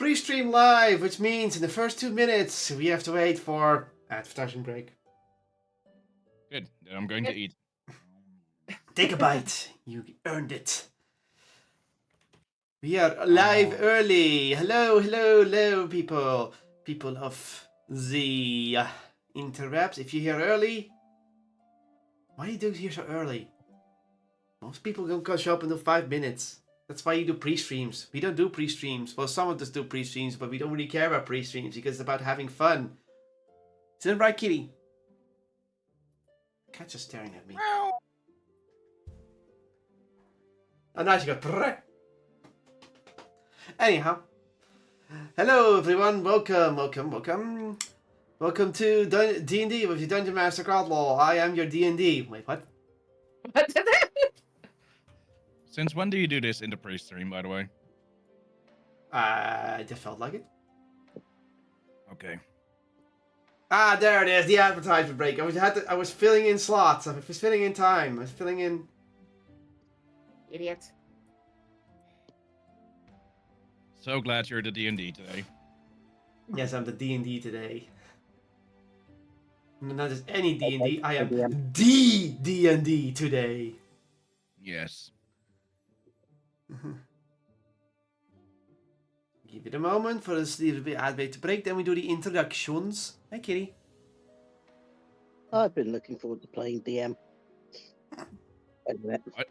pre-stream live, which means in the first 2 minutes we have to wait for advertising break. Good. Then I'm going to eat. Take a bite. You earned it. We are live early. Hello, people. People of the interwebs. If you're here early, why are you doing here so early? Most people don't show up until 5 minutes. That's why you do pre-streams. We don't do pre-streams. Well, some of us do pre-streams, but we don't really care about pre-streams because it's about having fun. Isn't it right, kitty? The cat's just staring at me. Oh, now she got... Anyhow. Hello, everyone. Welcome. Welcome to D&D with your Dungeon Master Kotlol. I am your D&D. Wait, what? What did that? Since when do you do this in the pre-stream, by the way? I just felt like it. Okay. Ah, there it is. The advertisement break. I was filling in slots. I was filling in time. I was filling in... Idiot. So glad you're the D&D today. Yes, I'm the D&D today. Not just any D&D. I am the D&D today. Yes. Give it a moment for us to ad break to break. Then we do the introductions. Hi, Kitty. I've been looking forward to playing DM. What?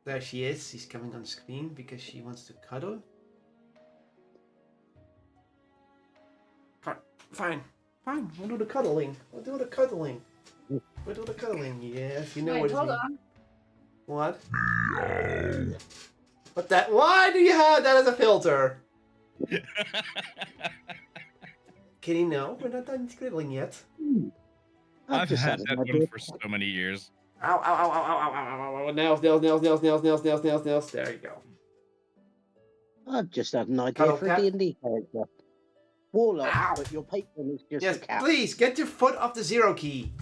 There she is. She's coming on screen because she wants to cuddle. Fine. We'll do the cuddling. Yes, you know what it hold means. on. What? What that? Why do you have that as a filter? Kitty, no, we're not done cuddling yet. I've had that one for so many years. Ow. Nails. There you go. I've just had an idea Cuddle for cat. a D&D character. Warlock, Ow. but your patron is just Yes, a cat. please, get your foot off the 0 key.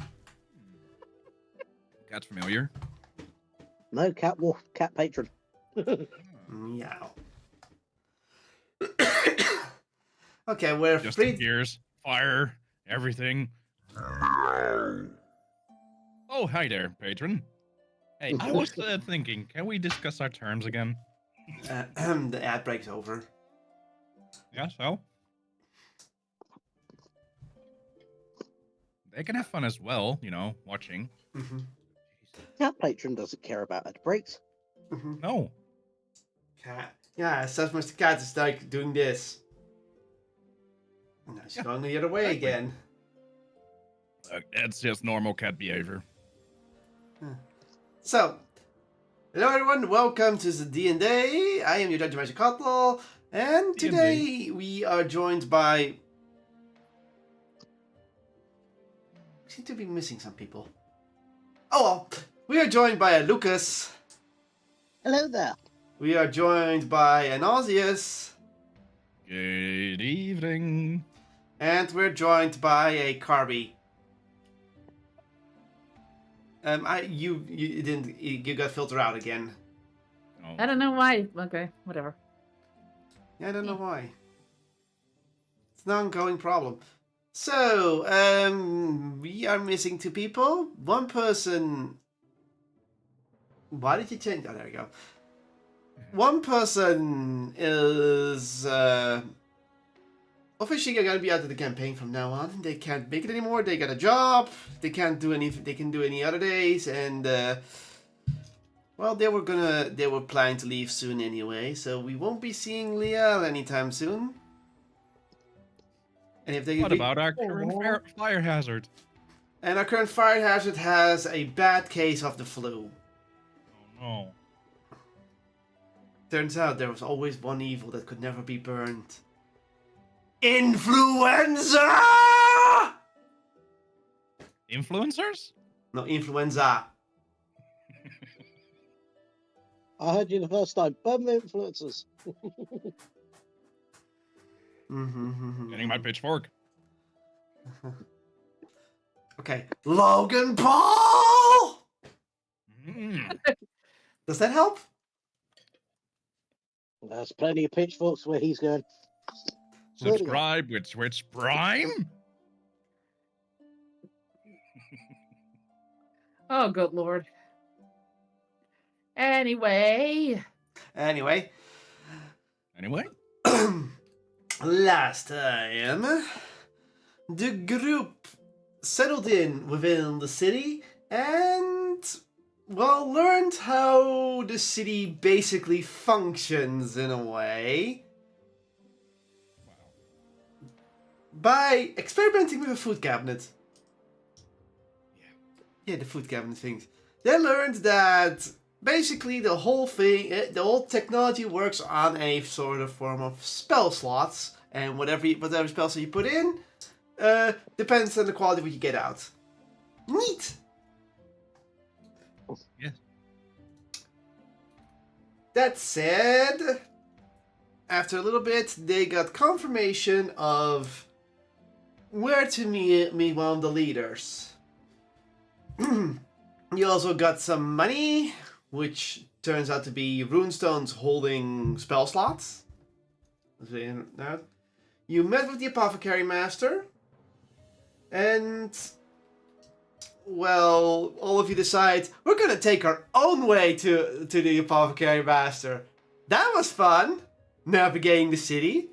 Cat's familiar. No, cat wolf, cat patron. Meow. Okay, we're Just free. appears, fire, everything. Oh, hi there, patron. Hey, I was thinking, can we discuss our terms again? The ad break's over. Yeah, so? They can have fun as well, you know, watching. Mm-hmm. Cat patron doesn't care about ad breaks. Mm-hmm. No. Cat. Yeah, such Mr. Cat is like doing this. Now she's Yeah, going the other way exactly. again. That's just normal cat behavior. So, hello everyone, welcome to the D&D. I am your Dungeon Master Kotlol, and D&D. today we are joined by... We seem to be missing some people. Oh well, we are joined by Lucas. Hello there. We are joined by Anosius. Good evening. And we're joined by a Carby. You got filtered out again. Oh. I don't know why. Okay, whatever. Yeah, I don't know why. It's an ongoing problem. So, we are missing 2 people. One person... Why did you change... Oh, there we go. One person is... officially going to be out of the campaign from now on. They can't make it anymore. They got a job. They can't do any... They can do any other days. And, well, they were planning to leave soon anyway. So we won't be seeing Liel anytime soon. And if they... What about our current fire hazard? And our current fire hazard has a bad case of the flu. Oh no. Turns out there was always one evil that could never be burned. Influenza! Influencers? No, influenza. I heard you the first time. Burn the influencers. Getting my pitchfork. Okay. Logan Paul! Mm. Does that help? There's plenty of pitchforks where he's going. Where'd he go? Subscribe with Twitch Prime. Oh, good lord. Anyway. Anyway, Anyway, last time, the group settled in within the city and, well, learned how the city basically functions in a way by experimenting with a food cabinet. Yeah, the food cabinet things. They learned that basically the whole thing, the whole technology works on a sort of form of spell slots, and whatever spells you put in depends on the quality of what you get out. Neat. yes. That said, after a little bit, they got confirmation of where to meet one of the leaders. You also got some money, which turns out to be runestones holding spell slots. You met with the apothecary master, and, well, all of you decide we're gonna take our own way to the apothecary master. That was fun, navigating the city.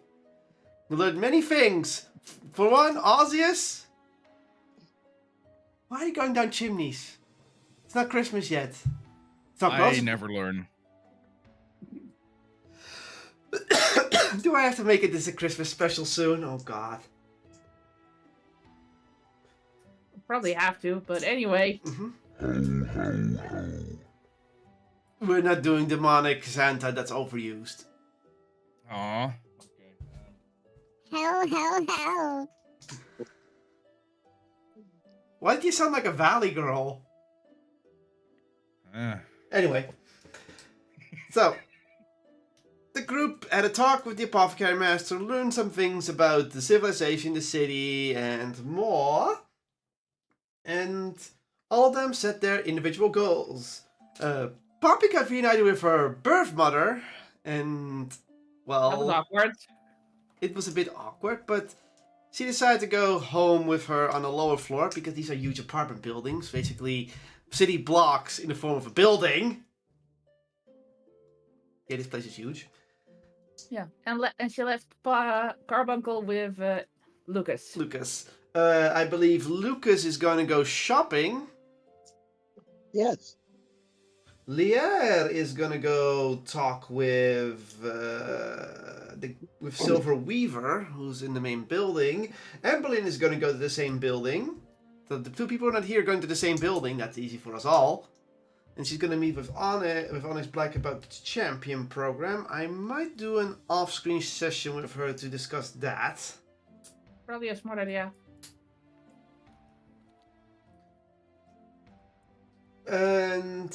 We learned many things. For one, Ozzius, why are you going down chimneys? It's not Christmas yet. It's not I Christmas. never learn. Do I have to make it this a Christmas special soon? Oh God. Probably have to, but anyway. We're not doing demonic Santa. That's overused. Aw. Ho. Why did you sound like a valley girl? Okay. Anyway, so the group had a talk with the apothecary master, learned some things about the civilization, the city, and more. And all of them set their individual goals. Poppy got reunited with her birth mother, and, well, That was awkward. it was a bit awkward, but she decided to go home with her on the lower floor because these are huge apartment buildings, basically city blocks in the form of a building. Yeah, this place is huge. Yeah, and she left Carbuncle with Lucas. Lucas. I believe Lucas is going to go shopping. Yes. Lier is going to go talk with Silver Weaver, who's in the main building. Emberlyn is going to go to the same building. So the two people are not here going to the same building. That's easy for us all. And she's going to meet with Onyx Black about the champion program. I might do an off-screen session with her to discuss that. Probably a smart idea. And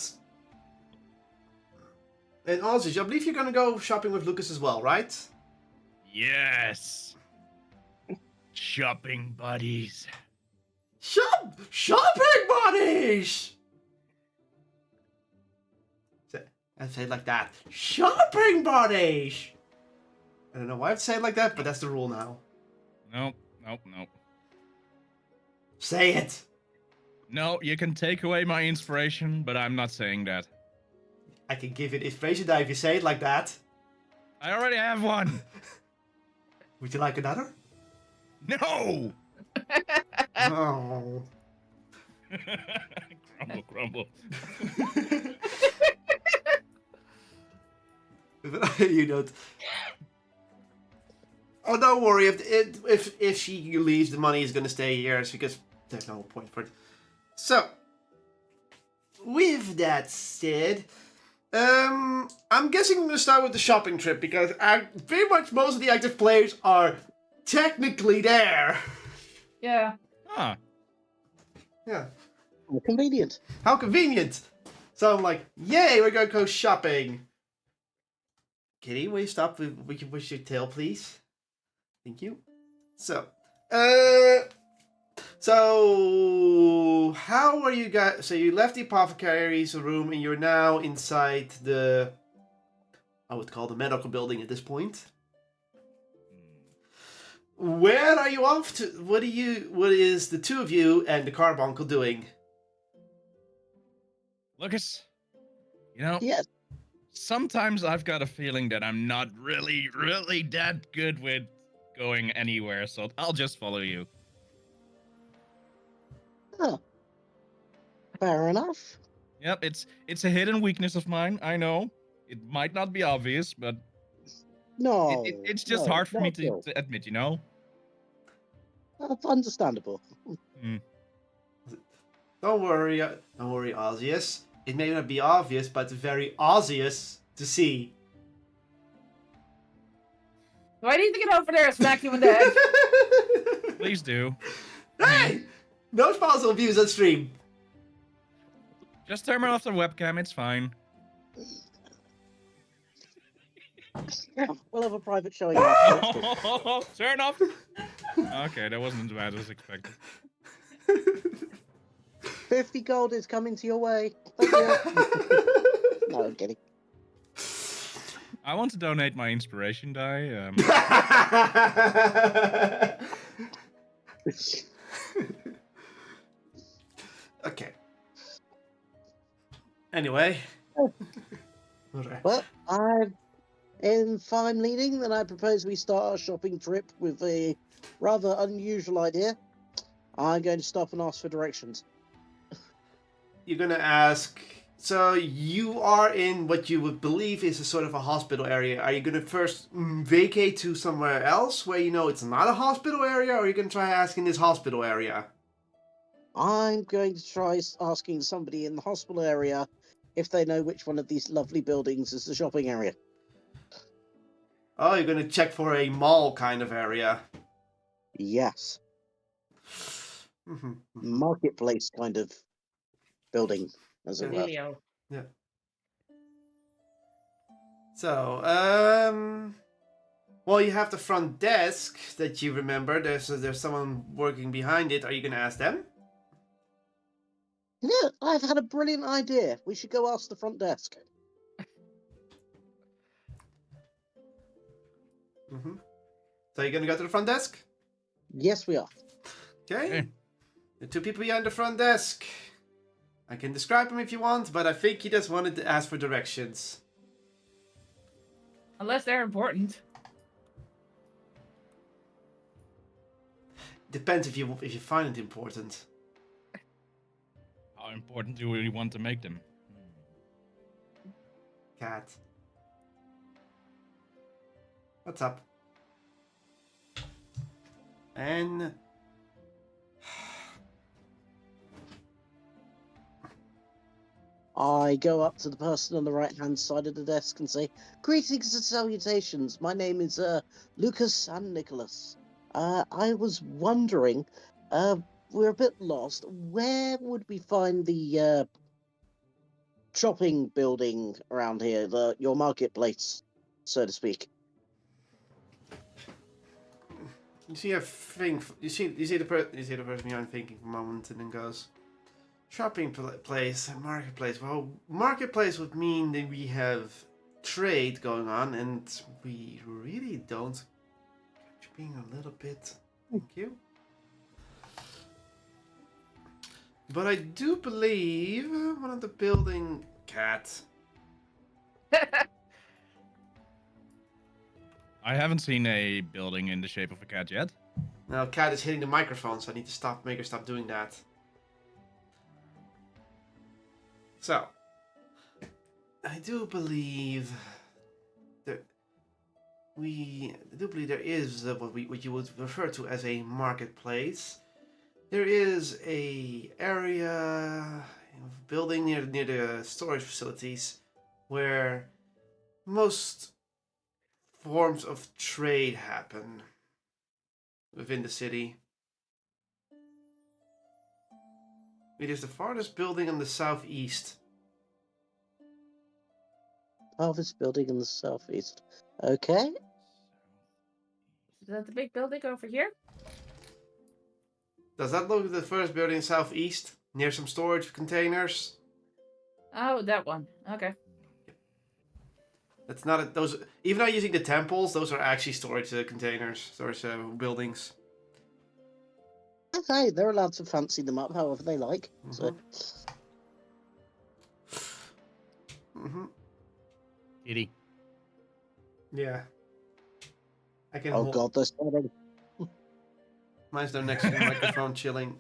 Ozzy, I believe you're going to go shopping with Lucas as well, right? Yes. Shopping buddies. Shopping buddies! I say it like that. Shopping buddies! I don't know why I'd say it like that, but that's the rule now. Nope. Say it! No, you can take away my inspiration, but I'm not saying that. I can give it inspiration now if you say it like that. I already have one. Would you like another? No. Oh. Grumble. You don't. Oh, don't worry. If she leaves, the money is gonna stay here. It's because there's no point for it. So, with that said, I'm guessing I'm gonna start with the shopping trip because pretty much most of the active players are technically there. Yeah. Huh. Yeah. How convenient. How convenient. So I'm like, yay, we're gonna go shopping. Kitty, will you stop with your tail, please? Thank you. So, how are you guys? So you left the apothecary's room and you're now inside the I would call the medical building at this point. Where are you off to? What is the two of you and the carbuncle doing? Lucas, you know, Yes. sometimes I've got a feeling that I'm not really that good with going anywhere, so I'll just follow you. Oh, fair enough. Yep, it's a hidden weakness of mine. I know it might not be obvious, but No, it's just no, hard for me not at all. to admit. You know. That's understandable. Hmm. Don't worry, Ozzius. It may not be obvious, but very obvious to see. Do I need to get over there and smack you in the head? Please do. Hey! No spousal abuse on stream. Just turn off the webcam. It's fine. We'll have a private showing after. Turn off. Okay, that wasn't as bad as expected. 50 gold is coming to your way. Thank you. No, I'm kidding. I want to donate my inspiration die. Okay. Anyway. Well, if I'm leading, then I propose we start our shopping trip with a rather unusual idea. I'm going to stop and ask for directions. You're gonna ask. So you are in what you would believe is a sort of a hospital area. Are you gonna first vacate to somewhere else where you know it's not a hospital area, or are you gonna try asking this hospital area? I'm going to try asking somebody in the hospital area if they know which one of these lovely buildings is the shopping area. Oh, you're gonna check for a mall kind of area. Yes. Marketplace kind of building, as it were. Leo. Yeah. So, well, you have the front desk that you remember. There's someone working behind it. Are you gonna ask them? Yeah, I've had a brilliant idea. We should go ask the front desk. So you're gonna go to the front desk? Yes, we are. Okay. Okay. The two people behind the front desk. I can describe them if you want, but I think he just wanted to ask for directions. Unless they're important. Depends if you find it important. How important do we want to make them? Cat. What's up? And I go up to the person on the right-hand side of the desk and say, "Greetings and salutations. My name is Lucas and Nicholas. I was wondering, we're a bit lost. Where would we find the shopping building around here, your marketplace, so to speak?" you see a thing. You see the person behind thinking for a moment, and then goes, "Shopping place, marketplace. Well, marketplace would mean that we have trade going on, and we really don't. Being a little bit. Thank you. But I do believe one of the building cat. I haven't seen a building in the shape of a cat yet. Now, cat is hitting the microphone, so I need to make her stop doing that. So, I do believe that there is what you would refer to as a marketplace. There is a area building near the storage facilities where most forms of trade happen within the city. It is the farthest building in the southeast. Harvest building in the southeast. Okay. Is that the big building over here? Does that look like the first building southeast? Near some storage containers? Oh, that one. Okay. That's not those. Even though using the temples, those are actually storage containers, storage buildings. Okay, they're allowed to fancy them up however they like. So, Mm-hmm. Kitty. Yeah. I can oh hold. god, they're starting. Mine's there next to the microphone, chilling.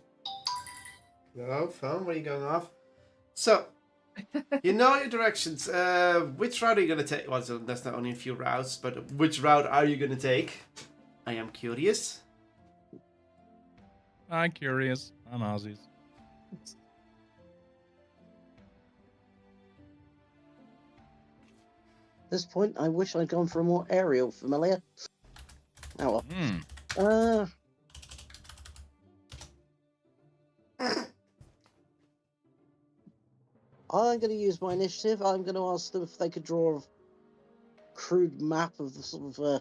Hello, phone. Where are you going off? So, you know your directions. Which route are you gonna take? Well, so that's not only a few routes, but which route are you gonna take? I am curious. I'm curious. I'm Aussies. At this point, I wish I'd gone for a more aerial familiar. Oh well. Hmm. I'm going to use my initiative. I'm going to ask them if they could draw a crude map of the sort of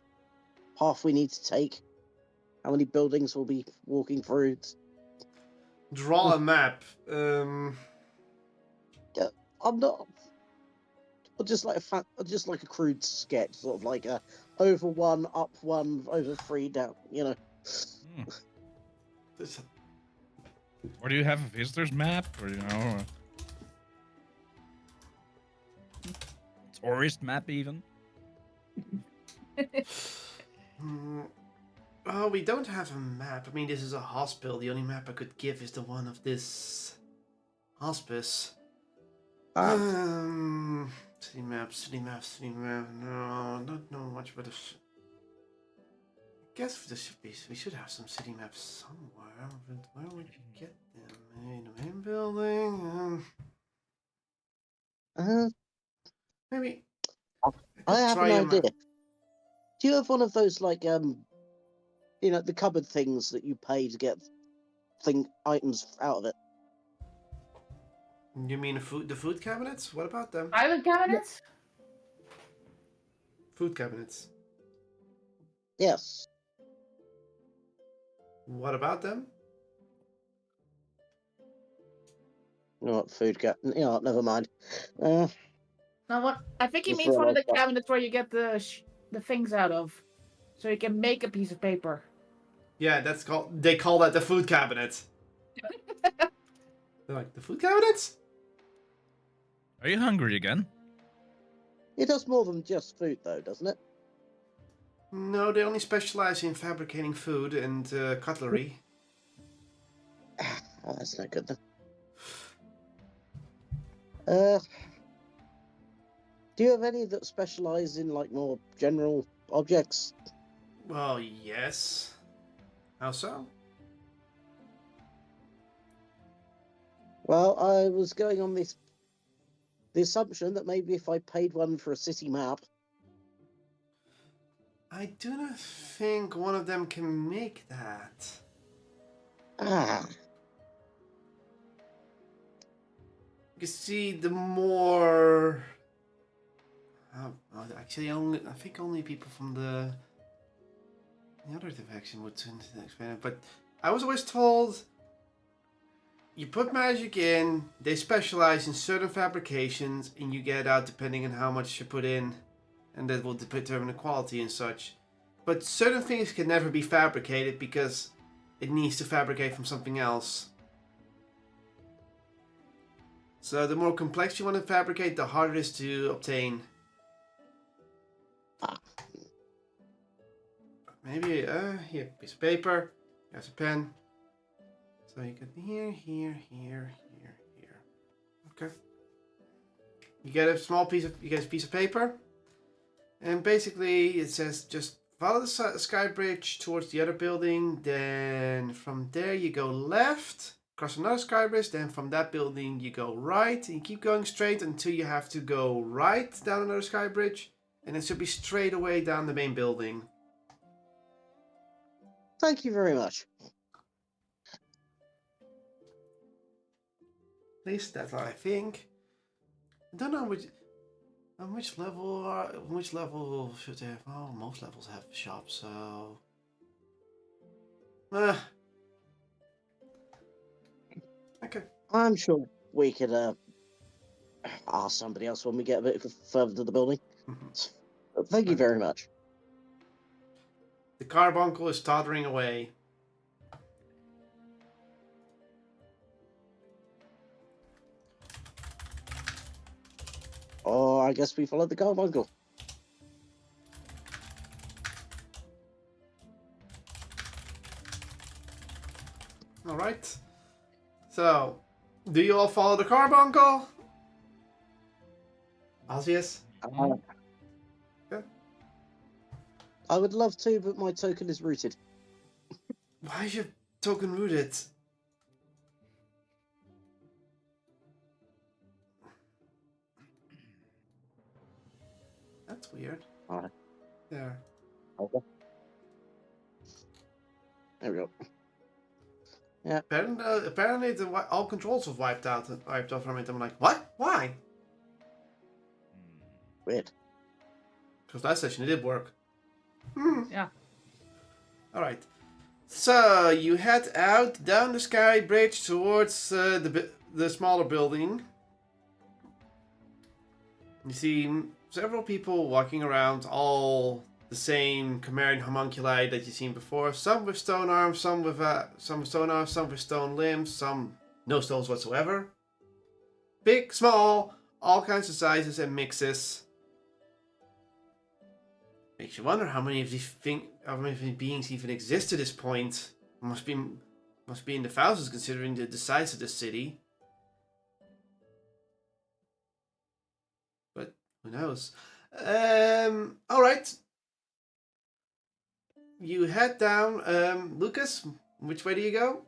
path we need to take. How many buildings we'll be walking through. Draw a map. I'm not. Just like just like a crude sketch, sort of like a over one, up one, over three, down. You know. Hmm. This- Or do you have a visitor's map? Or, tourist map even? Oh, we don't have a map. I mean, this is a hospital. The only map I could give is the one of this hospice. City map, city map, city map. No, not know much about this. I guess there should be. We should have some city maps somewhere. But where would you get them? In the main building? Maybe. I have try an a idea. map. Do you have one of those like you know, the cupboard things that you pay to get items out of it? You mean the food cabinets? What about them? Island cabinets? Food cabinets. Yes. What about them? You know what, you know what, never mind. No, what? I think he Just means one of the realised that. cabinets where you get the things out of, so you can make a piece of paper. Yeah, that's called. They call that the food cabinet. They're like the food cabinets. Are you hungry again? It does more than just food, though, doesn't it? No, they only specialize in fabricating food and cutlery. Oh, that's no good then. Do you have any that specialize in like more general objects? Well, yes. How so? Well, I was going on the assumption that maybe if I paid one for a city map. I do not think one of them can make that. Ah, You see, the more. Actually, I think only people from the other faction would explain it. But I was always told you put magic in, they specialize in certain fabrications, and you get it out depending on how much you put in, and that will determine the quality and such. But certain things can never be fabricated because it needs to fabricate from something else. So the more complex you want to fabricate, the harder it is to obtain. Maybe, here, piece of paper, here's a pen. So you get here, here, here, here, here. Okay. You get a piece of paper, and basically it says just follow the sky bridge towards the other building. Then from there you go left, cross another sky bridge. Then from that building you go right, and you keep going straight until you have to go right down another sky bridge, and it should be straight away down the main building. thank you very much. At least that's what I think. I don't know which level should they have? Oh, most levels have shops, so. Okay. I'm sure we could ask somebody else when we get a bit further to the building. Mhm. Thank you very much. The carbuncle is tottering away. Oh, I guess we followed the carbuncle. Alright. So, do you all follow the carbuncle? Osseous? Uh, Okay. I would love to, but my token is rooted. Why is your token rooted? That's weird. Alright. There. Okay. There we go. Yeah. Apparently all controls have wiped out from it. I'm like, what? Why? Weird. Because last session it did work. Yeah. Alright. So, you head out down the sky bridge towards the smaller building. You see several people walking around, all the same Chimerian homunculi that you've seen before. Some with stone arms, some with stone arms, some with stone limbs, some no stones whatsoever. Big, small, all kinds of sizes and mixes. Makes you wonder how many of these beings even exist to this point. Must be in the thousands considering the size of the city. But who knows? Alright. You head down. Lucas, which way do you go?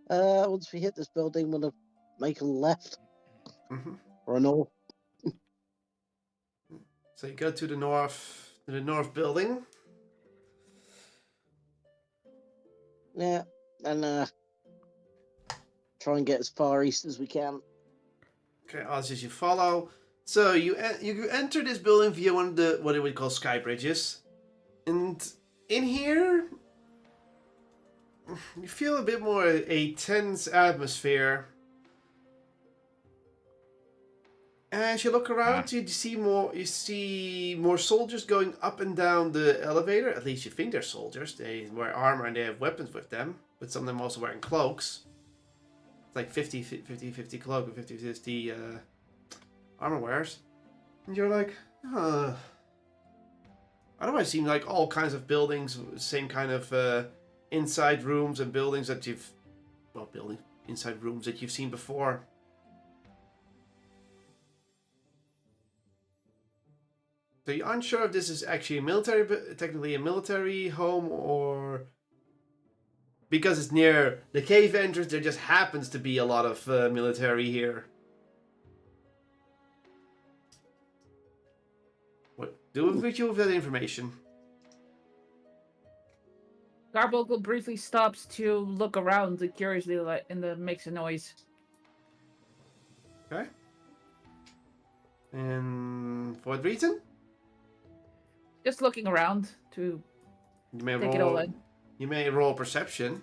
Once we hit this building, we'll make a left Mm-hmm. or a north. So you go to the north building. Yeah, and try and get as far east as we can. Okay, as you follow. So you enter this building via one of the what we would call sky bridges, and in here you feel a bit more a tense atmosphere. As you look around, you see more soldiers going up and down the elevator. At least you think they're soldiers. They wear armor and they have weapons with them, but some of them also wearing cloaks. It's like 50-50 cloak and 50-50 armor wears. And you're like, huh. Otherwise, seem like all kinds of buildings, same kind of inside rooms and buildings that inside rooms that you've seen before. So you're unsure if this is actually technically a military home, or because it's near the cave entrance, there just happens to be a lot of military here. What do with you with that information? Carbuncle briefly stops to look around and curiously and makes a noise. Okay. And for what reason? Just looking around to You may take it all in. You may roll perception.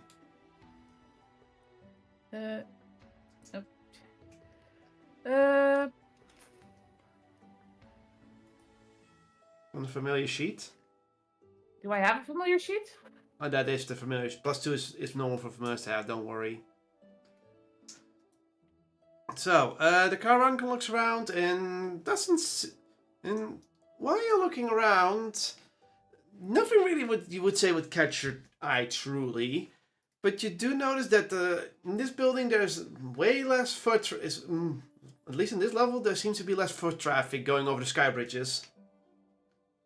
Nope. On the familiar sheet. Do I have a familiar sheet? Oh, that is the familiar. +2 is normal for familiars to have. Don't worry. So, the carbuncle looks around and and while you're looking around, nothing really you would say would catch your eye truly, but you do notice that in this building there's way less at least in this level there seems to be less foot traffic going over the sky bridges.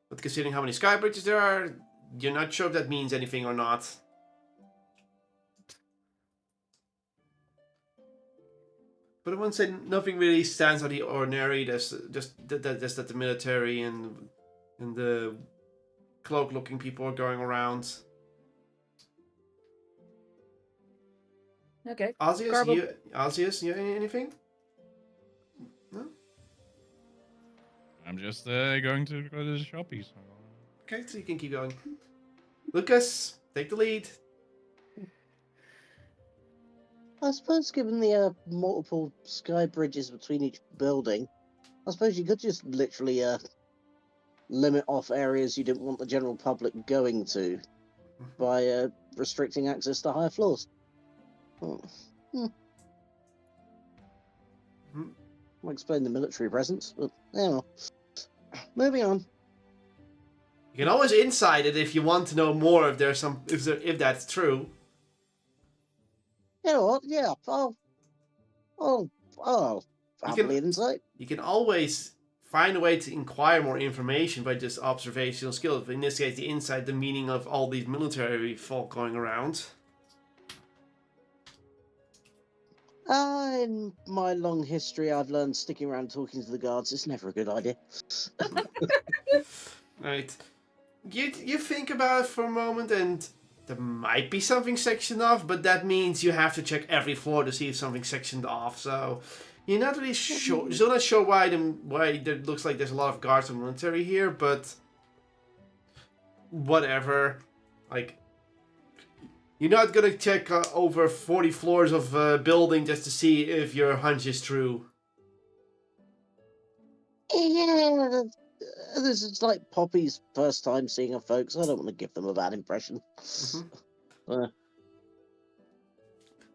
But considering how many sky bridges there are, you're not sure if that means anything or not. But I wouldn't say nothing really stands out of the ordinary. There's just that the military and the cloak-looking people are going around. Okay. Osseous, you anything? No? I'm just going to go to the shoppies. Okay, so you can keep going. Lucas, take the lead. I suppose, given the multiple sky bridges between each building, I suppose you could just literally limit off areas you didn't want the general public going to by restricting access to higher floors. Oh. Might explain the military presence, but yeah. Moving on. You can always inside it if you want to know more if there's some if that's true. You know what? Yeah, I'll happily insight. You can always find a way to inquire more information by just observational skills. In this case, the insight, the meaning of all these military folk going around. In my long history, I've learned sticking around talking to the guards is never a good idea. Right. You think about it for a moment, and there might be something sectioned off, but that means you have to check every floor to see if something's sectioned off. So you're not really sure. You're not sure why there looks like there's a lot of guards and military here, but whatever. Like, you're not gonna check over 40 floors of a building just to see if your hunch is true. Yeah, this is like Poppy's first time seeing her folks. I don't want to give them a bad impression.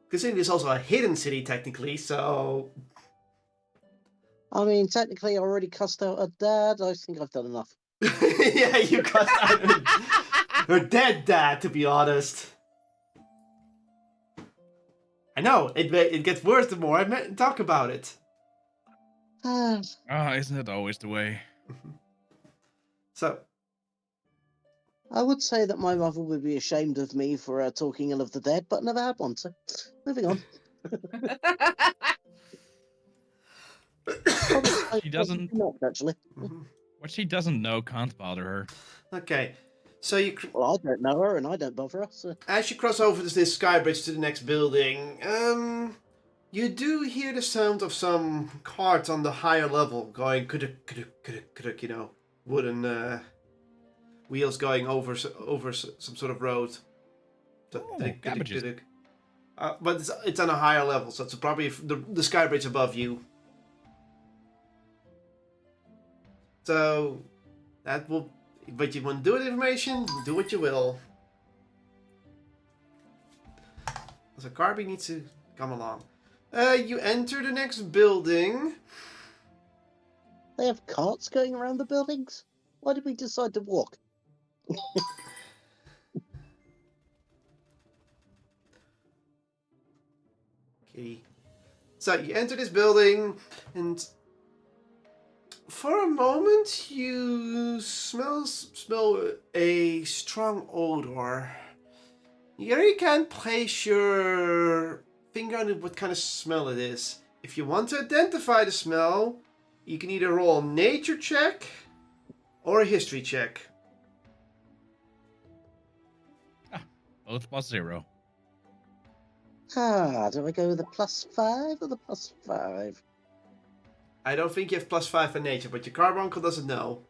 Considering there's also a hidden city technically, so I mean, technically, I already cussed out her dad. I think I've done enough. yeah, you got her dead dad, to be honest. I know, it gets worse the more I talk about it. Isn't it always the way? So, I would say that my mother would be ashamed of me for talking ill of the dead, but never had one, so moving on. She doesn't. Not, actually. What she doesn't know can't bother her. Okay, so you... Well, I don't know her, and I don't bother her, so... As you cross over this sky bridge to the next building, you do hear the sound of some carts on the higher level going you know, wooden wheels going over some sort of road. Cabbages. But it's on a higher level, so it's probably the sky bridge above you. So that will... But you want to do it information, do what you will. So Carby needs to come along. You enter the next building. They have carts going around the buildings? Why did we decide to walk? Okay. So you enter this building, and for a moment you smell a strong odor. You really can't place your finger on what kind of smell it is. If you want to identify the smell, you can either roll a nature check or a history check. Both +0. Do I go with the +5 or the +5? I don't think you have +5 for nature, but your carbuncle doesn't know.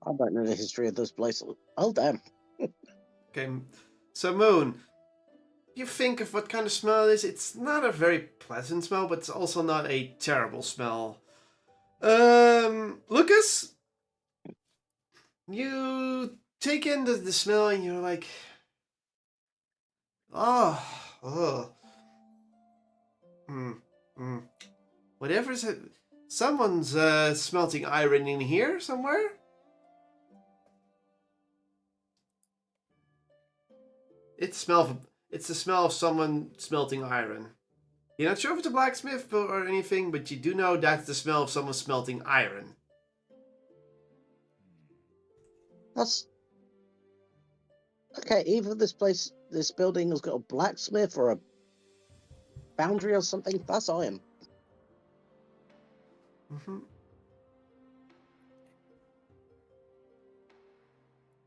I don't know the history of this place. Oh, damn. Okay, so Moon, you think of what kind of smell it is. It's not a very pleasant smell, but it's also not a terrible smell. Lucas, you take in the smell and you're like, whatever is it? Someone's smelting iron in here somewhere. It's the smell of someone smelting iron. You're not sure if it's a blacksmith or anything, but you do know that's the smell of someone smelting iron. That's... Okay, either this building has got a blacksmith or a foundry or something. That's iron.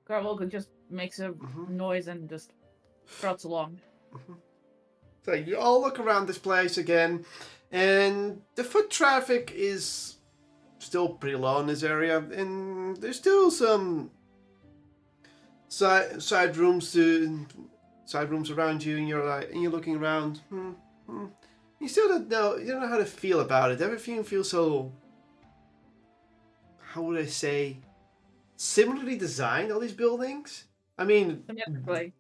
Garvolka just makes a noise and just trots along. So you all look around this place again, and the foot traffic is still pretty low in this area, and there's still some side rooms to side rooms around you, and you're looking around. You still don't know. You don't know how to feel about it. Everything feels so. How would I say? Similarly designed. All these buildings. I mean, Symmetrically.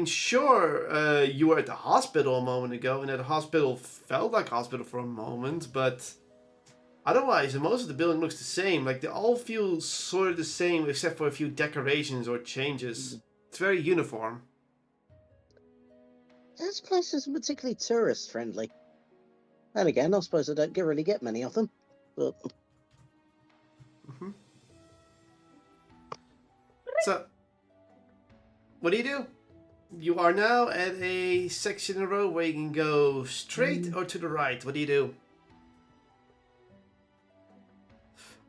Sure, you were at the hospital a moment ago, and that hospital felt like hospital for a moment, but otherwise, most of the building looks the same. Like, they all feel sort of the same, except for a few decorations or changes. It's very uniform. This place isn't particularly tourist friendly. And again, I suppose I don't really get many of them. But So, what do? You are now at a section in a row where you can go straight or to the right. What do you do?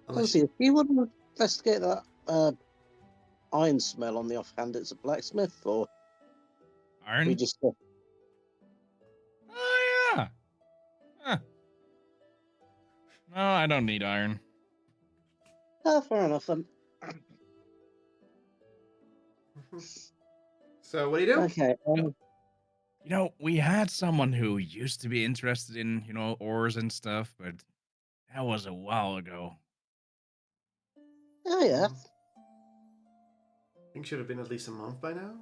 honestly, if you want to investigate that iron smell on the offhand, it's a blacksmith, or Iron? we just Oh, yeah. Huh. No, I don't need iron. fair enough then. So, what do you do? Okay. You know, we had someone who used to be interested in, ores and stuff, but that was a while ago. Oh yeah. I think should have been at least a month by now.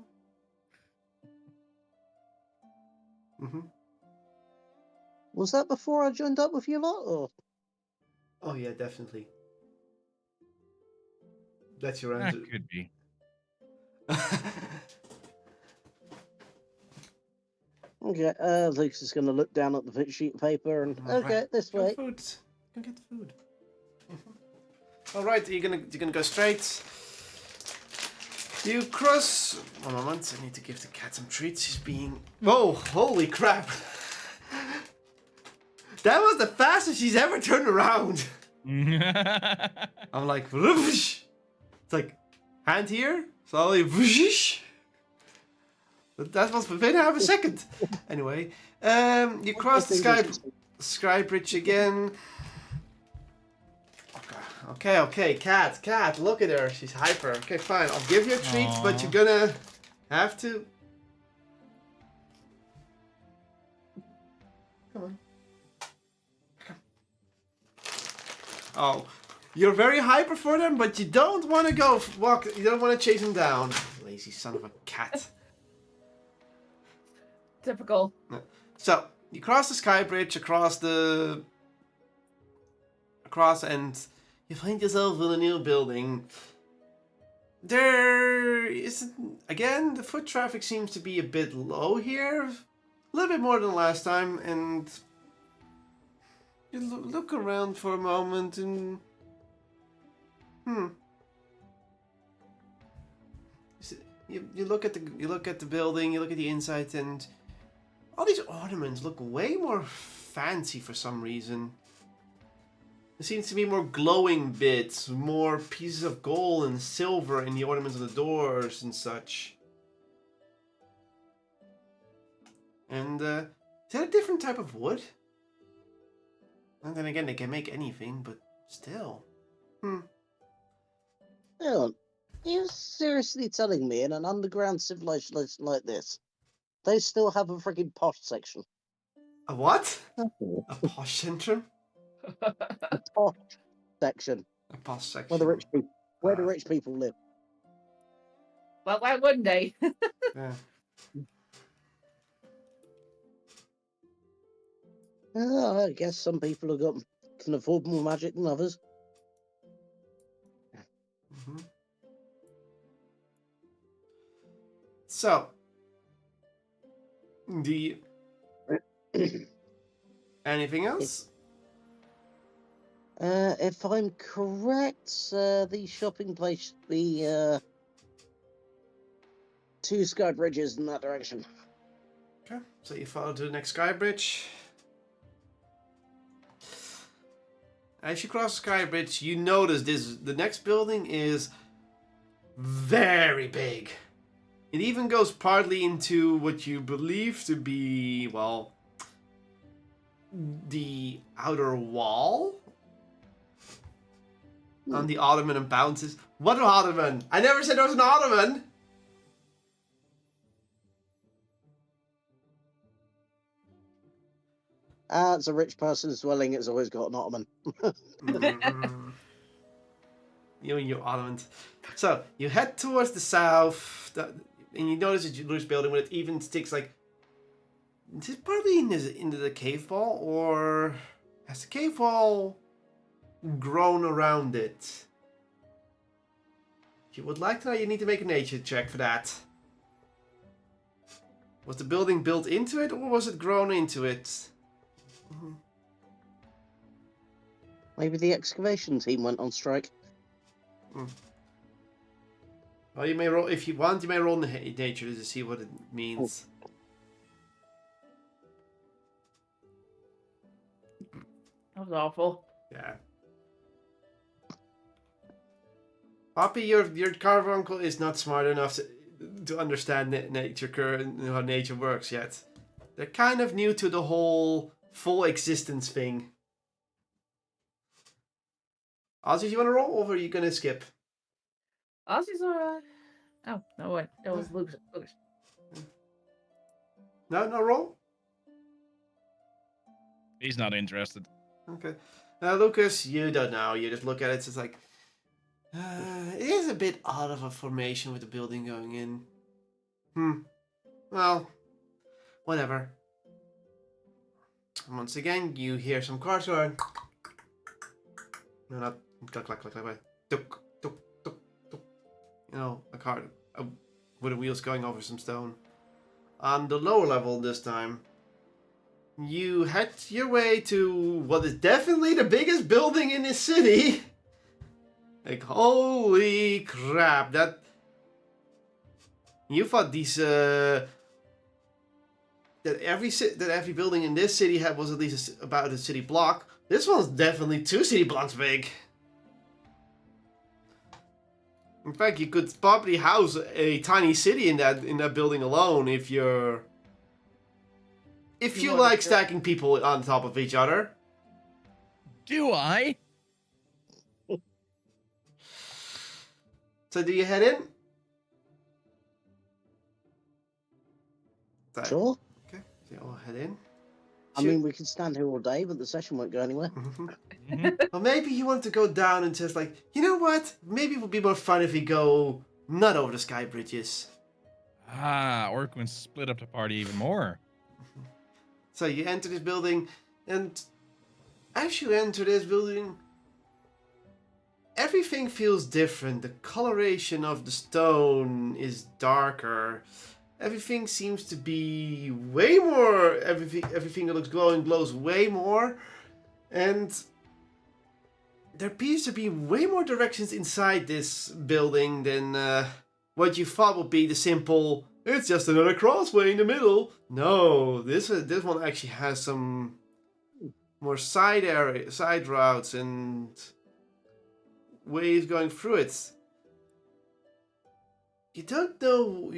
Was that before I joined up with you lot, or? Oh yeah, definitely. That's your That answer. could be. Okay, Luke's is going to look down at the sheet of paper and okay, Right. this way. Go get food. All right, you're gonna go straight. You cross. 1 moment. I need to give the cat some treats. She's being. Whoa! Holy crap! That was the fastest she's ever turned around. I'm like, whoosh. It's like, hand here, slowly, whoosh. But that was within half a second. Anyway, you cross the sky bridge again. Okay, cat, look at her. She's hyper. Okay, fine. I'll give you a treat, but you're gonna have to. Come on. Oh, you're very hyper for them, but you don't want to go walk. You don't want to chase them down. Lazy son of a cat. Typical. So you cross the sky bridge, across, and you find yourself in a new building. There isn't. Again, the foot traffic seems to be a bit low here, a little bit more than last time, and you look around for a moment and You look at the building, you look at the inside, and all these ornaments look way more fancy for some reason. There seems to be more glowing bits, more pieces of gold and silver in the ornaments on the doors and such. And is that a different type of wood? And then again, they can make anything, but still. Hang on. Are you seriously telling me in an underground civilization like this, they still have a freaking posh section? A what? A posh centrum? A posh section. A posh section. Where the rich people live. Well, why wouldn't they? Yeah. I guess some people can afford more magic than others. Mm-hmm. So, anything else? If I'm correct, the shopping place should be 2 sky bridges in that direction. Okay, so you follow to the next sky bridge. As you cross the sky bridge, you notice the next building is very big. It even goes partly into what you believe to be, well, the outer wall on the ottoman and bounces. What an ottoman? I never said there was an ottoman! It's a rich person's dwelling. It's always got an ottoman. Mm. You and your ottoman. So you head towards the south, and you notice a loose building with it even sticks like. Is it probably into the cave wall, or has the cave wall grown around it? If you would like to know, you need to make a nature check for that. Was the building built into it, or was it grown into it? Maybe the excavation team went on strike. Well, you may roll if you want. You may roll nature to see what it means. That was awful. Yeah. Poppy, your carbuncle is not smart enough to understand nature and how nature works yet. They're kind of new to the whole full existence thing. Ozzy, you want to roll, or are you gonna skip? Ozzy's alright. Oh, no, wait. That was Lucas. No roll? He's not interested. Okay. Now, Lucas, you don't know. You just look at it, it's like... it is a bit odd of a formation with the building going in. Well, whatever. Once again, you hear some cars going... No, not... Click, click, click, click. Tuk, tuk, tuk, tuk. You know, a car with the wheels going over some stone. On the lower level this time, you head your way to what is definitely the biggest building in this city. Like, holy crap, that... You thought these, that every building in this city was at least about a city block. This one's definitely 2 city blocks big. In fact, you could probably house a tiny city in that building alone if you like stacking people on top of each other. Do I? So do you head in? So, Sure. okay, so you'll head in. I mean, we could stand here all day, but the session won't go anywhere. Well, maybe you want to go down and just like, you know what? Maybe it would be more fun if we go not over the sky bridges. Or we can split up the party even more. So you enter this building, and as you enter this building, everything feels different. The coloration of the stone is darker. Everything seems to be way more. Everything that looks glowing glows way more, and there appears to be way more directions inside this building than what you thought would be the simple. It's just another crossway in the middle. No, this one actually has some more side routes and ways going through it. You don't know.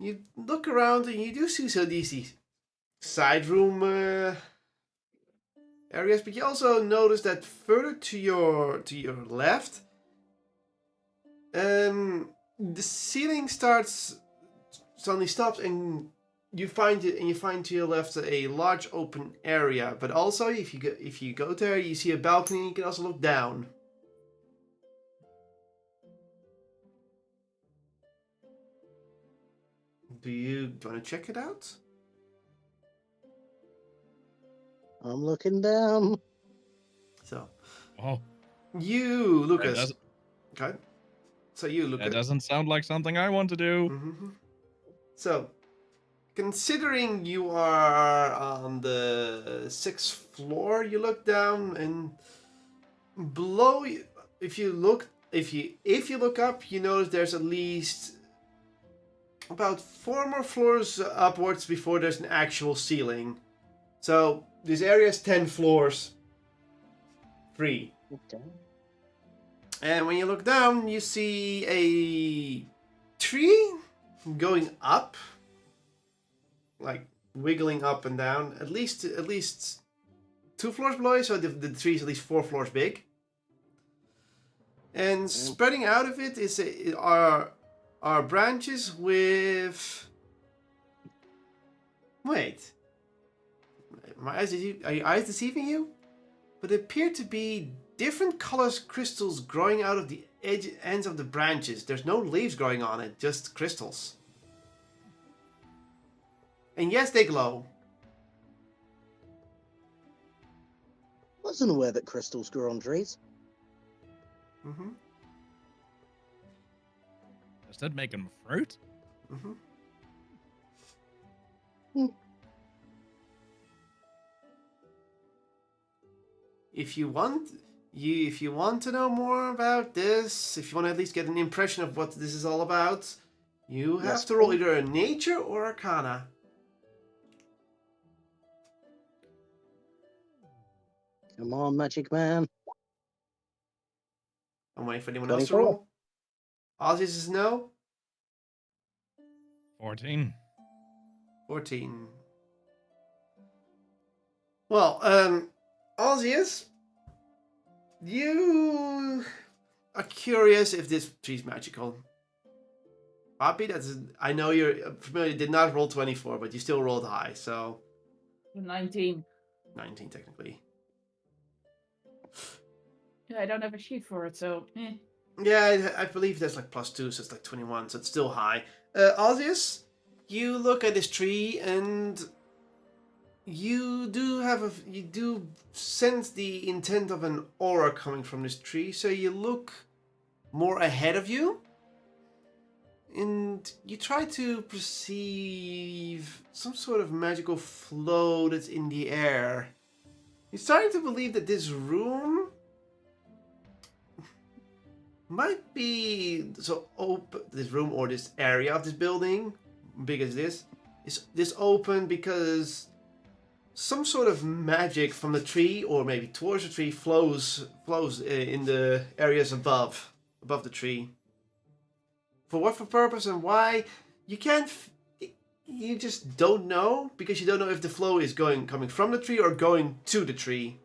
You look around and you do see some of these side room areas, but you also notice that further to your left, the ceiling suddenly stops, and you find to your left a large open area. But also, if you go there, you see a balcony. You can also look down. Do you want to check it out? I'm looking down. So, Oh, you, Lucas. doesn't- Okay. So you, Lucas. that doesn't sound like something I want to do. Mm-hmm. So, considering you are on the 6th floor, you look down, and below you, if you look up, you notice there's at least about 4 more floors upwards before there's an actual ceiling. So this area is 10 floors free. Okay. And when you look down, you see a tree going up, like wiggling up and down, at least 2 floors below you, so the tree is at least 4 floors big. And spreading out of it are branches with... Wait. Are your eyes deceiving you? But there appear to be different colors crystals growing out of the ends of the branches. There's no leaves growing on it, just crystals. And yes, they glow. Wasn't aware that crystals grew on trees. Mm-hmm. Does that make them fruit? Mm-hmm. If you want to know more about this, if you want to at least get an impression of what this is all about, you have Yes, to roll please. either a nature or arcana. Come on, magic man. I'm waiting for anyone else to 24. roll. Ozzy says no. 14. 14. Well, Ozzy, you are curious if this tree's magical. Poppy, I know you're familiar. You did not roll 24, but you still rolled high, so 19. 19 technically. Yeah, I don't have a sheet for it, so Yeah, I believe there's like +2, so it's like 21, so it's still high. Ozzy, you look at this tree and you do sense the intent of an aura coming from this tree, so you look more ahead of you. And you try to perceive some sort of magical flow that's in the air. You're starting to believe that this room might be so open. This room or this area of this building, big as this, is this open because some sort of magic from the tree, or maybe towards the tree, flows in the areas above the tree. For what purpose and why, you can't. You just don't know, because you don't know if the flow is coming from the tree or going to the tree.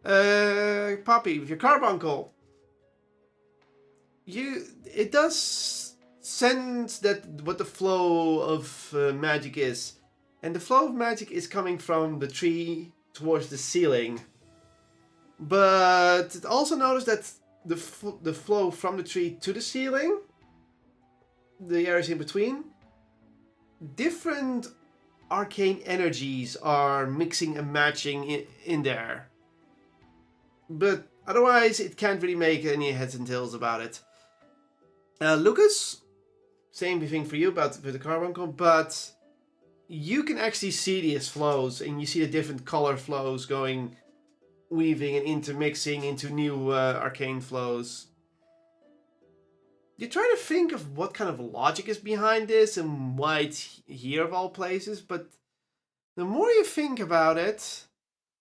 Poppy, with your carbuncle, it does sense that what the flow of magic is, and the flow of magic is coming from the tree towards the ceiling. But it also noticed that the flow from the tree to the ceiling, the areas in between, different arcane energies are mixing and matching in there. But otherwise, it can't really make any heads and tails about it. Lucas, same thing for you with the carbuncle, but you can actually see these flows, and you see the different color flows weaving and intermixing into new arcane flows. You try to think of what kind of logic is behind this and why it's here of all places, but the more you think about it,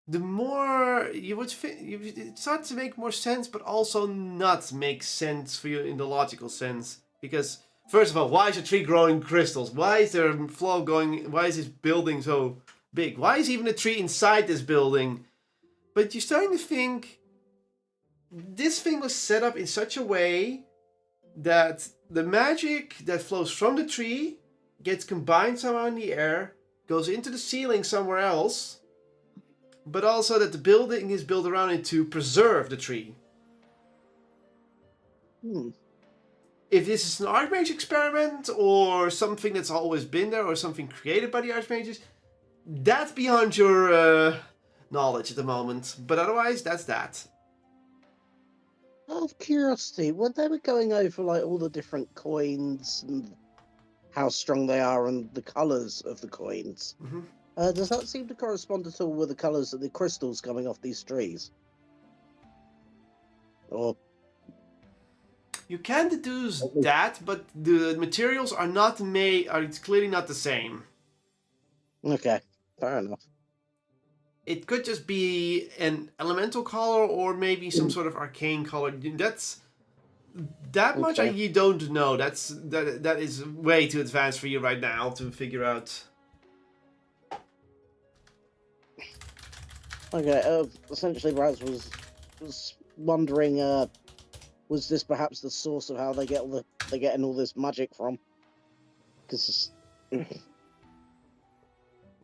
the more it starts to make more sense, but also not make sense for you in the logical sense. Because first of all, why is a tree growing crystals? Why is there a flow going? Why is this building so big? Why is even a tree inside this building? But you're starting to think this thing was set up in such a way that the magic that flows from the tree gets combined somehow in the air, goes into the ceiling somewhere else, but also that the building is built around it to preserve the tree. If this is an Archmage experiment or something that's always been there or something created by the Archmages, that's beyond your knowledge at the moment. But otherwise, that's that. Out of curiosity, when they were going over like all the different coins and how strong they are and the colours of the coins, does that seem to correspond at all with the colours of the crystals coming off these trees? Or you can deduce that, but the materials are it's clearly not the same. okay, fair enough. It could just be an elemental color or maybe some sort of arcane color. That's that much you don't know. That is way too advanced for you right now to figure out. Okay, essentially Raz was wondering, was this perhaps the source of how they're getting all this magic from? Because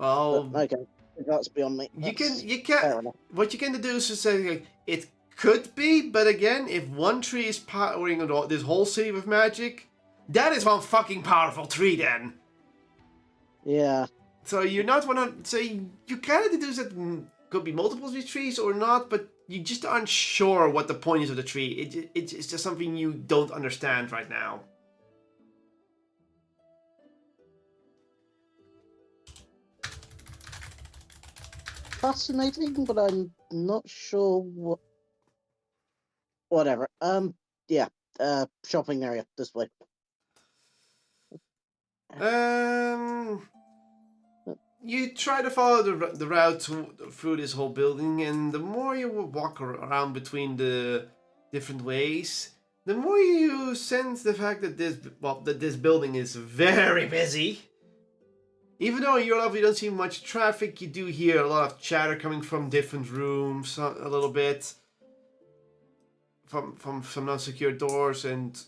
Well, But, okay, that's beyond me. you That's can fair enough. what you can do is just say like, it could be, but again, if one tree is powering this whole city with magic, that is one fucking powerful tree then. Yeah. So you're not so you kind of deduce that could be multiple of these trees or not, but you just aren't sure what the point is of the tree. It's just something you don't understand right now. Fascinating, but I'm not sure what. Whatever. Yeah. Shopping area this way. You try to follow the route through this whole building, and the more you walk around between the different ways, the more you sense the fact that this building is very busy. Even though in your level you don't see much traffic, you do hear a lot of chatter coming from different rooms, a little bit from some non-secure doors, and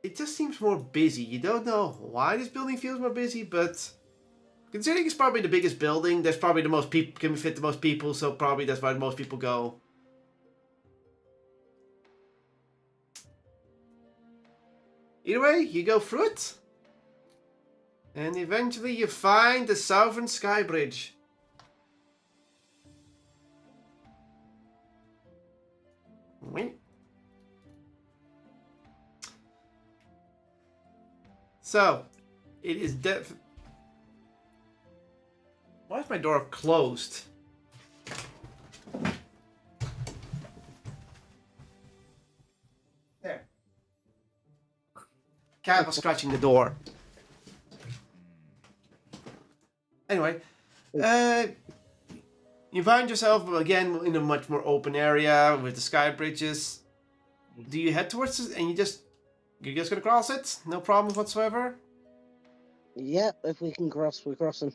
it just seems more busy. You don't know why this building feels more busy, but considering it's probably the biggest building, there's probably the most people, can fit the most people, so probably that's why most people go. Either way, you go through it, and eventually you find the Southern Sky Bridge. Wait. So, it is Why is my door closed? There. Cat was scratching the door. Anyway, you find yourself again in a much more open area with the sky bridges. Do you head towards it and you're just gonna cross it? No problems whatsoever? Yeah, if we can cross, we're crossing.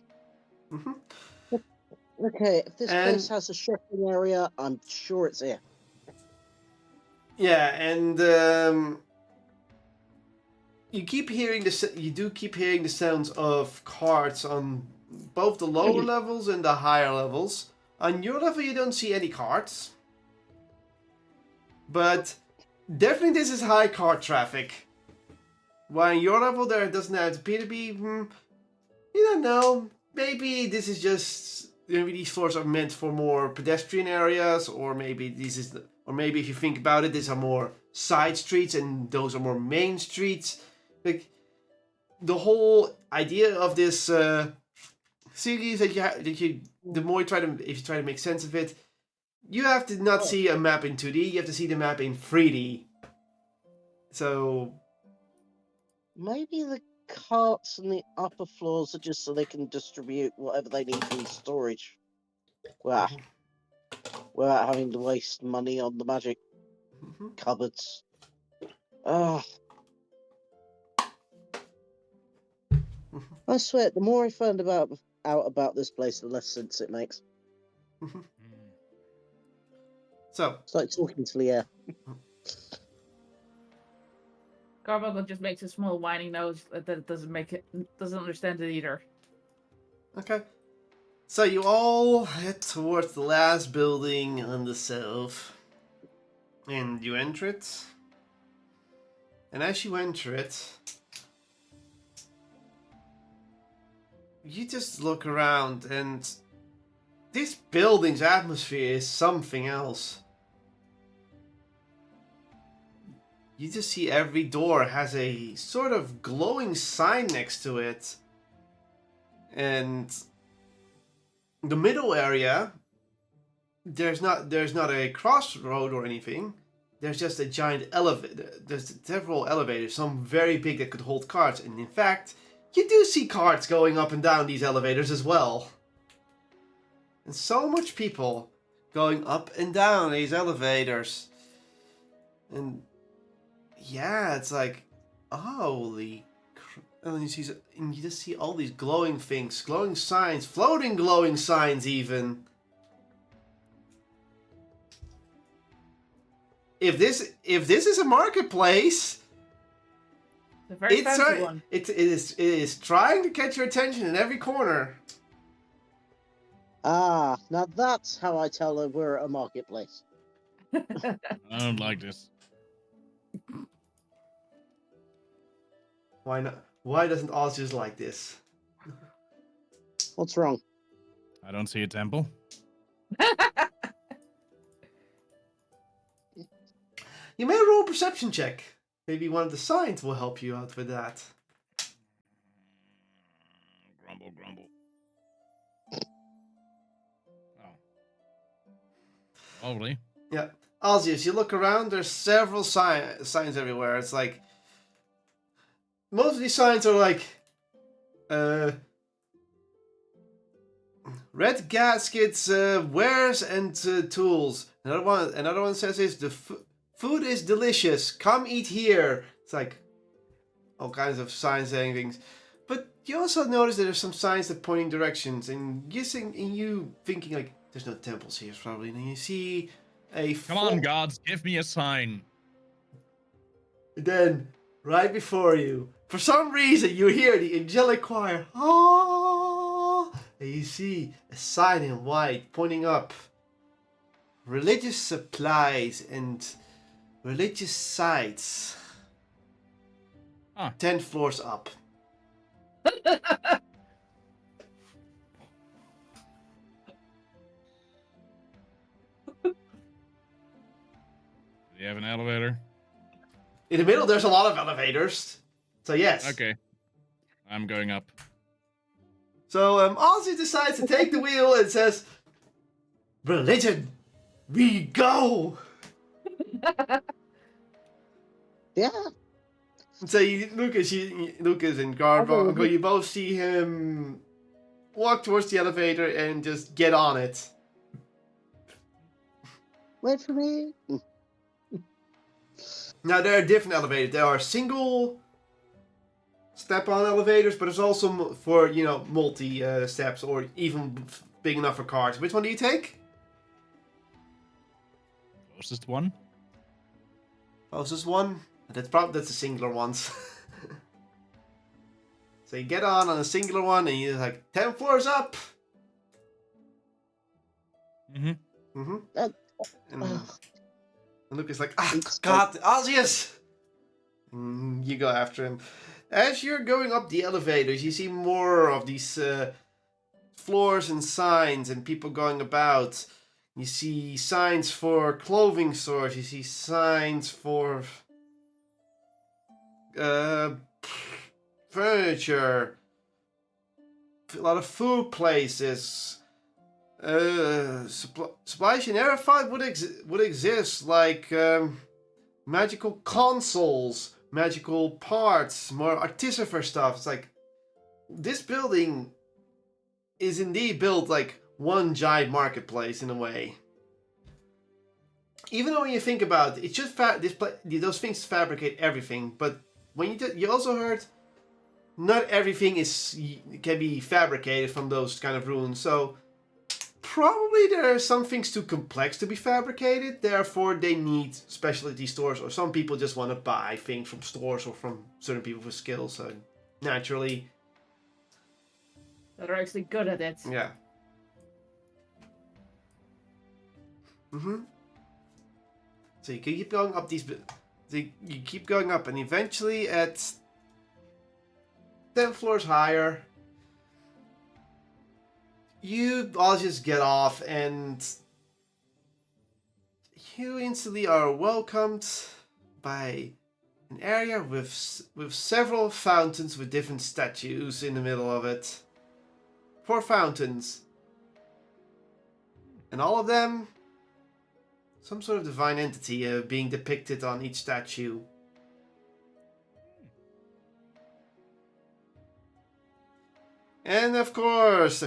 Mm-hmm. Okay, if this place has a shopping area, I'm sure it's here. Yeah, and you keep hearing you do keep hearing the sounds of carts on both the lower levels and the higher levels. On your level, you don't see any carts, but definitely this is high cart traffic. While on your level, there doesn't appear to be. You don't know. Maybe this is just. Maybe these floors are meant for more pedestrian areas, or maybe or maybe if you think about it, these are more side streets and those are more main streets. Like the whole idea of this series the more if you try to make sense of it, you have to not see a map in 2D, you have to see the map in 3D. So maybe the carts in the upper floors are just so they can distribute whatever they need from storage. Without having to waste money on the magic cupboards. I swear, the more I find out about this place, the less sense it makes. So it's like talking to the air. Carbuncle just makes a small whining noise that it doesn't understand it either. Okay. So you all head towards the last building on the south. And you enter it. And as you enter it, you just look around and this building's atmosphere is something else. You just see every door has a sort of glowing sign next to it. And the middle area, there's not a crossroad or anything. There's just a giant elevator. There's several elevators, some very big that could hold carts. And in fact, you do see carts going up and down these elevators as well. And so much people going up and down these elevators. And yeah, it's like, holy crap. And you just see all these glowing things, glowing signs, floating glowing signs even. If this is a marketplace, The very fancy try- one. it is trying to catch your attention in every corner. Ah, now that's how I tell her we're at a marketplace. I don't like this. Why not? Why doesn't Oz just like this? What's wrong? I don't see a temple. You may roll a perception check. Maybe one of the signs will help you out with that. Grumble, grumble. Oh. Probably. Yeah. Ozzy, as you look around, there's several signs everywhere. It's like... Most of these signs are like... red gaskets, wares and tools. Another one says is the food is delicious. Come eat here. It's like all kinds of signs saying things. But you also notice that there's some signs that pointing directions, and you thinking like there's no temples here probably. And then you see a Come on, gods, give me a sign. Then right before you, for some reason, you hear the angelic choir. Ah! And you see a sign in white pointing up. Religious supplies and religious sites. Huh. 10 floors up. Do you have an elevator? In the middle, there's a lot of elevators. So yes. Okay. I'm going up. So Ozzy decides to take the wheel and says, "Religion, we go." Yeah. So Lucas and Garbo, you both see him walk towards the elevator and just get on it. Wait for me. Now there are different elevators. There are single step-on elevators, but there's also for multi steps or even big enough for cars. Which one do you take? Closest one? Closest one. That's the singular ones. So you get on a singular one and you're like 10 floors up. Mm-hmm. Mm-hmm. And Ugh. Lucas like, It's God, Ozzius! You go after him. As you're going up the elevators, you see more of these floors and signs and people going about. You see signs for clothing stores. You see signs for furniture. A lot of food places. Supplies you never thought would exist, like magical consoles, magical parts, more artificer stuff. It's like this building is indeed built like one giant marketplace in a way. Even though when you think about it, it's just those things fabricate everything. But when you also heard, not everything can be fabricated from those kind of ruins. So probably there are some things too complex to be fabricated. Therefore, they need specialty stores, or some people just want to buy things from stores or from certain people with skills. So naturally, That are actually good at it. yeah. So you keep going up you keep going up, and eventually at 10 floors higher, you all just get off, and you instantly are welcomed by an area with several fountains with different statues in the middle of it. 4 fountains. And all of them, some sort of divine entity being depicted on each statue. And of course,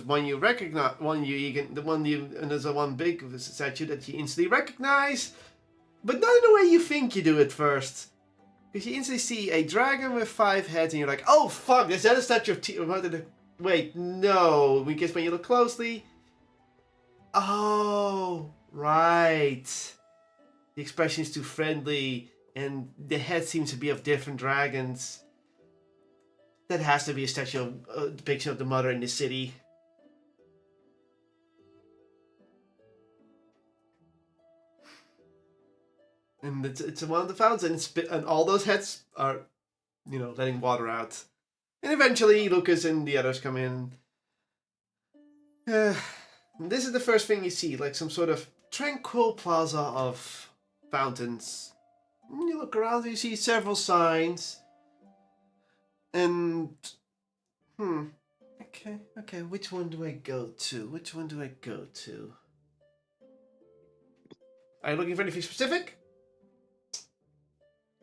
when you recognize and there's a one big statue that you instantly recognize, but not in the way you think you do at first. Because you instantly see a dragon with 5 heads, and you're like, "Oh fuck! Is that a statue of Wait, no." Because when you look closely, oh right, the expression is too friendly. and the head seems to be of different dragons. That has to be a statue of depiction of the mother in the city. And it's one of the fountains, and all those heads are, letting water out. And eventually, Lucas and the others come in. This is the first thing you see, like some sort of tranquil plaza of fountains. And you look around, you see several signs. And okay, which one do I go to? Are you looking for anything specific?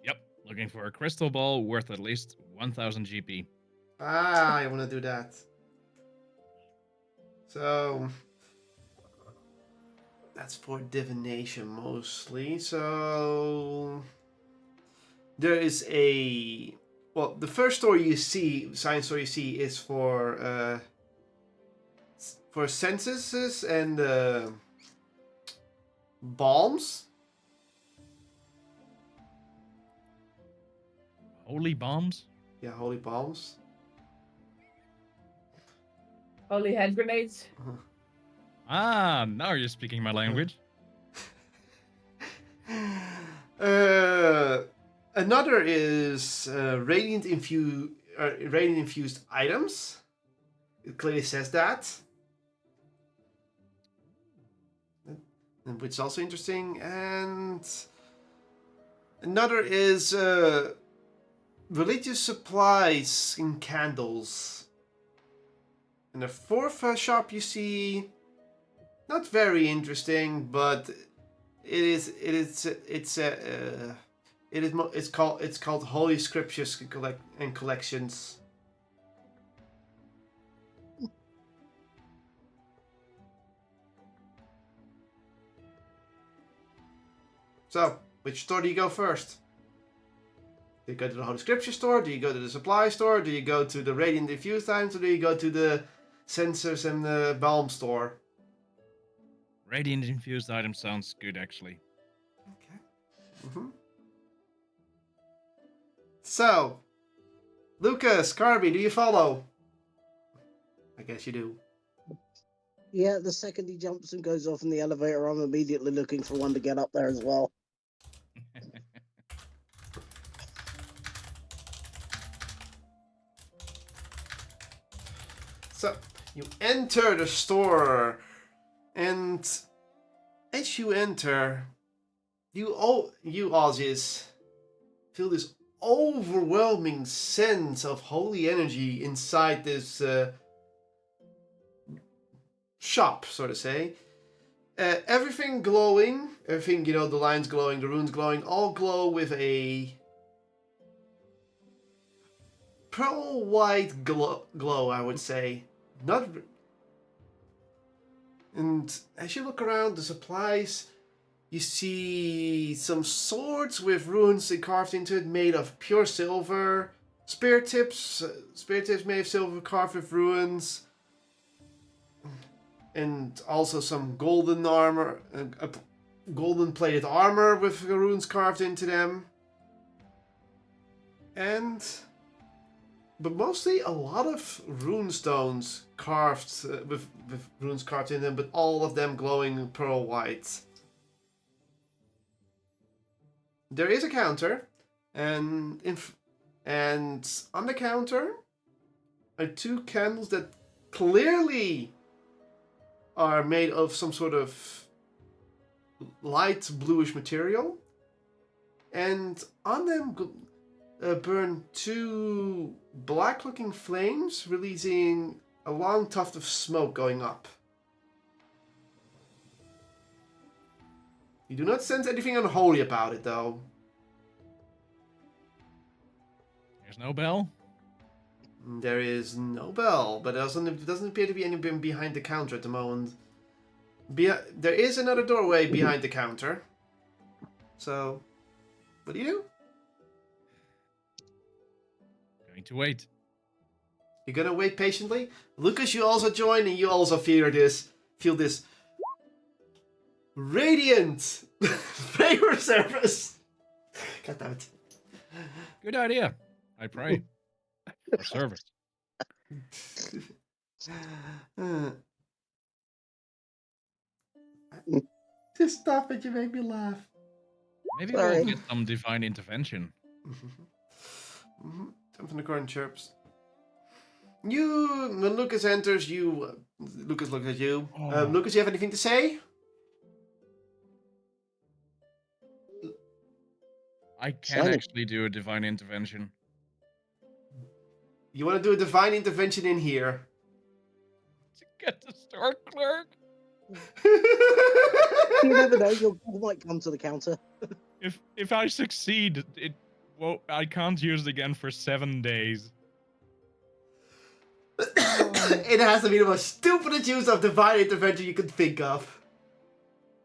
Yep, looking for a crystal ball worth at least 1000 GP. I want to do that. So that's for divination mostly. So there is the first story you see, science story you see, is for censuses and balms. Holy bombs? Yeah, holy balms. Holy hand grenades. Ah, now you're speaking my language. Another is radiant infused items. It clearly says that, which is also interesting. And another is religious supplies and candles. And the fourth shop you see, not very interesting, but it's called Holy Scriptures and Collections. So, which store do you go first? Do you go to the Holy Scripture store? Do you go to the supply store? Do you go to the Radiant Diffuse Times? Or do you go to the Sensors and the Balm store? Radiant infused item sounds good, actually. Okay. So, Lucas, Carby, do you follow? I guess you do. Yeah, the second he jumps and goes off in the elevator, I'm immediately looking for one to get up there as well. So, you enter the store, and as you enter, you Aussies, feel this overwhelming sense of holy energy inside this shop, so to say. Everything glowing, the lines glowing, the runes glowing, all glow with a pearl white glow, I would say. And as you look around the supplies, you see some swords with runes carved into it, made of pure silver. Spear tips made of silver, carved with runes. And also some golden armor, golden plated armor with runes carved into them. But mostly a lot of rune stones carved with runes carved in them, but all of them glowing pearl white. There is a counter, and on the counter are two candles that clearly are made of some sort of light bluish material, and on them burn two black-looking flames, releasing a long tuft of smoke going up. You do not sense anything unholy about it, though. There's no bell? There is no bell, but it doesn't appear to be anyone behind the counter at the moment. There is another doorway behind the counter. So, what do you do? Going to wait. You're gonna wait patiently? Lucas, you also join, and you also feel this radiant favor service God damn it. Good idea. I pray. For service. Uh, Just stop it, you make me laugh. Maybe Sorry. we'll get some divine intervention. Something the current chirps. When Lucas enters, Lucas looks at you. Oh. Lucas, you have anything to say? I can Shiny. actually do a divine intervention. You want to do a divine intervention in here? To get the store clerk. You never know, your god might come to the counter. If I succeed, I can't use it again for 7 days. It has to be the most stupidest use of divine intervention you could think of.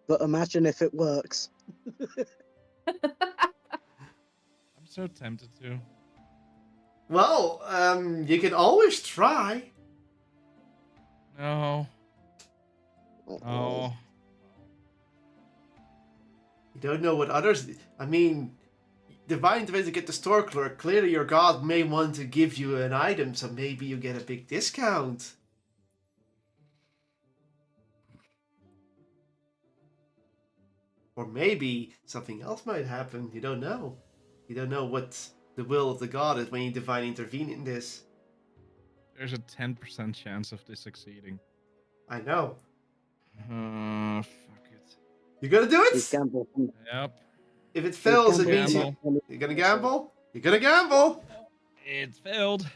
But imagine if it works. I'm so tempted to. Well, you can always try. No. Oh. You don't know what others... I mean, divine intervention to get the store clerk. Clearly your god may want to give you an item, so maybe you get a big discount. Or maybe something else might happen. You don't know. You don't know what the will of the god is when you divine intervene in this. There's a 10% chance of this succeeding. I know. Fuck it. You gonna do It's it? gamble. Yep. If it fails, it Gamble. means Gamble. you're gonna gamble? You're gonna gamble! It failed.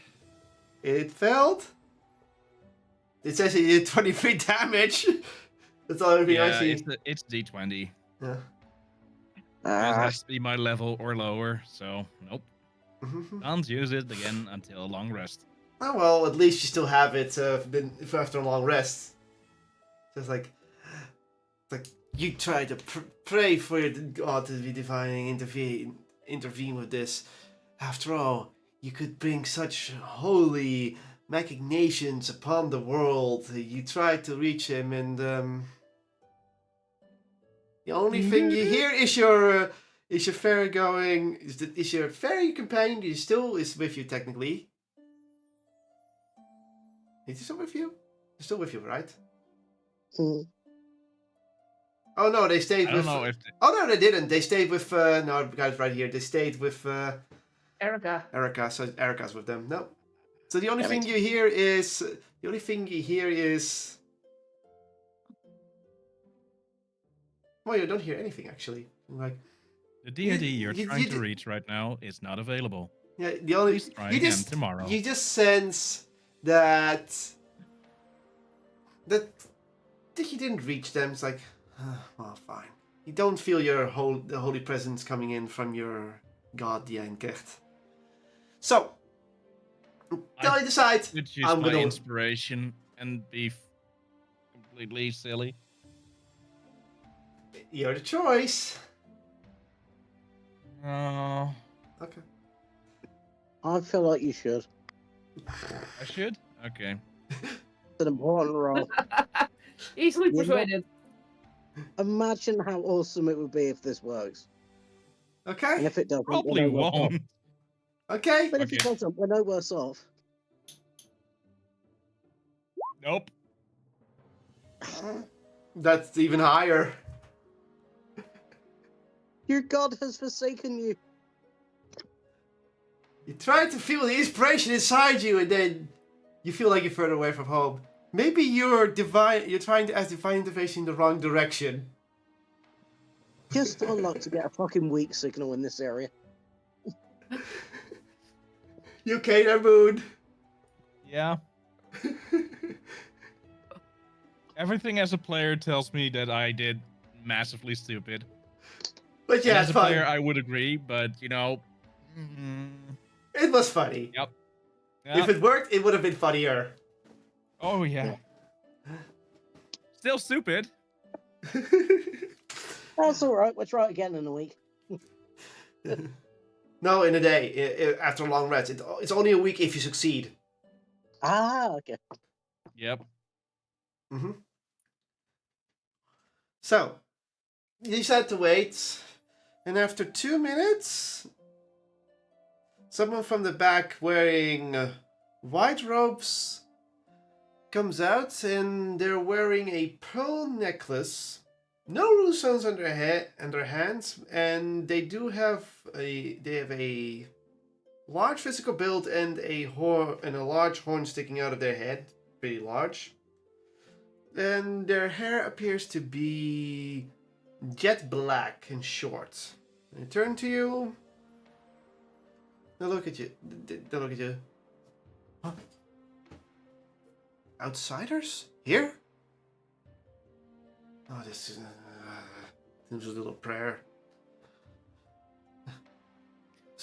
It failed. It says you did 23 damage. That's all everything I Yeah, see. it's D20. Yeah. It Ah, has to be my level or lower, so nope. Mhm. Can't use it again until a long rest. Oh well, at least you still have it if after a long rest. So it's like you try to pray for your god to be divine intervene with this. After all, you could bring such holy machinations upon the world. You try to reach him, and the only thing you hear is your fairy going. Is your fairy companion? He still is with you technically. Is he still with you? He's still with you, right? hmm. Oh no, they stayed I don't with. know if Oh no, they didn't. They stayed with. No, I've got it right here. They stayed with Erica. Erica. So Erica's with them. No. So the only Damn thing it. you hear is. The only thing you hear is. Well, you don't hear anything actually. Like. the D&D you're you- trying you to d- reach right now is not available. Yeah, the only. Please try You again just. tomorrow. You just sense that. That he didn't reach them. It's like, well, fine. You don't feel the holy presence coming in from your god, the Einkert. So, until I decide, Could use I'm my gonna. inspiration and be completely silly. You're the choice. Oh, Okay. I feel like you should. I should? Okay. It's an important role. Easily You're not- persuaded. Imagine how awesome it would be if this works. And Okay. if it doesn't, Probably we're no worse off. won't. Okay. But if it Okay. doesn't, we're no worse off. Nope. That's even higher. Your god has forsaken you. You try to feel the inspiration inside you, and then you feel like you're further away from home. Maybe you're trying to ask divine intervention in the wrong direction. Just unluck to get a fucking weak signal in this area. You okay there, Moon? Yeah. Everything as a player tells me that I did massively stupid. But And yeah, as it's a fun. player, I would agree, but you know. It was funny. Yep. If it worked, it would have been funnier. Oh yeah. Still stupid. That's alright, we'll try it again in a week. No, in a day, after a long rest. It's only a week if you succeed. Ah, okay. Yep. Mm-hmm. So, you decide to wait, And after 2 minutes, someone from the back wearing white robes comes out, and they're wearing a pearl necklace, no runestones on their hands, and they have a large physical build and a large horn sticking out of their head, pretty large. And their hair appears to be jet black and short. They turn to you. They look at you. They look at you. Huh? Outsiders? Here? Oh, this is a little prayer.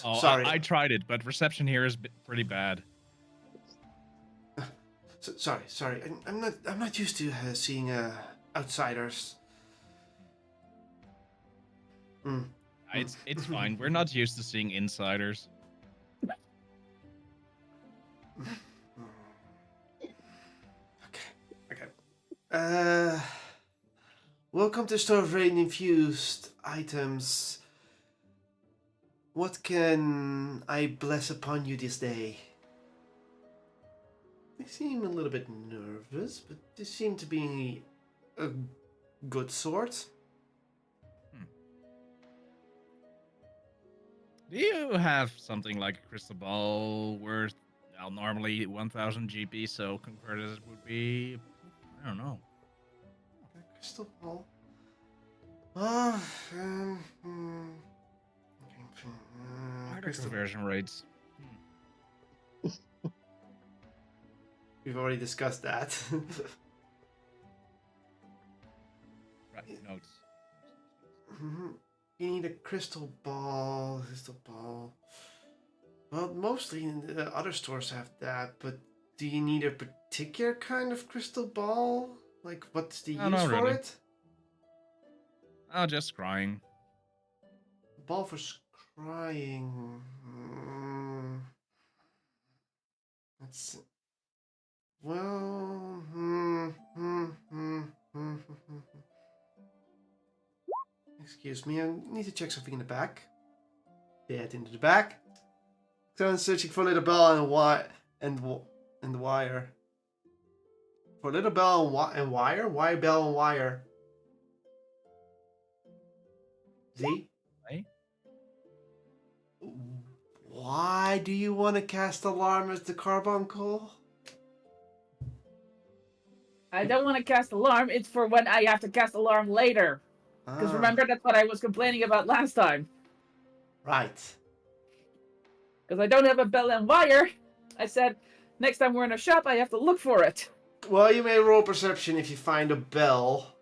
Oh, Sorry. I tried it, but reception here is pretty bad. Sorry. I'm not used to seeing outsiders. It's fine. We're not used to seeing insiders. Okay. Welcome to store of rain infused items. What can I bless upon you this day? They seem a little bit nervous, but they seem to be a good sort. Do you have something like a crystal ball worth, well, normally 1000 GP, so converted it would be, I don't know. Crystal ball. Conversion rates. We've already discussed that. Right, notes. You need a crystal ball. Well, mostly the other stores have that, but do you need a particular kind of crystal ball? Like, what's the use not for really. it? Oh, just scrying. Ball for scrying. That's... Well... Excuse me, I need to check something in the back. Head into the back. So I'm searching for a little bell and wire. For a little bell and wire? Why bell and wire? Z? Hey? Why do you want to cast alarm as the carbuncle? I don't want to cast alarm. It's for when I have to cast alarm later. Because remember, that's what I was complaining about last time. Right. Because I don't have a bell and wire. I said, next time we're in a shop, I have to look for it. Well, you may roll perception if you find a bell.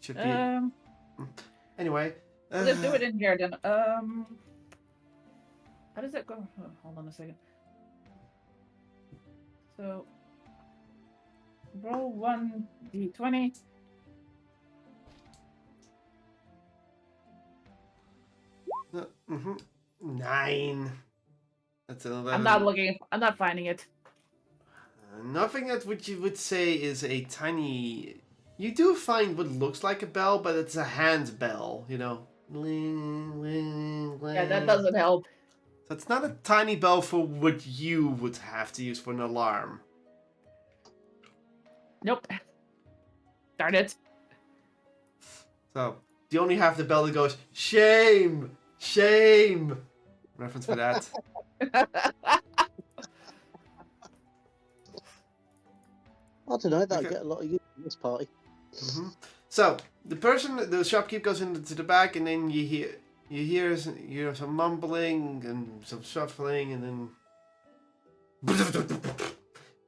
Should be. Anyway. Let's do it in here then. How does that go? Oh, hold on a second. So, roll 1d20. Mm-hmm. 9. That's an 11. I'm not looking. I'm not finding it. Nothing that what you would say is a tiny. You do find what looks like a bell, but it's a hand bell. You know. Yeah, that doesn't help. So it's not a tiny bell for what you would have to use for an alarm. Nope. Darn it. So you only have the bell that goes shame, shame. Reference for that. I don't know, that'll Okay. get a lot of use in this party. Mm-hmm. So the shopkeep goes into the back, and then you hear some mumbling and some shuffling, and then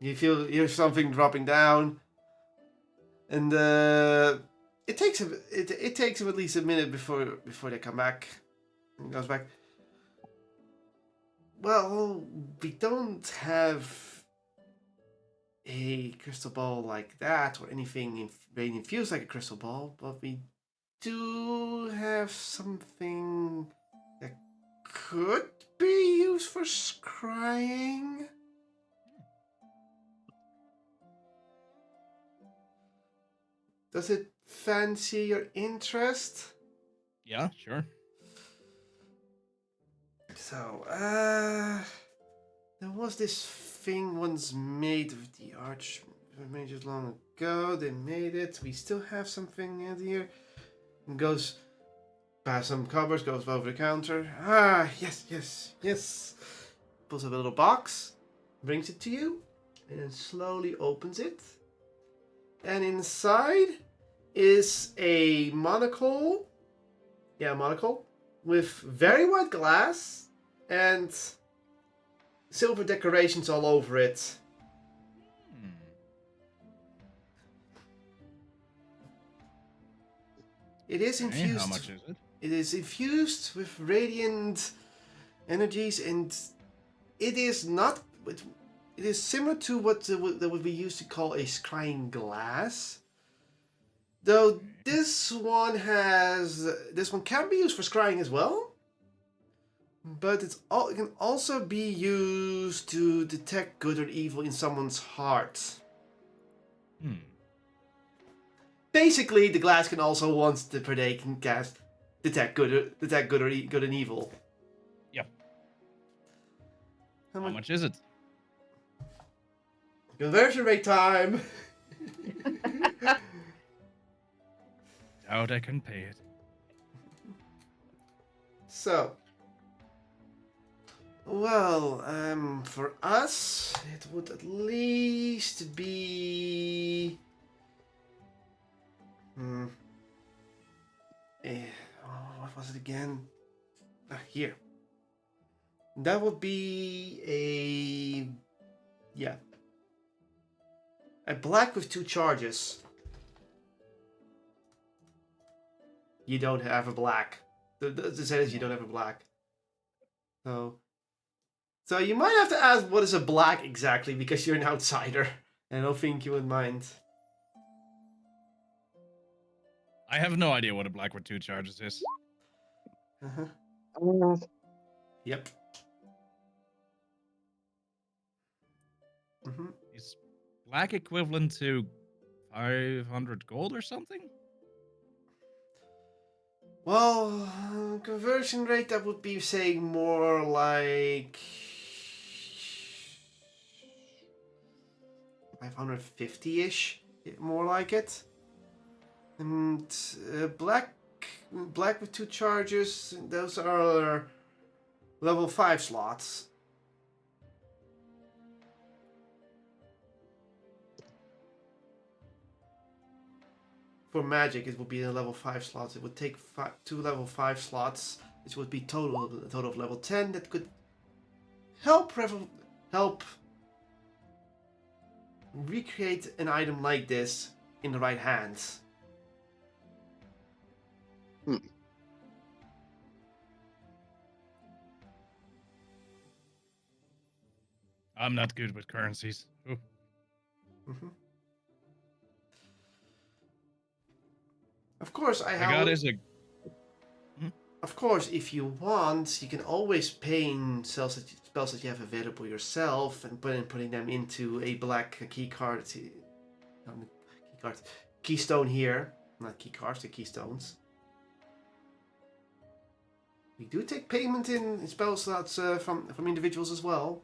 you hear something dropping down, and it takes him at least a minute before they come back. And goes back. Well, we don't have a crystal ball like that or anything rain infused like a crystal ball, but we do have something that could be used for scrying. Does it fancy your interest? Yeah, sure. So, there was this thing once made with the Archmages long ago. They made it. We still have something in here. It goes past some covers, goes over the counter. Ah, yes. Pulls up a little box, brings it to you, and then slowly opens it. And inside is a monocle. Yeah, monocle with very white glass and silver decorations all over it. Hmm. It is Okay, infused. how much is it? It is infused with radiant energies, and it is not. It is similar to what that would be used to call a scrying glass. Though this one can be used for scrying as well, but it can also be used to detect good or evil in someone's heart. Hmm. Basically, the glass can also, once the predate can detect good and evil. Yep. How How much? much is it? Conversion rate time. Doubt I can pay it. So, well, for us, it would at least be. What was it again? Here. That would be a black with 2 charges. You don't have a black. The set is you don't have a black. So you might have to ask what is a black exactly, because you're an outsider. I don't think you would mind. I have no idea what a black with 2 charges is. Uh-huh. Yep. Mm-hmm. Is black equivalent to 500 gold or something? Well, conversion rate, that would be saying more like 550-ish, more like it. And black with 2 charges, those are level 5 slots. For magic, it would be a level 5 slots. It would take 2 level 5 slots, which would be a total of level 10. That could help recreate an item like this in the right hands. I'm not good with currencies. Ooh. Mm-hmm. Of course, I got is a. Of course, if you want, you can always pay in spells that you have available yourself and putting them into a black keystone here. Not key cards, they're keystones. We do take payment in spell slots from individuals as well.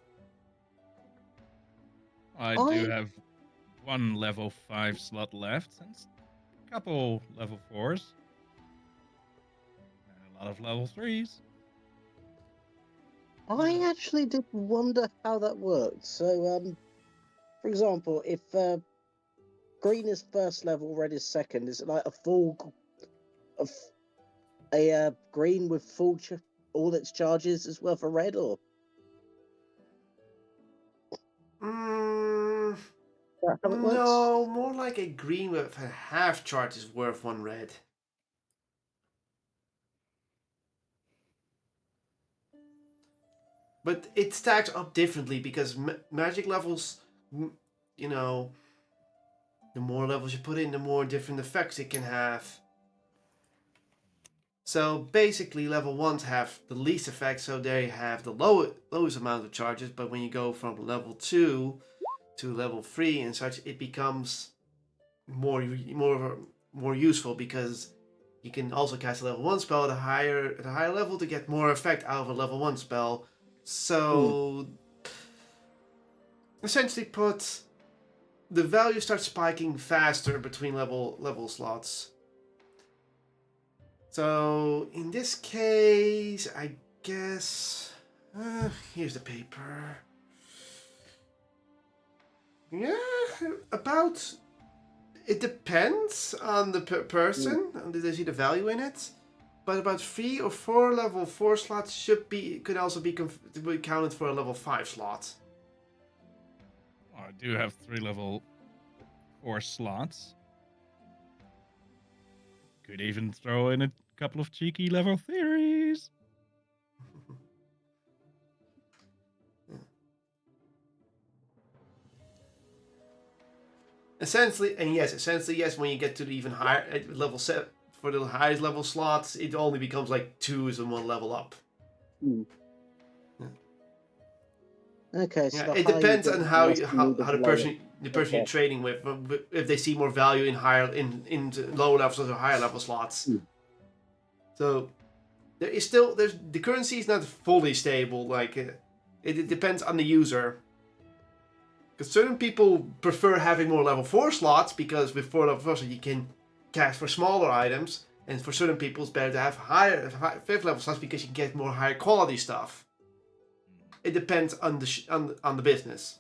I do have 1 level 5 slot left and a couple level 4s. And a lot of level 3s. I actually did wonder how that worked. So, for example, if green is first level, red is second, is it like a green with all its charges is worth a red, or? Is that how it works? No, more like a green with a half charge is worth 1 red. But it stacks up differently because magic levels, you know, the more levels you put in, the more different effects it can have. So basically, level 1s have the least effect, so they have the lowest amount of charges. But when you go from level 2 to level 3 and such, it becomes more more useful because you can also cast a level 1 spell at a higher level to get more effect out of a level 1 spell. So essentially put the value starts spiking faster between level slots. So in this case, I guess here's the paper. Yeah, about. It depends on the person, and they see the value in it. But about 3 or 4 level 4 slots could also be counted for a level 5 slot. Oh, I do have 3 level 4 slots. Could even throw in a couple of cheeky level theories. Essentially, yes, when you get to the even higher level 7, for the highest level slots, it only becomes like 2s and 1 level up. Okay, so Yeah, it depends on how the person Okay. you're trading with, if they see more value in lower levels or higher level slots. So there's the currency is not fully stable. Like it depends on the user. Because certain people prefer having more level 4 slots because with 4 level 4 you can cast for smaller items, and for certain people it's better to have higher 5th level slots because you can get more higher quality stuff. It depends on the business.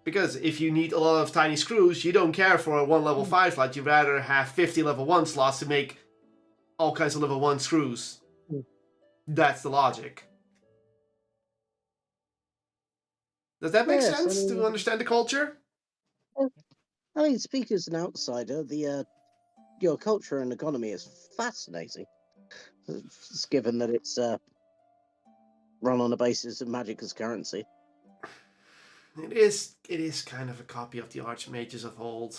Because if you need a lot of tiny screws, you don't care for a 1 level 5 slot. You'd rather have 50 level 1 slots to make all kinds of level 1 screws. That's the logic. Does that make sense to understand the culture? I mean, speaking as an outsider, your culture and economy is fascinating. Just given that it's run on the basis of magic as currency. It is kind of a copy of the Archmages of old.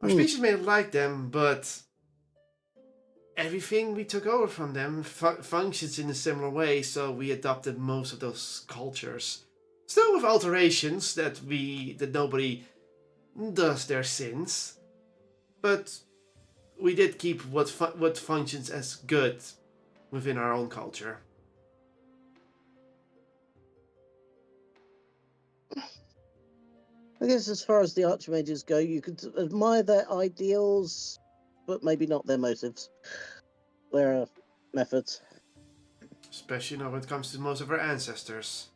Archmages may like them, but everything we took over from them functions in a similar way, so we adopted most of those cultures. Still with alterations that nobody does their sins, but we did keep what functions as good within our own culture. I guess as far as the Archmages go, you could admire their ideals, but maybe not their motives, their methods. Especially when it comes to most of our ancestors.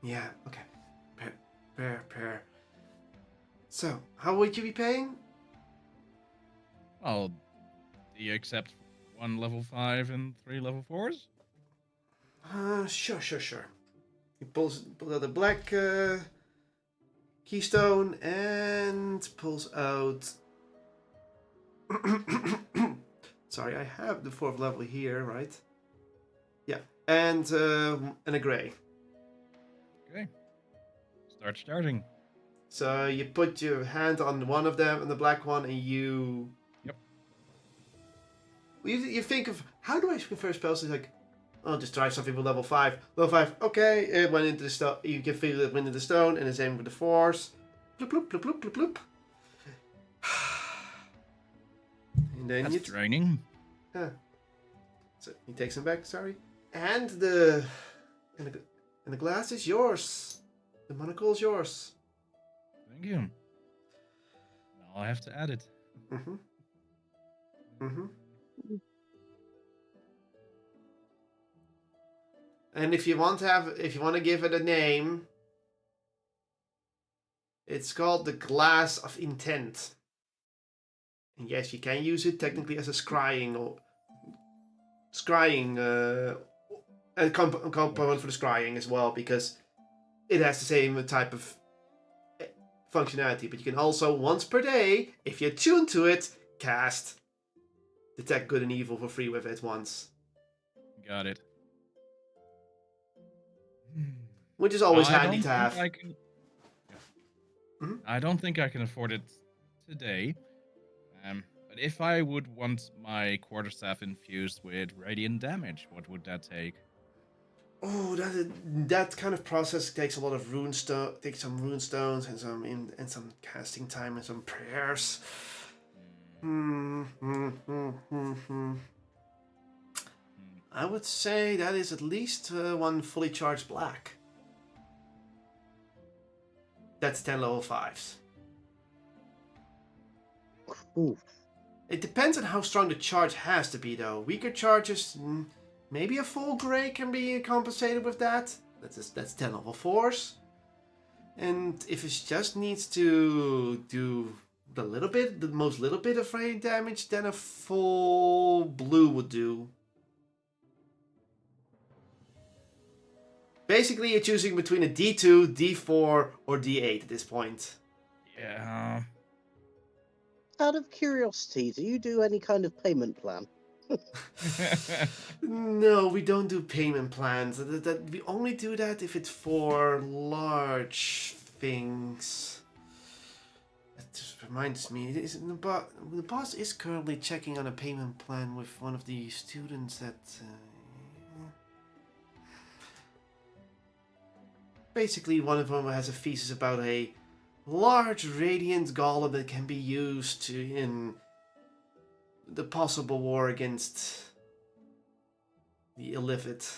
Yeah, okay. Pair. So, how would you be paying? Well, do you accept 1 level 5 and 3 level 4s? Sure. He pulls out the black keystone and pulls out. Sorry, I have the 4th level here, right? Yeah, and a gray. Okay. Starting. So you put your hand on one of them, and the black one, and you. Yep. You think of how do I confer spells? It's like, oh, just try something with level 5. Level 5, okay. It went into the stone. You can feel it went into the stone, and the same with the 4s. Bloop bloop bloop bloop bloop bloop. And then That's draining. Yeah. So he takes him back. Sorry. And the glass is yours. The monocle is yours. Thank you. Now I have to add it. And if you want to give it a name, it's called the Glass of Intent. And yes, you can use it technically as a scrying component for the scrying as well, because it has the same type of functionality. But you can also, once per day, if you tune to it, cast Detect Good and Evil for free with it once. Got it. Which is always handy to have. I don't think I can afford it today. But if I would want my quarterstaff infused with radiant damage, what would that take? Oh, that kind of process takes a lot of takes some rune stones and some casting time and some prayers. I would say that is at least one fully charged black. That's 10 level 5s. Ooh. It depends on how strong the charge has to be, though. Weaker charges, maybe a full grey can be compensated with that. That's 10 level 4s. And if it just needs to do the most little bit of rain damage, then a full blue would do. Basically, you're choosing between a D2, D4, or D8 at this point. Yeah. Out of curiosity, do you do any kind of payment plan? No, we don't do payment plans. We only do that if it's for large things. That just reminds me, the boss is currently checking on a payment plan with one of the students that... basically, one of them has a thesis about a large radiant golem that can be used in the possible war against the Illithid.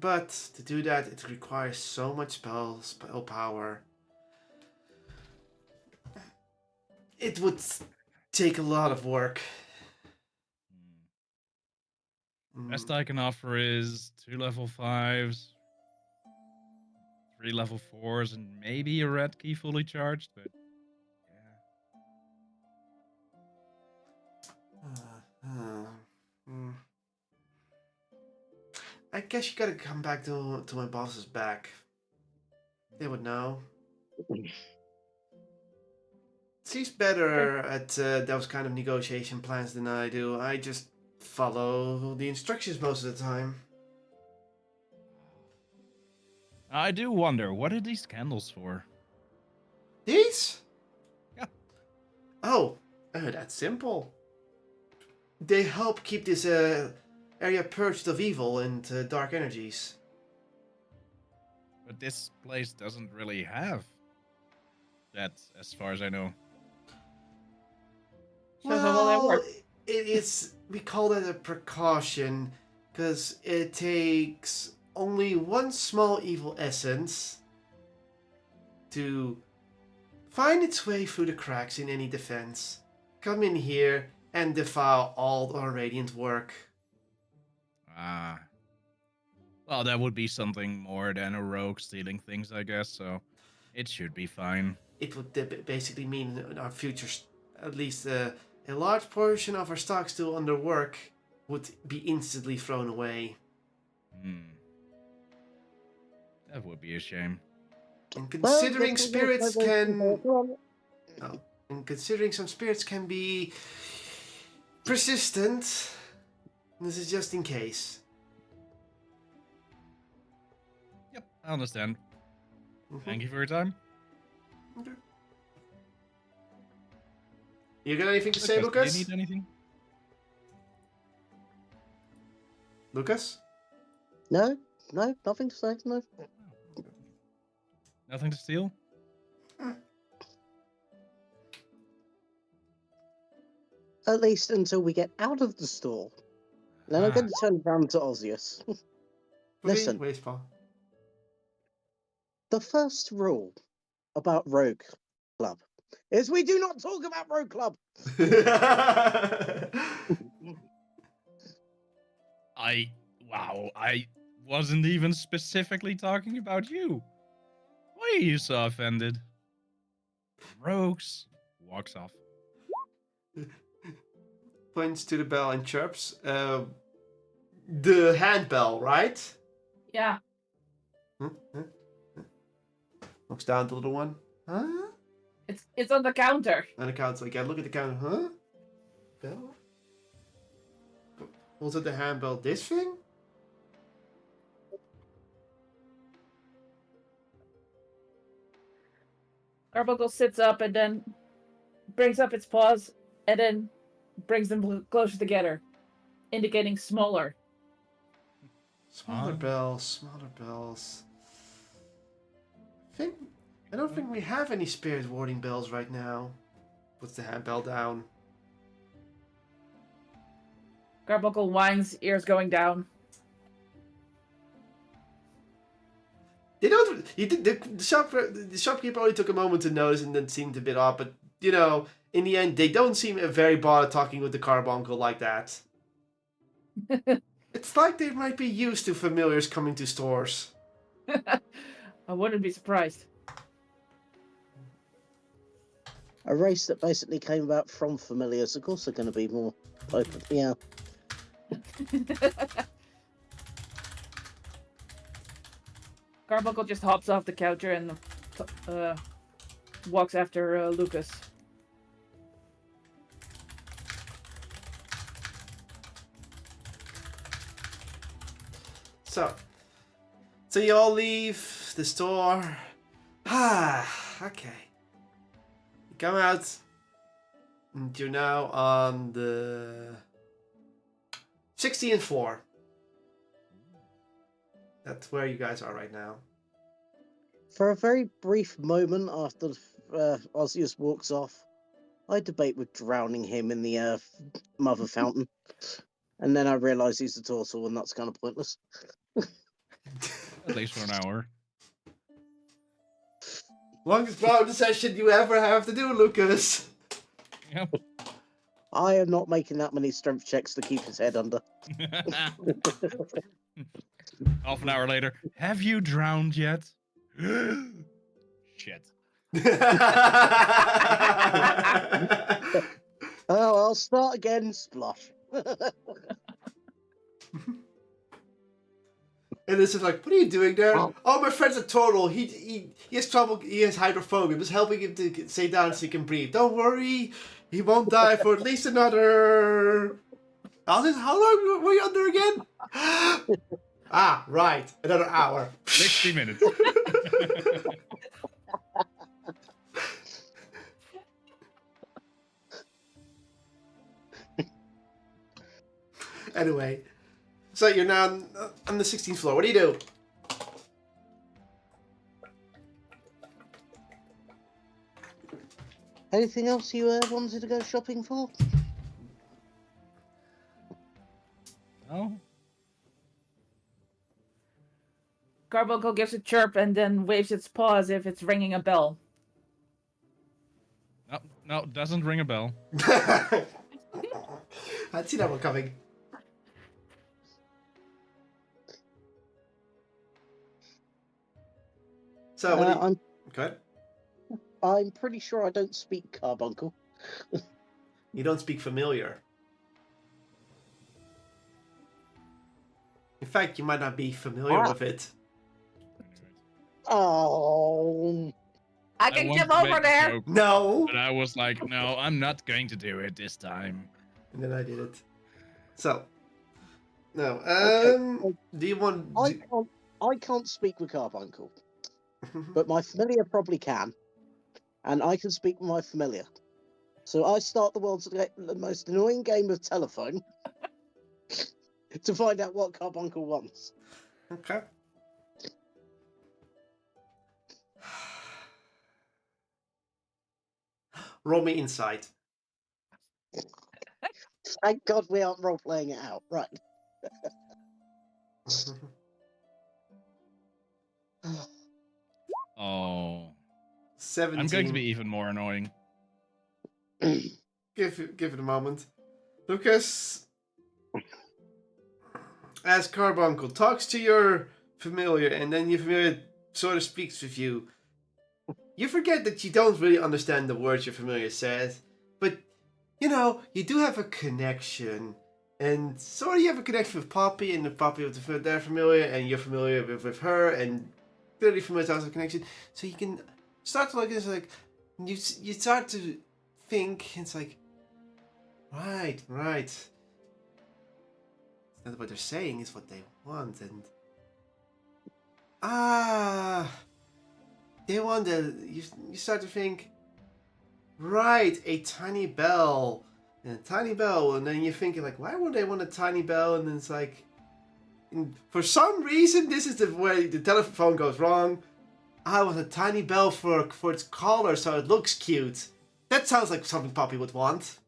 But to do that, it requires so much spell power. It would take a lot of work. Best I can offer is 2 level 5s, 3 level 4s, and maybe a red key fully charged, but I guess you gotta come back to my boss's back. They would know. She's better at those kind of negotiation plans than I do. I just follow the instructions most of the time. I do wonder, what are these candles for? These? Yeah. Oh, that's simple. They help keep this area purged of evil and dark energies. But this place doesn't really have that, as far as I know. Shows how well that works. It is. We call that a precaution, because it takes only one small evil essence to find its way through the cracks in any defense, come in here, and defile all our radiant work. Ah. Well, that would be something more than a rogue stealing things, I guess, so it should be fine. It would basically mean in our future, at least a large portion of our stock still under work would be instantly thrown away. That would be a shame. And considering spirits can... Oh, and considering some spirits can be persistent, this is just in case. Yep, I understand. Thank you for your time. Okay. You got anything to say, Lucas? Do you need anything? Lucas? No, nothing to say. No. Nothing to steal? At least until we get out of the store. Then I'm going to turn around to Ozius. Listen. Wait, Paul. The first rule about Rogue Club is we do not talk about Rogue Club. I wasn't even specifically talking about you. Why are you so offended? Rogues walks off. Points to the bell and chirps. The handbell, right? Yeah. Looks down at the little one. Huh? It's on the counter. And the counter's like, yeah, look at the counter. Huh? Bell? Was it the handbell? This thing? Arbuckle sits up and then brings up its paws and then brings them closer together. indicating smaller. Smaller bells, smaller bells. I don't think we have any spirit warding bells right now. Puts the handbell down. Carbuncle whines, ears going down. They don't. The shopkeeper only took a moment to notice and then seemed a bit odd. But in the end, they don't seem very bothered talking with the carbuncle like that. It's like they might be used to familiars coming to stores. I wouldn't be surprised. A race that basically came about from familiars, of course, are going to be more open. Yeah. Carbuncle just hops off the counter and walks after Lucas. So you all leave the store. Okay. You come out, and you're now on the 16th floor. That's where you guys are right now. For a very brief moment after Osseous walks off, I debate with drowning him in the mother fountain. And then I realise he's a turtle, and that's kind of pointless. At least for an hour. Longest drowning session you ever have to do, Lucas. Yep. I am not making that many strength checks to keep his head under. Half an hour later. Have you drowned yet? Shit. Oh, I'll start again. Splosh. And it's just like, what are you doing there? Oh, my friend's a turtle. He has trouble. He has hydrophobia. I'm just helping him to stay down so he can breathe. Don't worry, he won't die for at least another. How long were you under again? Right, another hour. 60 minutes. Anyway, so you're now on the 16th floor. What do you do? Anything else you wanted to go shopping for? No? Carbuncle gives a chirp and then waves its paw as if it's ringing a bell. No, doesn't ring a bell. I'd see that one coming. So, what do you... Okay. I'm pretty sure I don't speak Carbuncle. You don't speak familiar. In fact, you might not be familiar with it. Oh. I can jump over there. Joke, No. but I was like, no, I'm not going to do it this time. And then I did it. So, no. Okay. Do you want? I can't speak with Carbuncle, but my familiar probably can, and I can speak with my familiar. So I start the world's the most annoying game of telephone to find out what Carbuncle wants. Okay. Roll me insight. Thank God we aren't role playing it out, right? Oh. 17. I'm going to be even more annoying. Give it a moment. Lucas, as Carbuncle talks to your familiar, and then your familiar sort of speaks with you, you forget that you don't really understand the words your familiar says, but you do have a connection. And sort of you have a connection with Poppy, and the Poppy with their familiar, and you're familiar with her, and clearly familiar has a connection. So you can start to you start to think, it's like, right. It's not what they're saying, it's what they want, and they want you start to think, right, a tiny bell. And a tiny bell, and then you're thinking like, why would they want a tiny bell? And then it's like, for some reason, this is the way the telephone goes wrong. I want a tiny bell for its collar, so it looks cute. That sounds like something Poppy would want.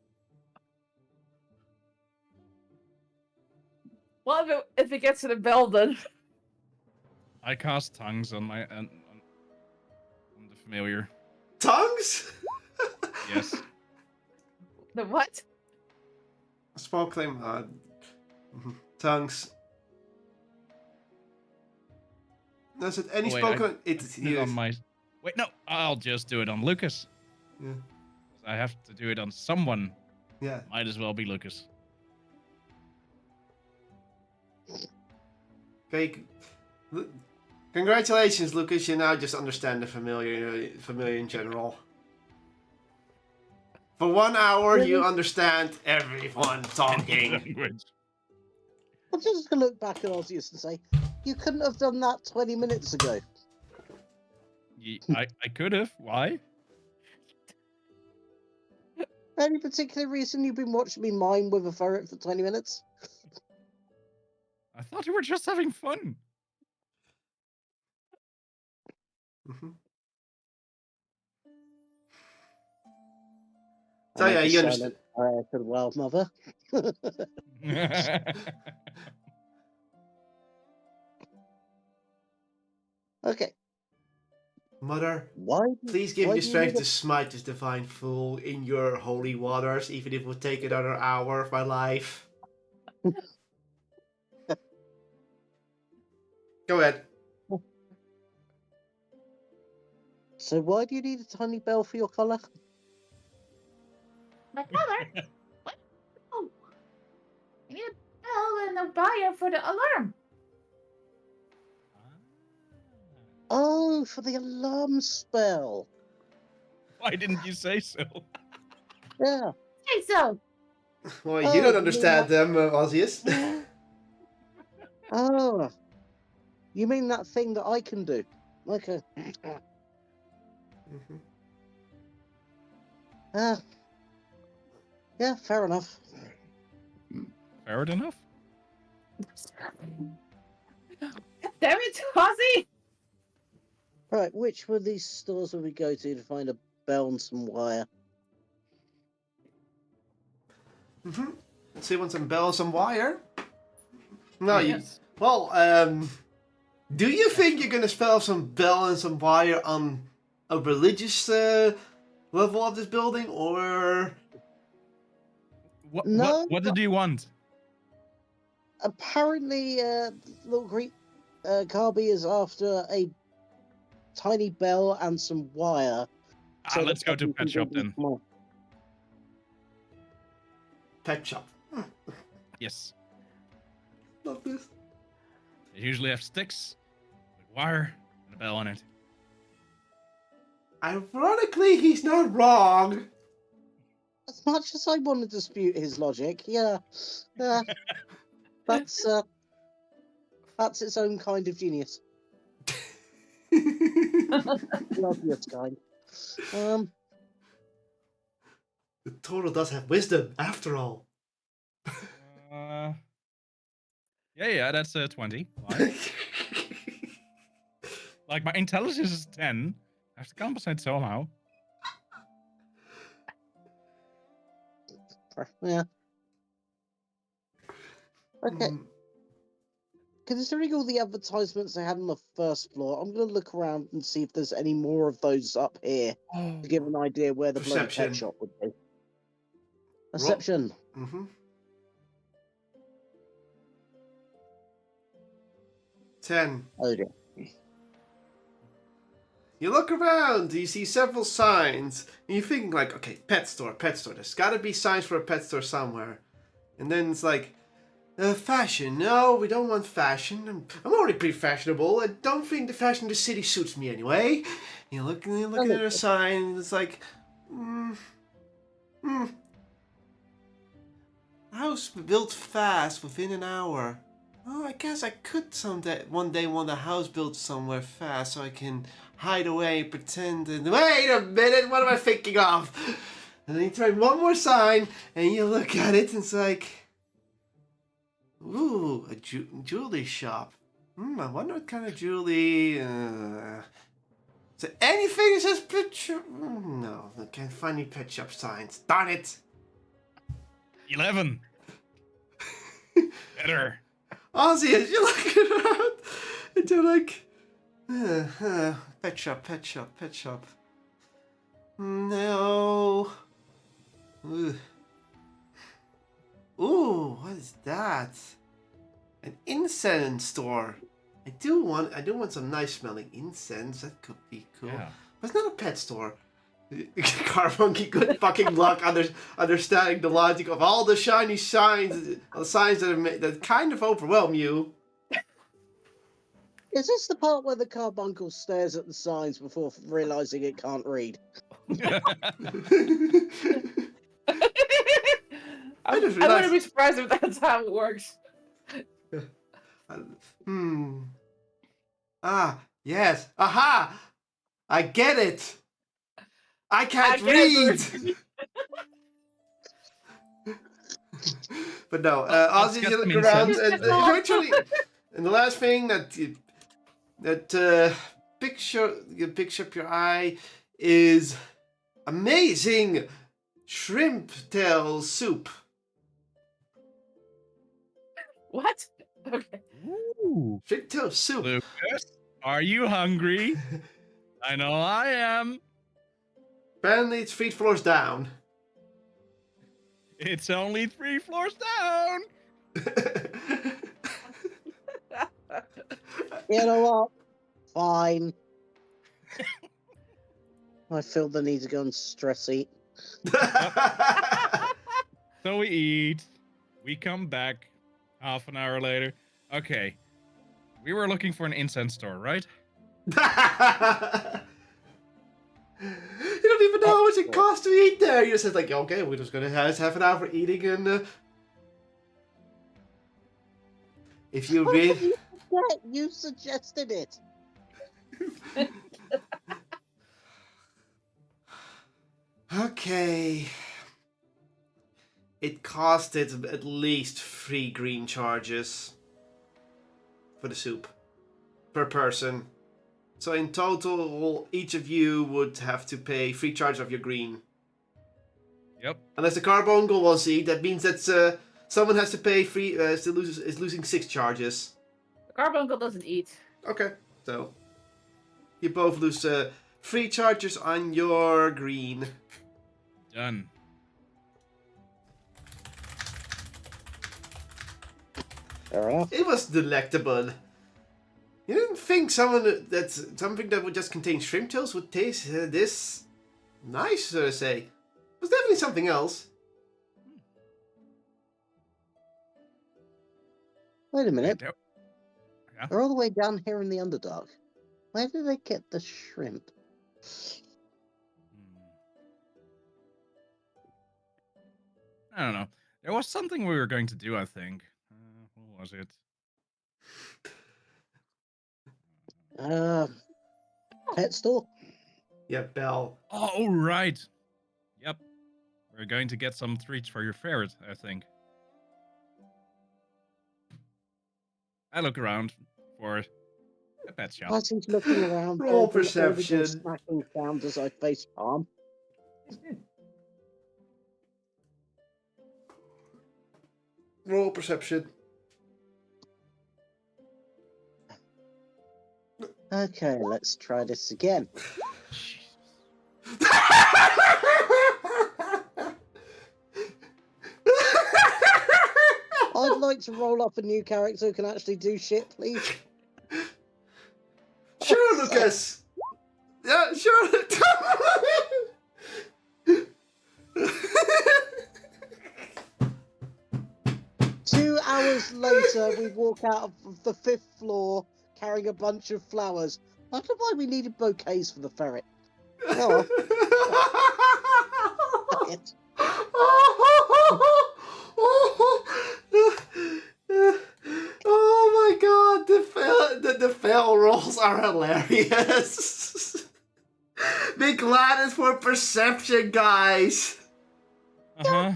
Well, if it gets to the bell, then. I cast tongues on my on the familiar. Tongues? Yes. The what? Small claim. Tongues. Does it any Oh, wait, spoken? Put it on my. Wait, no. I'll just do it on Lucas. Yeah. I have to do it on someone. Yeah. Might as well be Lucas. Okay. Congratulations, Lucas. You now just understand the familiar in general. For 1 hour, you understand everyone talking. Language. I'm just going to look back at Ozzius and say, you couldn't have done that 20 minutes ago. I could have. Why? Any particular reason you've been watching me mime with a ferret for 20 minutes? I thought you were just having fun. Mm-hmm. So yeah, you understand. I said, well, mother. Okay. Mother, please give me the strength to smite this divine fool in your holy waters, even if it would take another hour of my life. Go ahead. So why do you need a tiny bell for your collar? My collar? What? Oh. I need a bell and a wire for the alarm. Oh, for the alarm spell. Why didn't you say so? Yeah. Say so. Well, you don't understand them, Ozzius. Oh. You mean that thing that I can do? Okay. Mm-hmm. Yeah, fair enough. Fair enough. Damn it, Ozzy! Right, which one of these stores will we go to find a bell and some wire? Mm-hmm. So you want some bell and some wire? No, Yes. Do you think you're gonna spell some bell and some wire on a religious level of this building, or What did you want? Apparently, little Greek Carby is after a tiny bell and some wire. Let's go to Pet Shop then. Pet Shop? Yes. Love this. They usually have sticks, with wire, and a bell on it. Ironically, he's not wrong. As much as I want to dispute his logic, yeah, that's its own kind of genius. Obvious kind. The Toro does have wisdom, after all. Yeah, that's 20. Why? Like, my intelligence is 10. I have to compensate somehow. Yeah. Okay. Considering all the advertisements they had on the first floor, I'm going to look around and see if there's any more of those up here to give an idea where the bloody pet shop would be. Perception. Mm-hmm. 10. Oh dear. You look around, you see several signs, and you think like, okay, pet store. There's gotta be signs for a pet store somewhere. And then it's like, fashion. No, we don't want fashion. I'm already pretty fashionable. I don't think the fashion of the city suits me anyway. You're looking at a sign, and it's like, house built fast within an hour. Oh, I guess I could one day want a house built somewhere fast so I can hide away, pretend, and... Wait a minute, what am I thinking of? And then you try one more sign, and you look at it, and it's like, ooh, a jewelry shop. I wonder what kind of jewelry. Is there anything that says picture? No, I can't find any pet shop signs. Darn it! 11. Better. Ozzy, as you look around, and you're like, pet shop, pet shop, pet shop. No. Ugh. Ooh, what is that? An incense store. I do want some nice smelling incense. That could be cool. Yeah. But it's not a pet store. Carbunky, good fucking luck understanding the logic of all the shiny signs, the signs that kind of overwhelm you. Is this the part where the carbuncle stares at the signs before realizing it can't read? I just wouldn't realized- be surprised if that's how it works. Ah, yes. Aha! I get it. I can't I read. can't But no, Let's Ozzy, get you some look around, incense. and eventually, and the last thing that picks up your eye is amazing shrimp tail soup. What? Okay. Ooh. Shrimp tail soup. Lucas, are you hungry? I know I am. Apparently, it's 3 floors down. It's only 3 floors down. You know what? Fine. I feel the need to go and stress eat. So we eat. We come back half an hour later. Okay. We were looking for an incense store, right? You don't even know how much it costs to eat there. You're just like, okay, we're just gonna have half an hour for eating, and if you really, Yeah, you suggested it. okay, it costed at least 3 green charges for the soup per person. So in total, each of you would have to pay 3 charges of your green. Yep. Unless the carbuncle wants to eat, that means that someone has to pay 3. Is losing 6 charges. The carbuncle doesn't eat. Okay, so you both lose 3 charges on your green. Done. Fair enough. It was delectable. You didn't think something that would just contain shrimp tails would taste this nice, so to say. It was definitely something else. Wait a minute. Yep. Yeah. They're all the way down here in the Underdark. Where did they get the shrimp? I don't know. There was something we were going to do, I think. What was it? Pet store? Yeah, Belle. Oh, right. Yep. We're going to get some treats for your ferret, I think. I look around for a pet shop. As he's looking around, Roll making perception. audible smacking sounds as I face palm. Roll perception. Okay, let's try this again. I'd like to roll up a new character who can actually do shit, please. Sure, Lucas. Yeah, sure. 2 hours later, we walk out of the 5th floor carrying a bunch of flowers. I don't know why we needed bouquets for the ferret. Oh, well. It. Oh my god, the fail rolls are hilarious. Be glad it's for perception, guys. Uh-huh.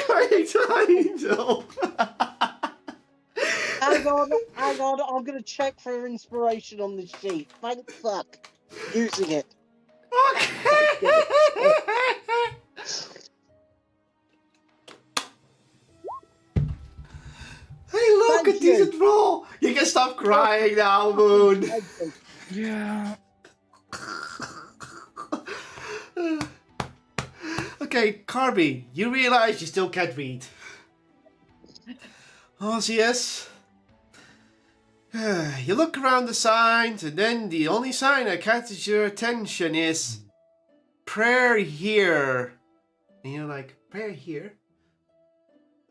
Great angel. Hang on, I'm gonna check for inspiration on this sheet. Thank fuck. Using it. Okay. Hey, look, Thank a decent roll. You can stop crying now, Moon. Thank you. Yeah. Okay, Carby, you realize you still can't read. Oh, yes. You look around the signs, and then the only sign that catches your attention is prayer here. And you're like, prayer here?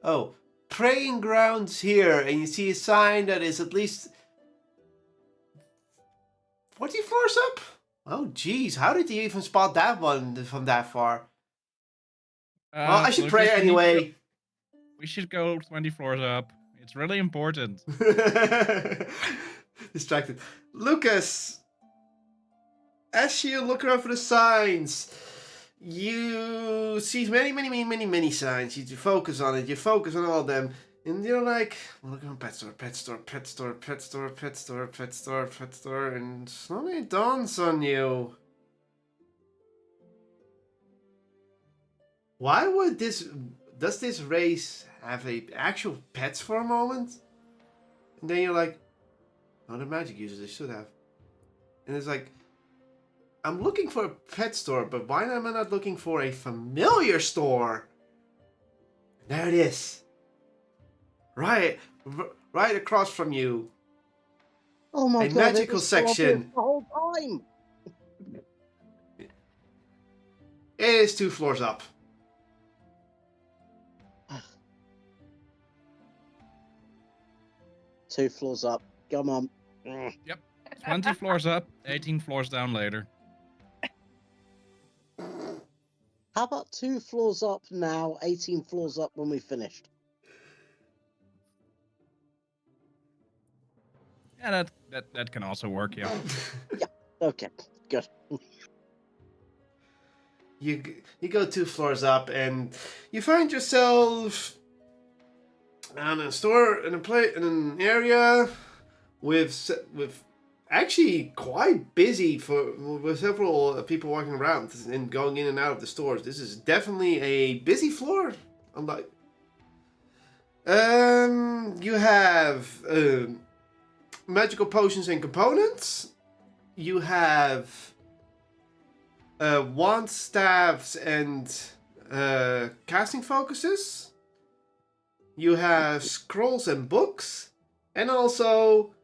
Oh, praying grounds here. And you see a sign that is at least 40 floors up? Oh, geez, how did you even spot that one from that far? Well, I should Lucas, pray anyway. We should go 20 floors up. It's really important. Distracted. Lucas, as you look around for the signs, you see many signs. You focus on it. You focus on all of them. And you're like, look at pet store, pet store, pet store, pet store, pet store, pet store, pet store. And suddenly it dawns on you. Why would this... Does this race have a actual pets for a moment? And then you're like, oh, the magic users, they should have. And it's like, I'm looking for a pet store, but why am I not looking for a familiar store? There it is. Right across from you. Oh my A god! magical section. The whole time. It is 2 floors up. Two floors up. Come on. Yep. 20 floors up, 18 floors down later. How about 2 floors up now, 18 floors up when we finished? Yeah, that can also work, yeah. Yeah. Okay. Good. You go 2 floors up and you find yourself in a store in an area with actually quite busy with several people walking around and going in and out of the stores. This is definitely a busy floor. Unlike you have magical potions and components. You have wand staffs and casting focuses. You have scrolls and books, and also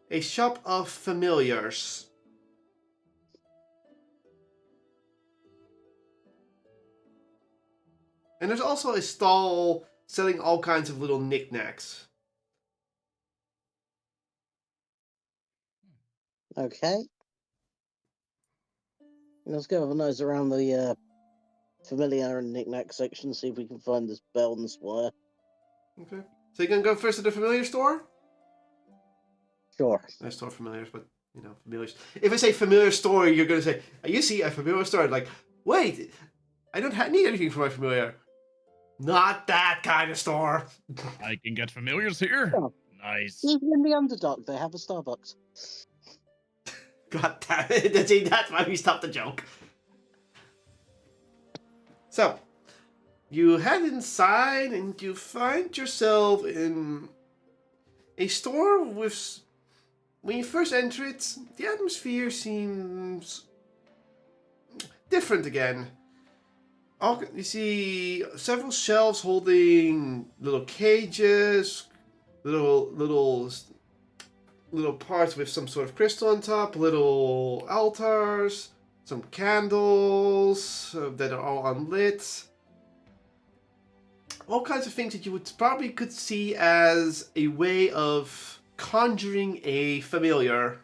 a shop of familiars. And there's also a stall selling all kinds of little knickknacks. Okay. Let's go have a nose around the familiar and knick-knack section, see if we can find this bell and this wire. Okay. So you're gonna go first to the familiar store? Sure. I store familiars, but you know, familiars. If I say familiar store, you're gonna say, you see a familiar store. Like, wait, I don't need anything for my familiar. Not that kind of store. I can get familiars here. Oh. Nice. Even in the Underdark, they have a Starbucks. God damn it. See, that's why we stopped the joke. So, you head inside and you find yourself in a store with... When you first enter it, the atmosphere seems different again. You see several shelves holding little cages, little parts with some sort of crystal on top, little altars, some candles that are all unlit. All kinds of things that you would probably could see as a way of conjuring a familiar.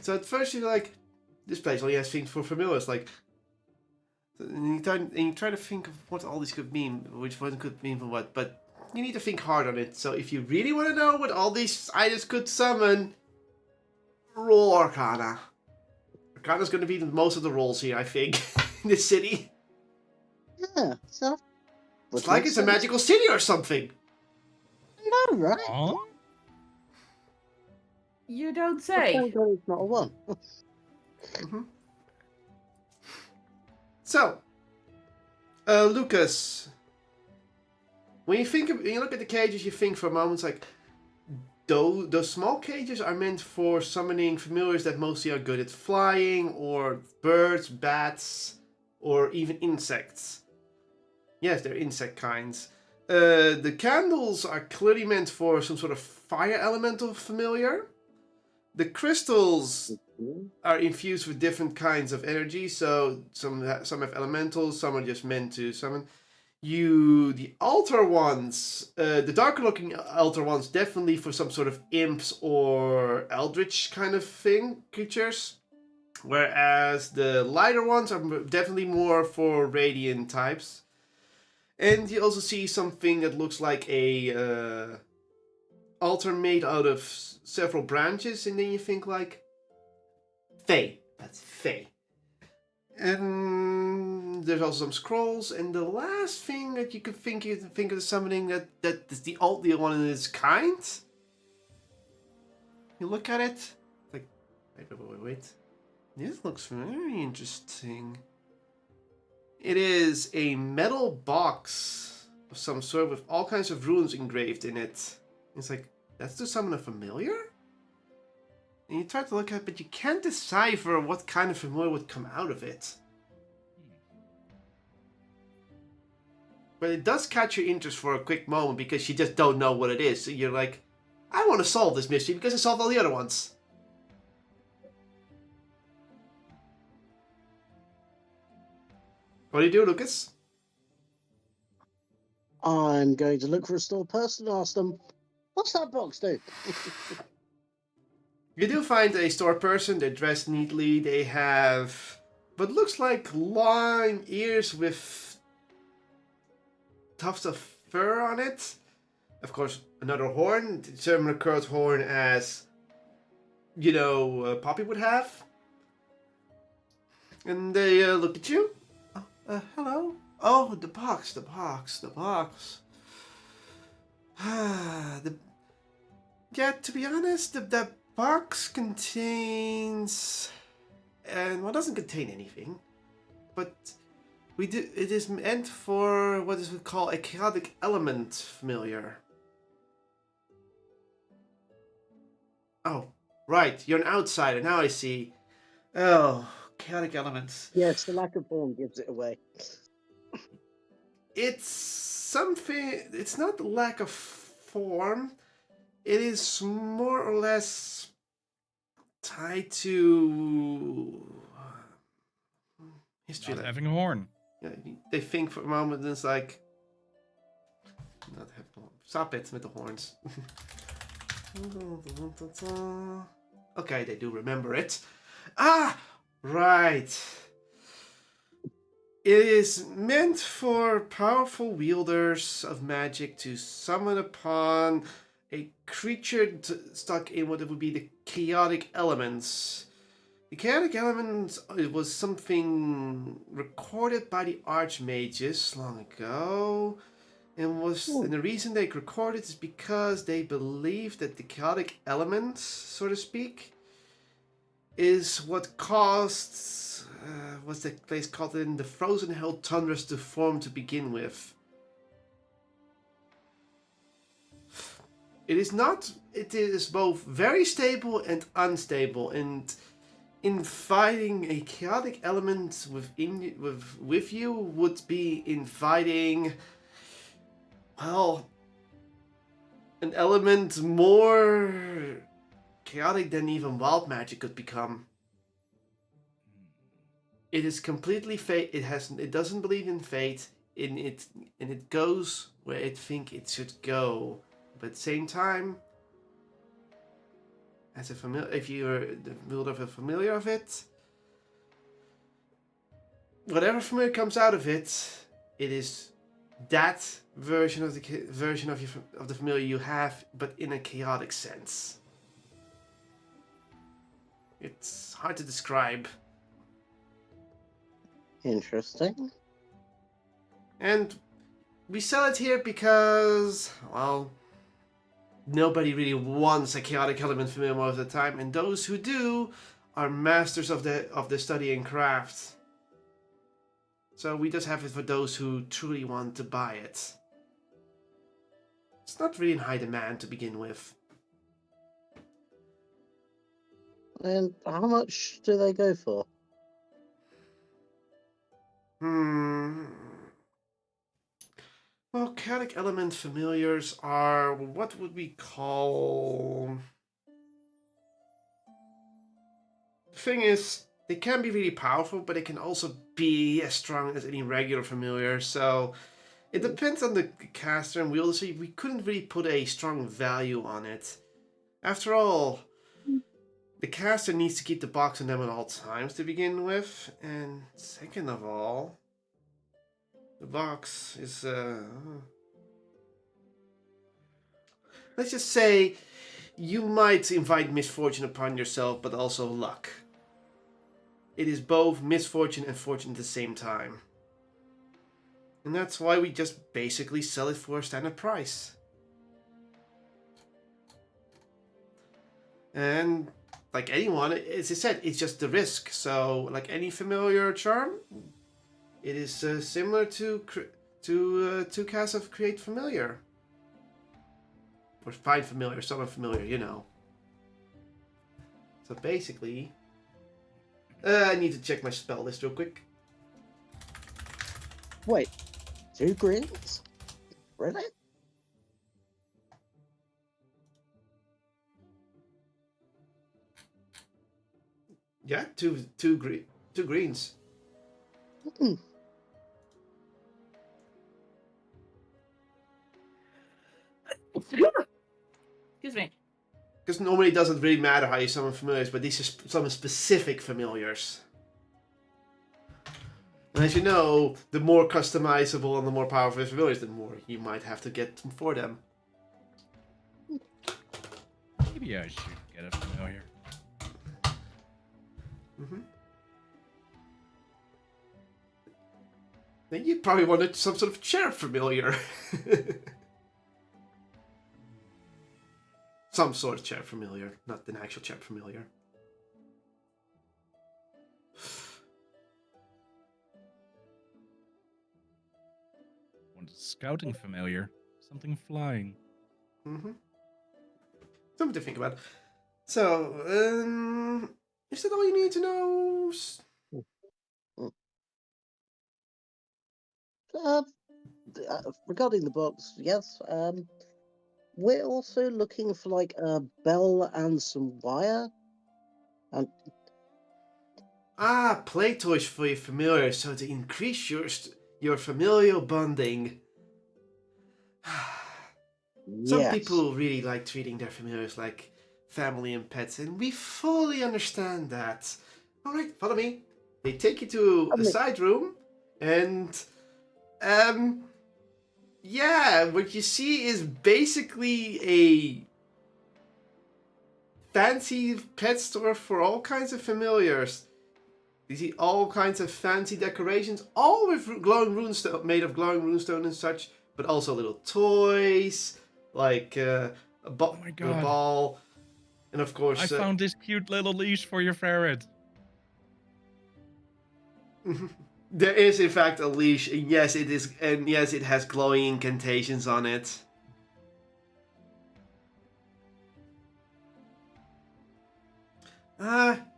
So at first you're like, this place only has things for familiars, like... And you try to think of what all these could mean, which one could mean for what, but you need to think hard on it. So if you really want to know what all these items could summon, roll Arcana. Arcana's going to be most of the rolls here, I think, in this city. Yeah, so It's like it's a magical city or something. No, right? Huh? You don't But say. thank God it's not a one. Mm-hmm. So, Lucas, when you look at the cages, you think for a moment like, those small cages are meant for summoning familiars that mostly are good at flying, or birds, bats, or even insects. Yes, they're insect kinds. The candles are clearly meant for some sort of fire elemental familiar. The crystals are infused with different kinds of energy, so some have elementals, some are just meant to summon. The altar ones, the darker looking altar ones, definitely for some sort of imps or eldritch kind of thing, creatures. Whereas the lighter ones are definitely more for radiant types. And you also see something that looks like a altar made out of several branches, and then you think like, Fae. That's Fae. And there's also some scrolls, and the last thing that you could think of summoning that is the only one in its kind. You look at it, like, wait. This looks very interesting. It is a metal box of some sort with all kinds of runes engraved in it. It's like, that's to summon a familiar? And you try to look at it, but you can't decipher what kind of familiar would come out of it. But it does catch your interest for a quick moment because you just don't know what it is. So you're like, I want to solve this mystery because I solved all the other ones. What do you do, Lucas? I'm going to look for a store person and ask them, what's that box do? You do find a store person. They're dressed neatly. They have what looks like long ears with tufts of fur on it. Of course, another horn, similar curved horn as, Poppy would have. And they look at you. Hello? Oh, the box. Yeah, to be honest, the box contains... doesn't contain anything. But it is meant for what is called a chaotic element familiar. Oh, right, you're an outsider, now I see. Oh, chaotic elements. Yes, the lack of form gives it away. It's something... It's not the lack of form. It is more or less tied to... history. Not having a horn. Yeah, they think for a moment and it's like... Not having a horn. Stop it with the horns. Okay, they do remember it. Ah! Right. It is meant for powerful wielders of magic to summon upon a creature stuck in what would be the chaotic elements. The chaotic elements was something recorded by the archmages long ago. And the reason they recorded is because they believed that the chaotic elements, so to speak, is what caused what's that place called in the frozen hell tundras to form to begin with. It is both very stable and unstable, and inviting a chaotic element with you would be inviting, well, an element more chaotic than even wild magic could become. It is completely fate. It doesn't believe in fate. And it goes where it think it should go. But at the same time, as a familiar, if you're the builder of a familiar of it, whatever familiar comes out of it, it is that version of the familiar you have, but in a chaotic sense. It's hard to describe. Interesting. And we sell it here because, well, nobody really wants a chaotic element familiar most of the time, and those who do are masters of the study and craft. So we just have it for those who truly want to buy it. It's not really in high demand to begin with. And how much do they go for? Well, chaotic element familiars are what would we call... The thing is, they can be really powerful, but they can also be as strong as any regular familiar, so it depends on the caster and wielder, so we couldn't really put a strong value on it. After all, the caster needs to keep the box on them at all times to begin with, and second of all, the box is, let's just say, you might invite misfortune upon yourself, but also luck. It is both misfortune and fortune at the same time. And that's why we just basically sell it for a standard price. And like anyone, as I said, it's just the risk. So like any familiar charm, it is similar to two casts of Create Familiar. Or Find Familiar, Summon Familiar, you know. So basically... I need to check my spell list real quick. Wait, 2 greens? Really? Yeah, two greens. Hmm. Excuse me. Because normally it doesn't really matter how you summon familiars, but these are some specific familiars. And as you know, the more customizable and the more powerful familiars, the more you might have to get for them. Maybe I should get a familiar. Then you probably wanted some sort of chair familiar. Some sort of chair familiar, not an actual chair familiar. Want a scouting familiar? Something flying. Something to think about. So, is that all you need to know? Regarding the box, yes. We're also looking for like a bell and some wire. And Play toys for your familiar, so to increase your familial bonding. Some yes. people really like treating their familiars like family and pets, and we fully understand that. Alright, follow me. They take you to a side room, and yeah, what you see is basically a fancy pet store for all kinds of familiars. You see all kinds of fancy decorations, all with glowing runestone, made of glowing runestone and such, but also little toys, like a ball, and of course... I found this cute little leash for your ferret. There is in fact a leash, and yes, it is, and yes, it has glowing incantations on it.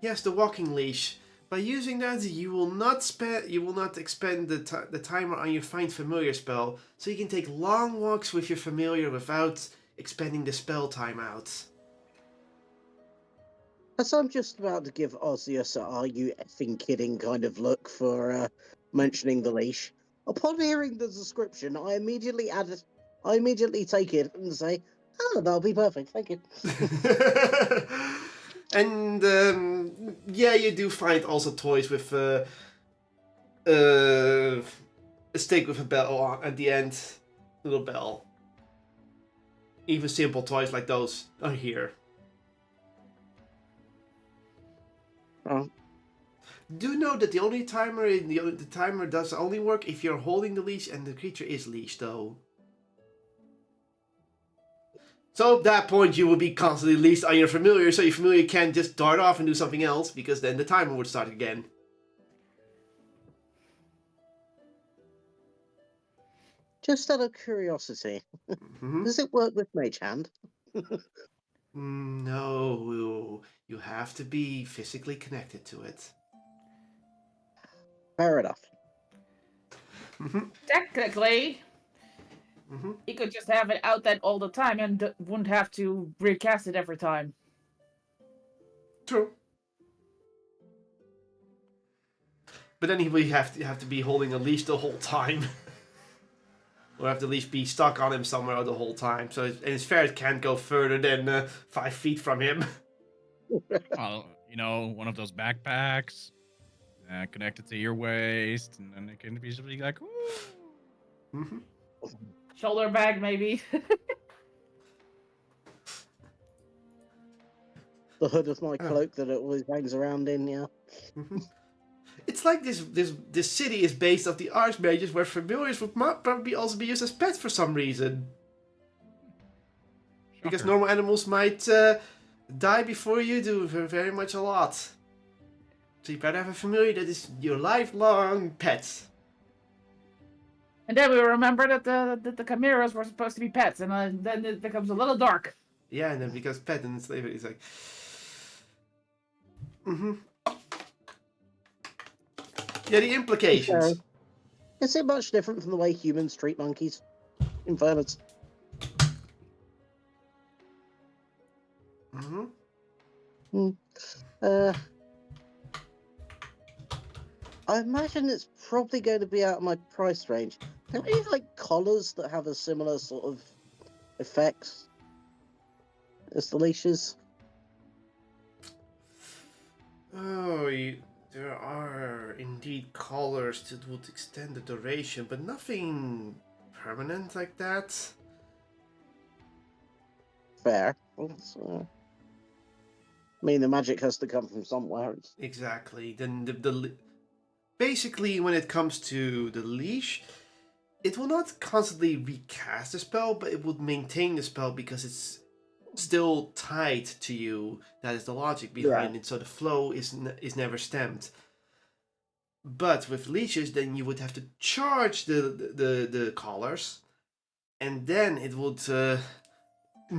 Yes, the walking leash. By using that, you will not expend the timer on your Find Familiar spell, so you can take long walks with your familiar without expending the spell timeout. As I'm just about to give Osseous a "are you effing kidding" kind of look for mentioning the leash, upon hearing the description, I immediately take it and say, "Oh, that'll be perfect, thank you." And yeah, you do find also toys with a stick with a bell at the end, little bell. Even simple toys like those are here. Oh. Do note that the only timer the timer does only work if you're holding the leash and the creature is leashed, though. So at that point, you will be constantly leashed on your familiar, so your familiar can't just dart off and do something else, because then the timer would start again. Just out of curiosity, does it work with Mage Hand? No, you have to be physically connected to it. Fair enough. Technically, you could just have it out that all the time and wouldn't have to recast it every time. True. But then he would have to be holding a leash the whole time. Or have the leash be stuck on him somewhere the whole time. So his ferret can't go further than 5 feet from him. Well, one of those backpacks connected to your waist, and then it can be something like, ooh. Shoulder bag, maybe. The hood of my cloak that it always hangs around in, yeah. It's like this city is based off the archmages, where familiars would probably also be used as pets for some reason. Shocker. Because normal animals might die before you do very much a lot. So you better have a familiar that is your lifelong pet. And then we remember that the chimeras were supposed to be pets, and then it becomes a little dark. Yeah, and then because pet and slavery is like... Yeah, the implications. Is it much different from the way humans treat monkeys? In fairness. I imagine it's probably going to be out of my price range. Don't we have like collars that have a similar sort of effects as the leashes? Oh, there are indeed collars that would extend the duration, but nothing permanent like that. Fair. I mean, the magic has to come from somewhere. Exactly. Then basically, when it comes to the leash, it will not constantly recast the spell, but it would maintain the spell because it's still tied to you. That is the logic behind it. So the flow is never stemmed. But with leashes, then you would have to charge the collars, and then it would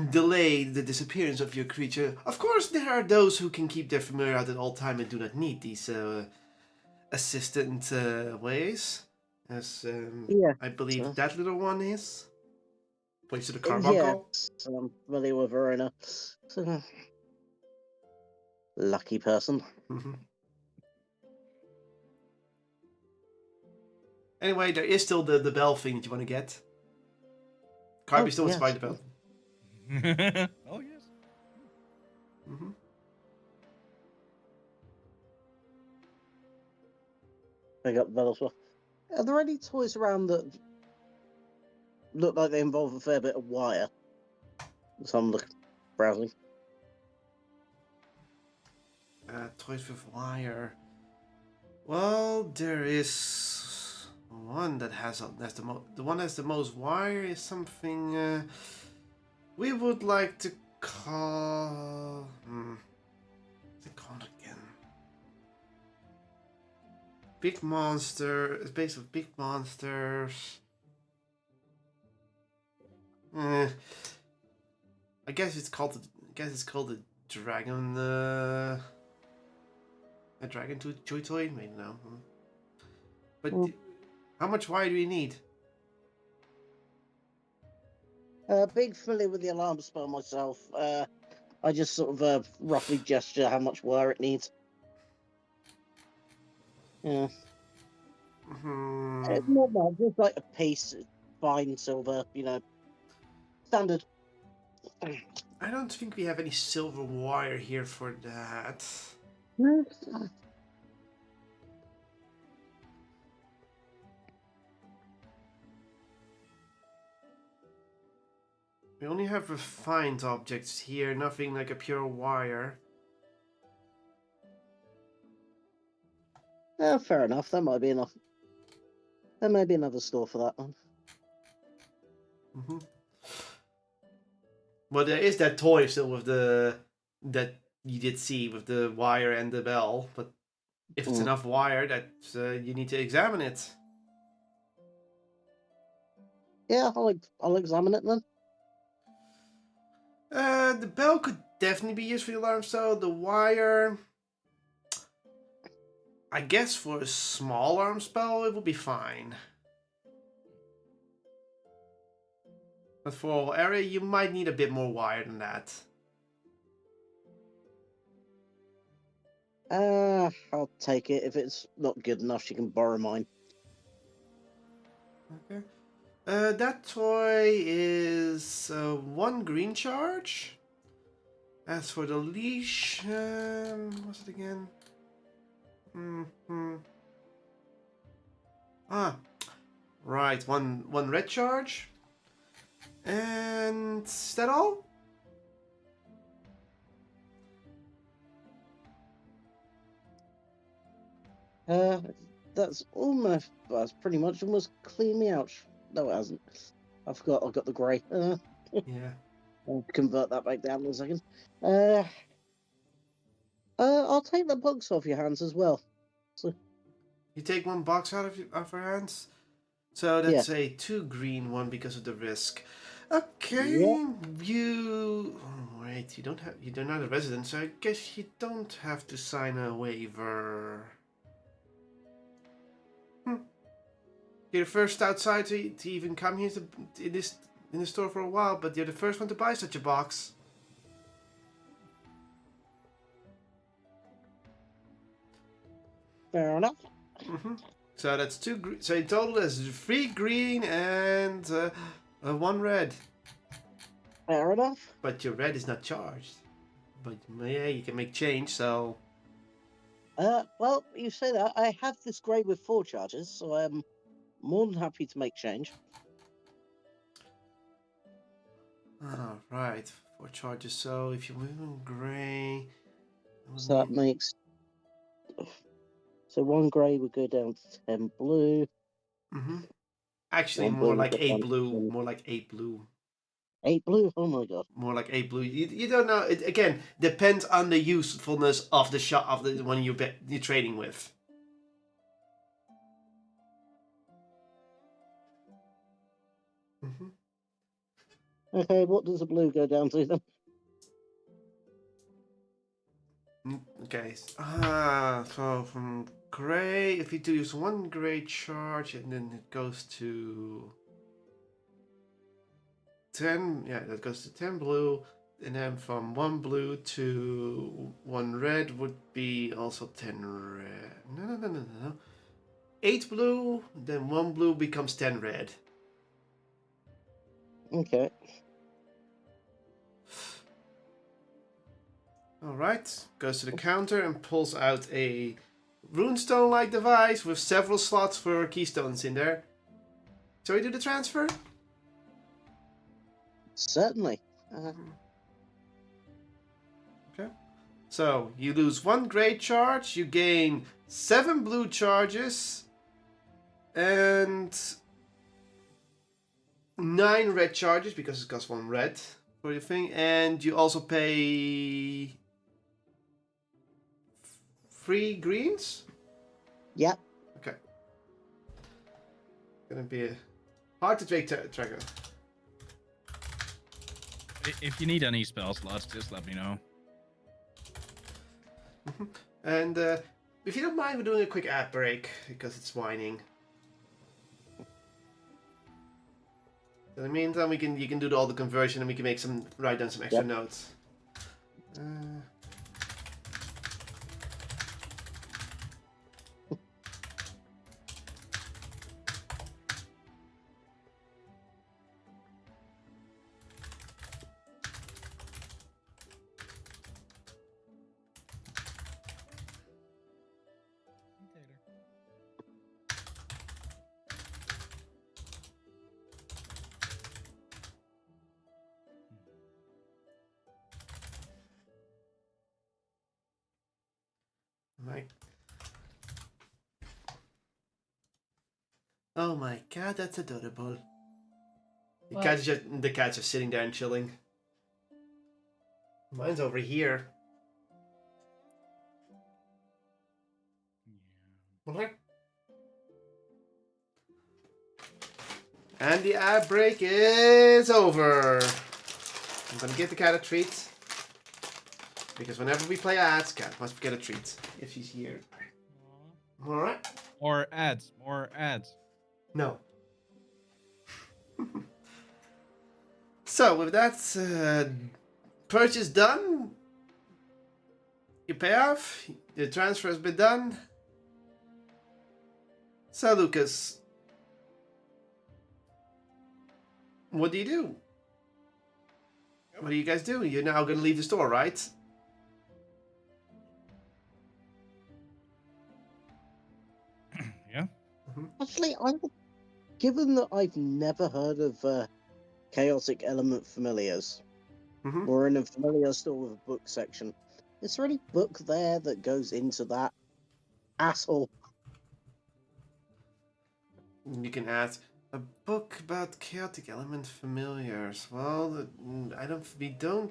delay the disappearance of your creature. Of course, there are those who can keep their familiar out at all time and do not need these assistant ways, as I believe that little one is. Points to the carbuncle. Yes, I'm familiar with Verona. So, lucky person. Anyway, there is still the bell thing that you want to get. Carby still wants to buy the bell. Oh, yes. I got the bell as well. Are there any toys around that look like they involve a fair bit of wire? So I'm browsing. Toys with wire. Well, there is one that has the one that's the most wire is something we would like to call. What's it called again? Big monster. It's based on big monsters. I guess it's called the dragon. A dragon toy toy? Maybe no. But how much wire do we need? Being familiar with the alarm spell myself, I just sort of roughly gesture how much wire it needs. Yeah. It's not bad, just like a piece, fine silver, standard. I don't think we have any silver wire here for that. We only have refined objects here, nothing like a pure wire. Fair enough. That might be enough. There may be another store for that one. Mm-hmm. Well, there is that toy still with that you did see with the wire and the bell, but if it's enough wire, that you need to examine it. Yeah, I'll examine it then. The bell could definitely be used for the alarm, so the wire, I guess for a small alarm spell, it would be fine. But for area, you might need a bit more wire than that. I'll take it. If it's not good enough, she can borrow mine. Okay. That toy is 1 green charge. As for the leash, what's it again? Ah, right. One red charge. And is that all? That's pretty much almost cleaned me out. No, it hasn't. I forgot I've got the grey. Yeah. I'll convert that back down in a second. I'll take the box off your hands as well. So, You take 1 box out of your hands. So that's a 2 green one because of the risk. Okay, you. Oh, wait, you're not a resident, so I guess you don't have to sign a waiver. You're the first outside to even come here in the store for a while, but you're the first one to buy such a box. fair enough. So that's 2. So in total, there's 3 green and 1 red. Fair enough. But your red is not charged. But yeah, you can make change. So. Well, you say that. I have this grey with 4 charges, so I'm more than happy to make change. Oh, right. 4 charges. So if you move in grey. So that makes. So 1 grey would go down to 10 blue. Actually, 1 more blue like would go 8 down to blue. 10. More like 8 blue. 8 blue? Oh my god. More like 8 blue. You don't know. It again depends on the usefulness of the shot of the one you're trading with. Okay, what does the blue go down to then? Okay. So from gray, if you do use 1 gray charge, and then it goes to 10. Yeah, that goes to 10 blue, and then from 1 blue to 1 red would be also 10 red. No. 8 blue, then 1 blue becomes 10 red. Okay. Alright, goes to the counter and pulls out a runestone-like device with several slots for keystones in there. Shall we do the transfer? Certainly. Okay. So, you lose 1 gray charge, you gain 7 blue charges, and 9 red charges, because it costs 1 red for your thing, and you also pay 3 greens? Yep. Okay. Gonna be hard to take tracker. If you need any spell slots, just let me know. And if you don't mind, we're doing a quick ad break because it's whining. In the meantime, you can do all the conversion and we can write down some extra notes. Right. Oh my god, that's adorable. The Well- cat's just sitting there and chilling. Mine's over here. And the ad break is over. I'm gonna give the cat a treat. Because whenever we play ads, cat must get a treat if she's here. Alright? More ads. More ads. No. So, with that purchase done, you pay off, the transfer has been done. So, Lucas, what do you do? What do you guys do? You're now going to leave the store, right? Yeah. Actually, given that I've never heard of chaotic element familiars, Mhm. or in a familiar store with a book section, is there any book there that goes into that at all? You can add a book about chaotic element familiars. Well, we don't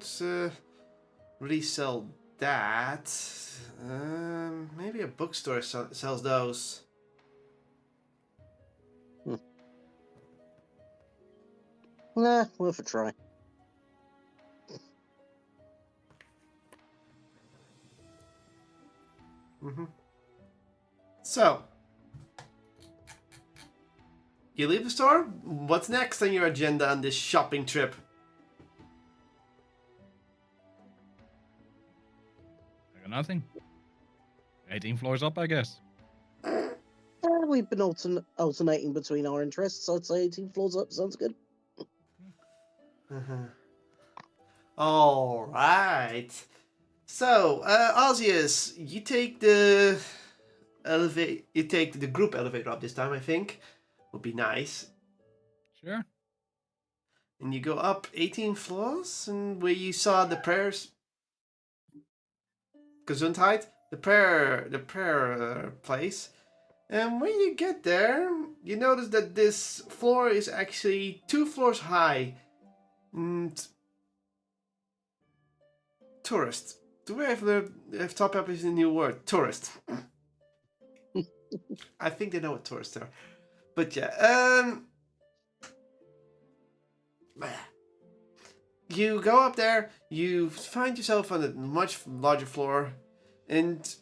really sell that. Maybe a bookstore sells those. Nah, worth a try. So, you leave the store? What's next on your agenda on this shopping trip? I got nothing. 18 floors up, I guess. We've been alternating between our interests. I'd say 18 floors up sounds good. All right. So, Osius, you take the You take the group elevator up this time. I think would be nice. Sure. And you go up 18 floors, and where you saw the prayers. Gesundheit, the prayer place. And when you get there, you notice that this floor is actually 2 floors high. And tourist. Do we have top up is a new word? Tourist. I think they know what tourists are. But yeah, you go up there, you find yourself on a much larger floor, and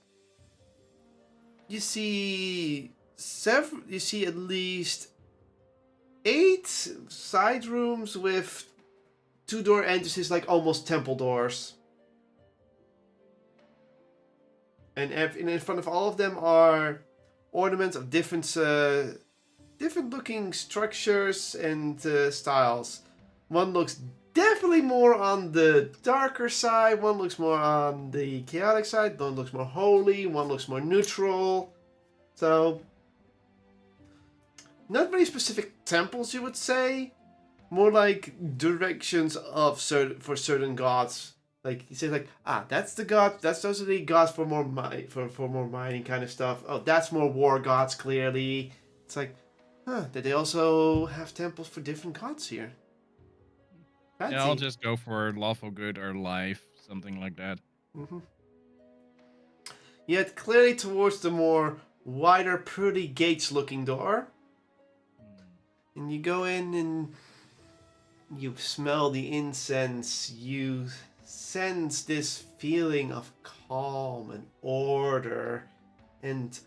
you see at least 8 side rooms with 2-door entrances, like almost temple doors. And in front of all of them are ornaments of different looking structures and styles. One looks definitely more on the darker side, one looks more on the chaotic side, one looks more holy, one looks more neutral. So, not very specific temples, you would say. More like directions for certain gods. Like you say, like that's the god. Those are the gods for more for more mining kind of stuff. Oh, that's more war gods. Clearly, it's like, did they also have temples for different gods here? Fancy. Yeah, I'll just go for lawful good or life, something like that. Yet clearly towards the more wider, pretty gates-looking door, and you go in and you smell the incense. You sense this feeling of calm and order and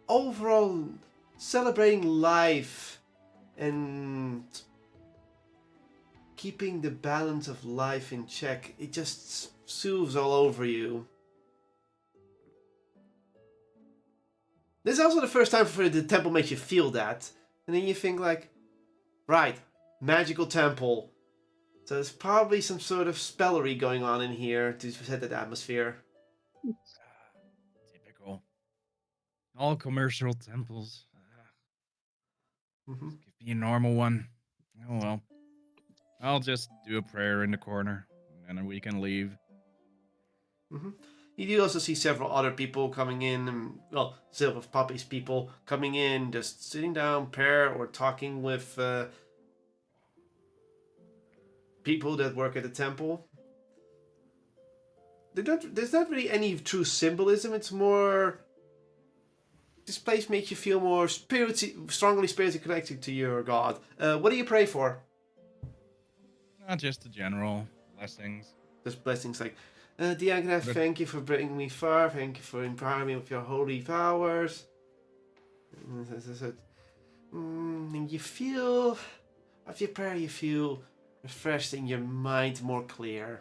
overall celebrating life and keeping the balance of life in check. It just soothes all over you. This is also the first time for the temple makes you feel that. And then you think like, right, magical temple. So there's probably some sort of spellery going on in here to set that atmosphere. Typical. All commercial temples. Just give me a normal one. Oh well. I'll just do a prayer in the corner, and then we can leave. You do also see several other people coming in, and well, Silver Poppy's people coming in, just sitting down, pair or talking with people that work at the temple. There's not really any true symbolism. It's more, this place makes you feel more strongly spiritually connected to your god. What do you pray for? Not just the general blessings. Just blessings like, Diagonal, But- thank you for bringing me far. Thank you for empowering me with your holy powers. And you feel, after your prayer, you feel refreshed and your mind more clear.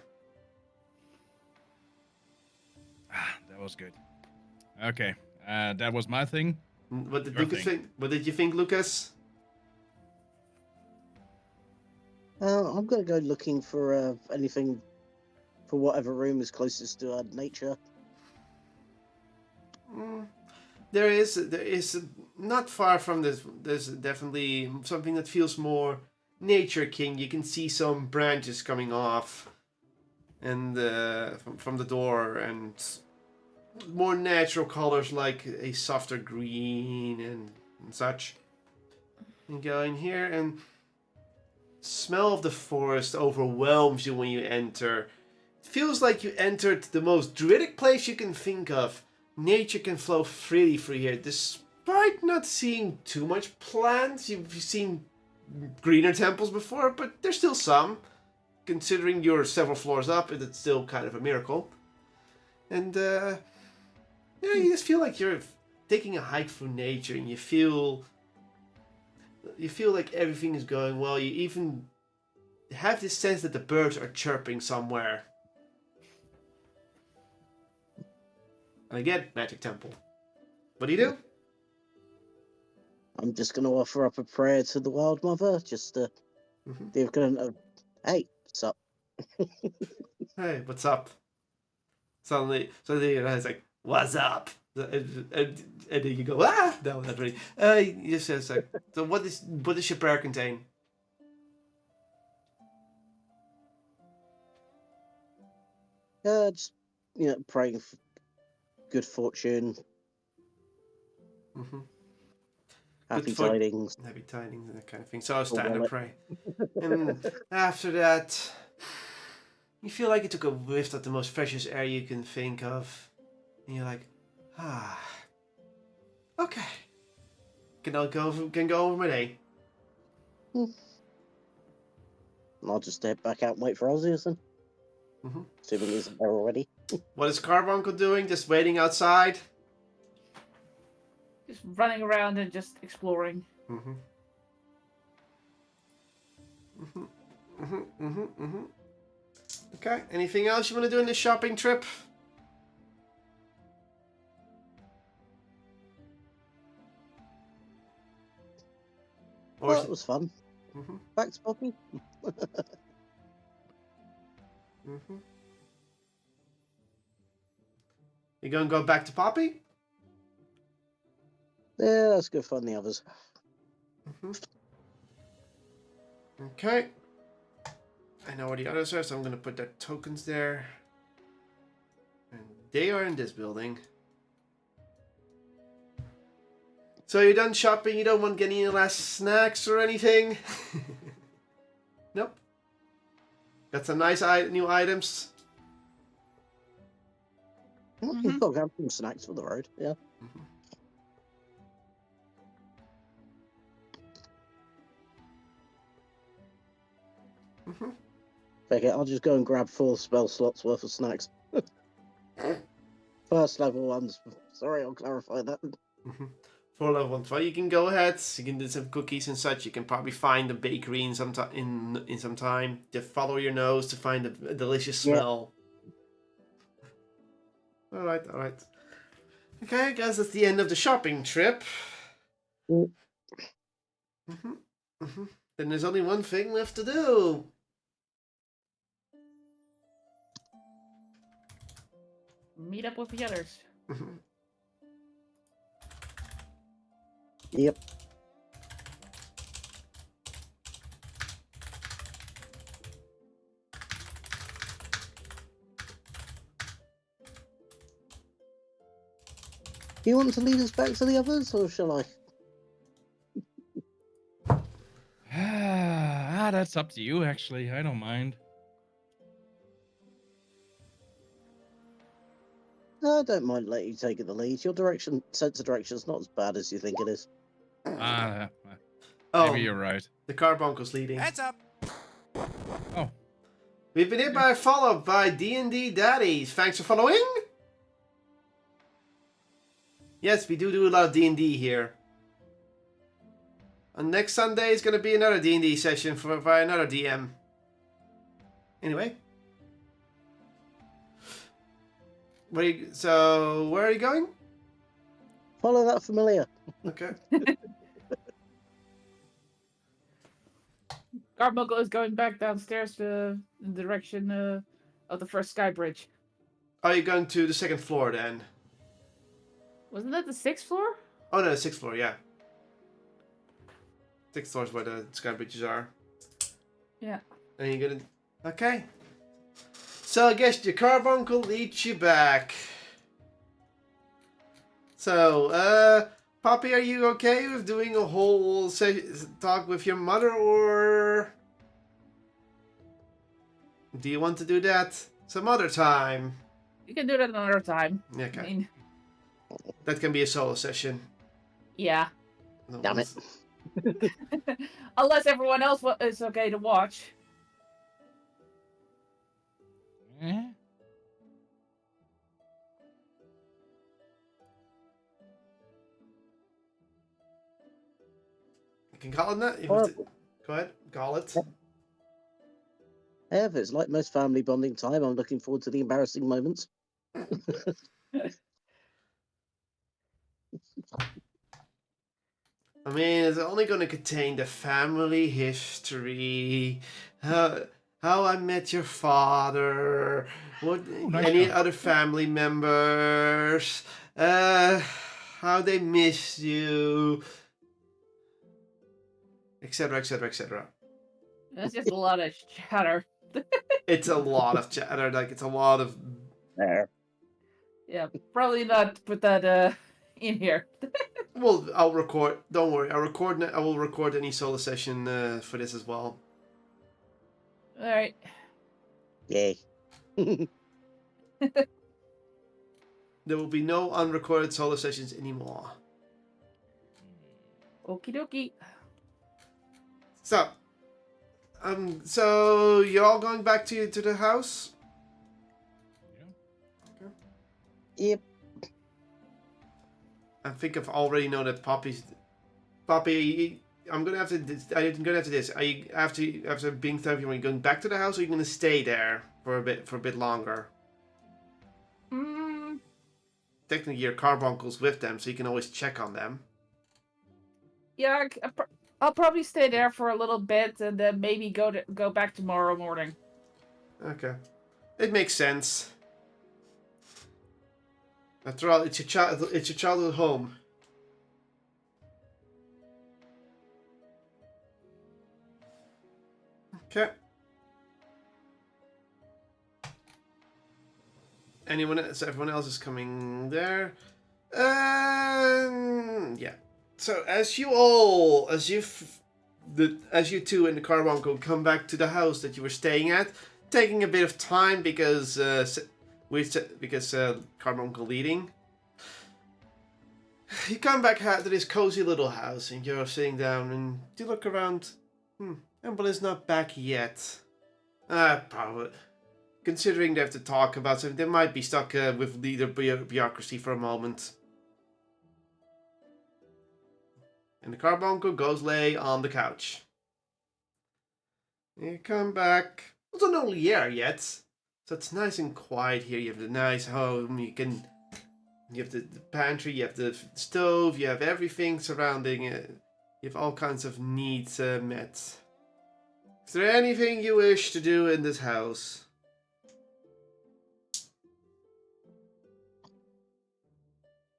That was good. Okay, that was my thing. What did Your Lucas thing. think? What did you think, Lucas? I'm gonna go looking for anything for whatever room is closest to nature. There is not far from this. There's definitely something that feels more nature king. You can see some branches coming off, and from the door, and more natural colors like a softer green and such. You go in here, and smell of the forest overwhelms you when you enter. It feels like you entered the most druidic place you can think of. Nature can flow freely through here, despite not seeing too much plants. You've seen greener temples before, but there's still some. Considering you're several floors up, it's still kind of a miracle. And yeah, you just feel like you're taking a hike through nature, and you feel like everything is going well. You even have this sense that the birds are chirping somewhere. And again, magic temple. What do you do? I'm just gonna offer up a prayer to the Wild Mother, just to Mhm. the equivalent of, "Hey, what's up?" Hey, what's up? Suddenly it's like, what's up? And then you go, ah! No, not really. He just says like, so what does your prayer contain? Just praying for good fortune, Mm-hmm. happy for- tidings. Happy tidings and that kind of thing. So I was Oh, standing well, to pray. And after that, you feel like you took a whiff of the most precious air you can think of. And you're like, okay. Can go over my day. And I'll just head back out and wait for Ozzy then. Mm-hmm. Assuming he's there already. What is Carbuncle doing? Just waiting outside? Just running around and just exploring. Mm-hmm. Mm-hmm. Mm-hmm. Mm-hmm. Mm-hmm. Okay. Anything else you want to do in this shopping trip? Or Well, is it was fun. Mm-hmm. Back to Poppy. Mm-hmm. You gonna go back to Poppy? Yeah, let's go find the others. Mm-hmm. Okay. I know where the others are, so I'm gonna put their tokens there. And they are in this building. So you're done shopping? You don't want any last snacks or anything? Nope. Got some nice new items. You've got to have some snacks for the road. Yeah. Mm-hmm. Okay, I'll just go and grab 4 spell slots worth of snacks. First level ones. Sorry, I'll clarify that. Mm-hmm. For level 1. Well, you can go ahead. You can do some cookies and such. You can probably find a bakery in some time. Just follow your nose to find a delicious smell. All right. Okay, I guess that's the end of the shopping trip. Mm. Mm-hmm. Mm-hmm. Then there's only one thing left to do. Meet up with the others. Mm-hmm. Yep. You want to lead us back to the others, or shall I? That's up to you, actually. I don't mind. No, I don't mind letting you take the lead. Your sense of direction is not as bad as you think it is. Maybe Oh, you're right. the Carbuncle leading. Heads up. Oh, We've been hit by a follow-up by DnD Daddies. Thanks for following. Yes, we do a lot of D&D here. And next Sunday is going to be another D&D session by another DM. Anyway. Where are you going? Follow that familiar. Okay. Carbuncle is going back downstairs in the direction of the first sky bridge. Are you going to the second floor then? Wasn't that the 6th floor? Oh no, the sixth floor, yeah. Sixth floor is where the sky bridges are. Yeah. And you're gonna... Okay. So I guess your Carbuncle leads you back. So, Poppy, are you okay with doing a whole talk with your mother, or... do you want to do that some other time? You can do that another time. Okay. I mean, That can be a solo session. yeah. No Damn it. one's- Unless everyone else is okay to watch. eh? You can call it that? You Well, have to... Go ahead, call it. however, it's like most family bonding time. I'm looking forward to the embarrassing moments. I mean, it's only going to contain the family history, how I met your father, what nice any one. other family members, how they miss you, etc., etc., etc. That's just a lot of chatter. It's a lot of chatter. Like it's a lot of. There. Yeah, probably not put that in here. Well, I'll record. Don't worry. I will record any solo session for this as well. All right. Yay. There will be no unrecorded solo sessions anymore. Okie dokie. So you're all going back to the house? Yep. I think I've already know that Poppy, I'm gonna have to do this. Are you after being therapy? Are you going back to the house, or are you gonna stay there for a bit longer? Technically, your carbuncle's with them, so you can always check on them. Yeah, I'll probably stay there for a little bit and then maybe go back tomorrow morning. Okay, it makes sense. After all, it's your childhood home. Okay. So everyone else is coming there. Yeah. So as you two and the carbuncle come back to the house that you were staying at, taking a bit of time because carbuncle leading. You come back to this cozy little house and you're sitting down and you look around. Emble is not back yet. Probably. Considering they have to talk about something, they might be stuck with leader bureaucracy for a moment. And the carbuncle goes lay on the couch. You come back. It's not only here yet, so it's nice and quiet here. You have the nice home. You have the pantry. You have the stove. You have everything surrounding it. You have all kinds of needs met. Is there anything you wish to do in this house?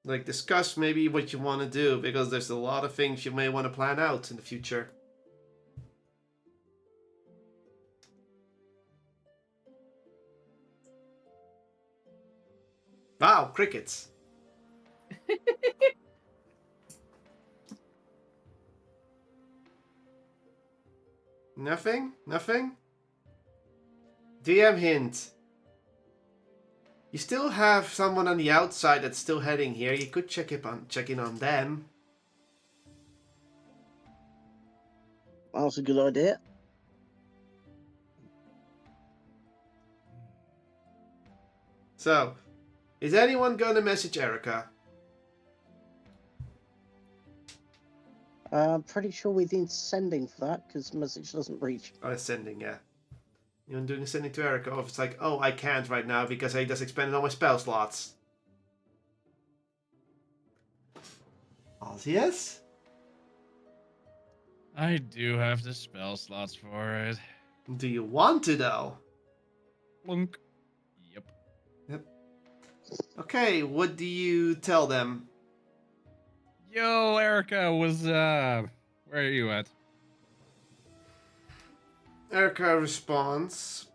Like, discuss maybe what you want to do, because there's a lot of things you may want to plan out in the future. Wow, crickets. Nothing? Nothing? DM hint. You still have someone on the outside that's still heading here. You could check in on them. That's a good idea. So, is anyone going to message Erica? I'm pretty sure we need sending for that because message doesn't reach. Oh, it's sending, yeah. You're doing sending to Erica, or if it's like, oh, I can't right now because I just expanded all my spell slots. Yes? I do have the spell slots for it. Do you want to, though? Plunk. Yep. Okay, what do you tell them? Yo, Erica was, where are you at? Erica responds.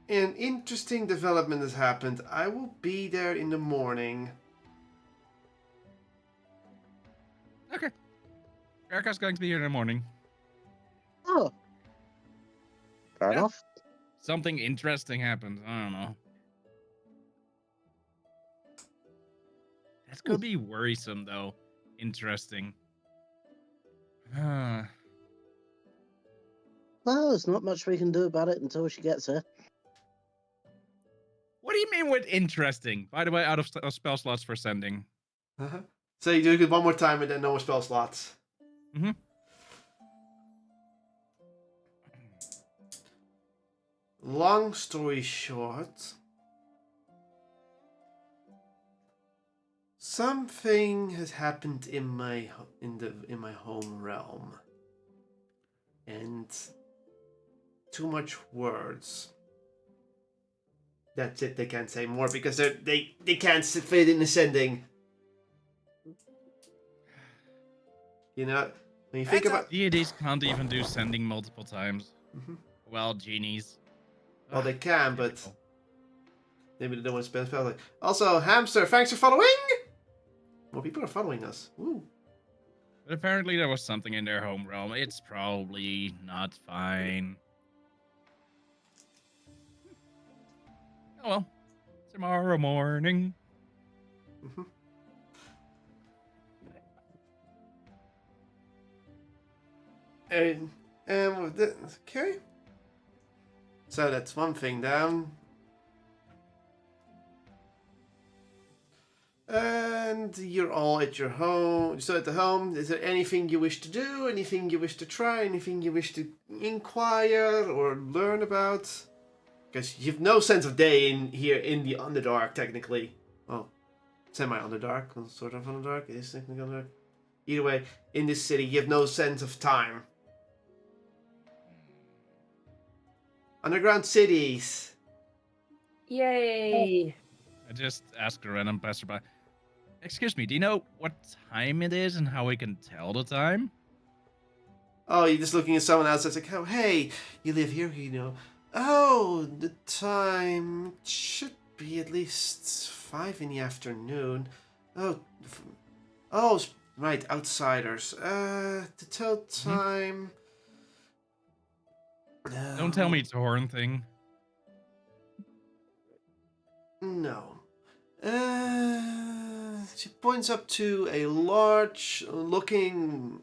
An interesting development has happened. I will be there in the morning. Okay. Erica's going to be here in the morning. Oh. Fair Yeah. enough. Something interesting happened. I don't know. That's gonna be worrisome, though. Interesting. Well, there's not much we can do about it until she gets here. What do you mean with interesting? By the way, out of spell slots for sending. Uh-huh. So you do it one more time and then no more spell slots. Mm-hmm. Long story short, something has happened in my home realm, and too much words. That's it. They can't say more because they can't fit in the sending. You know, when you think about deities can't even do sending multiple times. Mm-hmm. Well, genies. Well, they can, but Typical. maybe they don't want to spend spells. Also, Hamster, thanks for following! More people are following us. Woo. But apparently there was something in their home realm. It's probably not fine. Oh well. Tomorrow morning. Mm-hmm. Okay. So that's one thing down. And you're all at your home. So at the home, is there anything you wish to do? Anything you wish to try? Anything you wish to inquire or learn about? Because you've no sense of day in here in the Underdark, technically. Well, semi-Underdark, sort of Underdark. It is technically Underdark. Either way, in this city, you have no sense of time. Underground cities. Yay! I just asked a random passerby. Excuse me, do you know what time it is and how we can tell the time? Oh, you're just looking at someone else that's like, oh, hey, you live here, you know. Oh, the time should be at least 5 in the afternoon. Oh, right, outsiders. To tell time... Don't tell me it's a horn thing. No. She points up to a large looking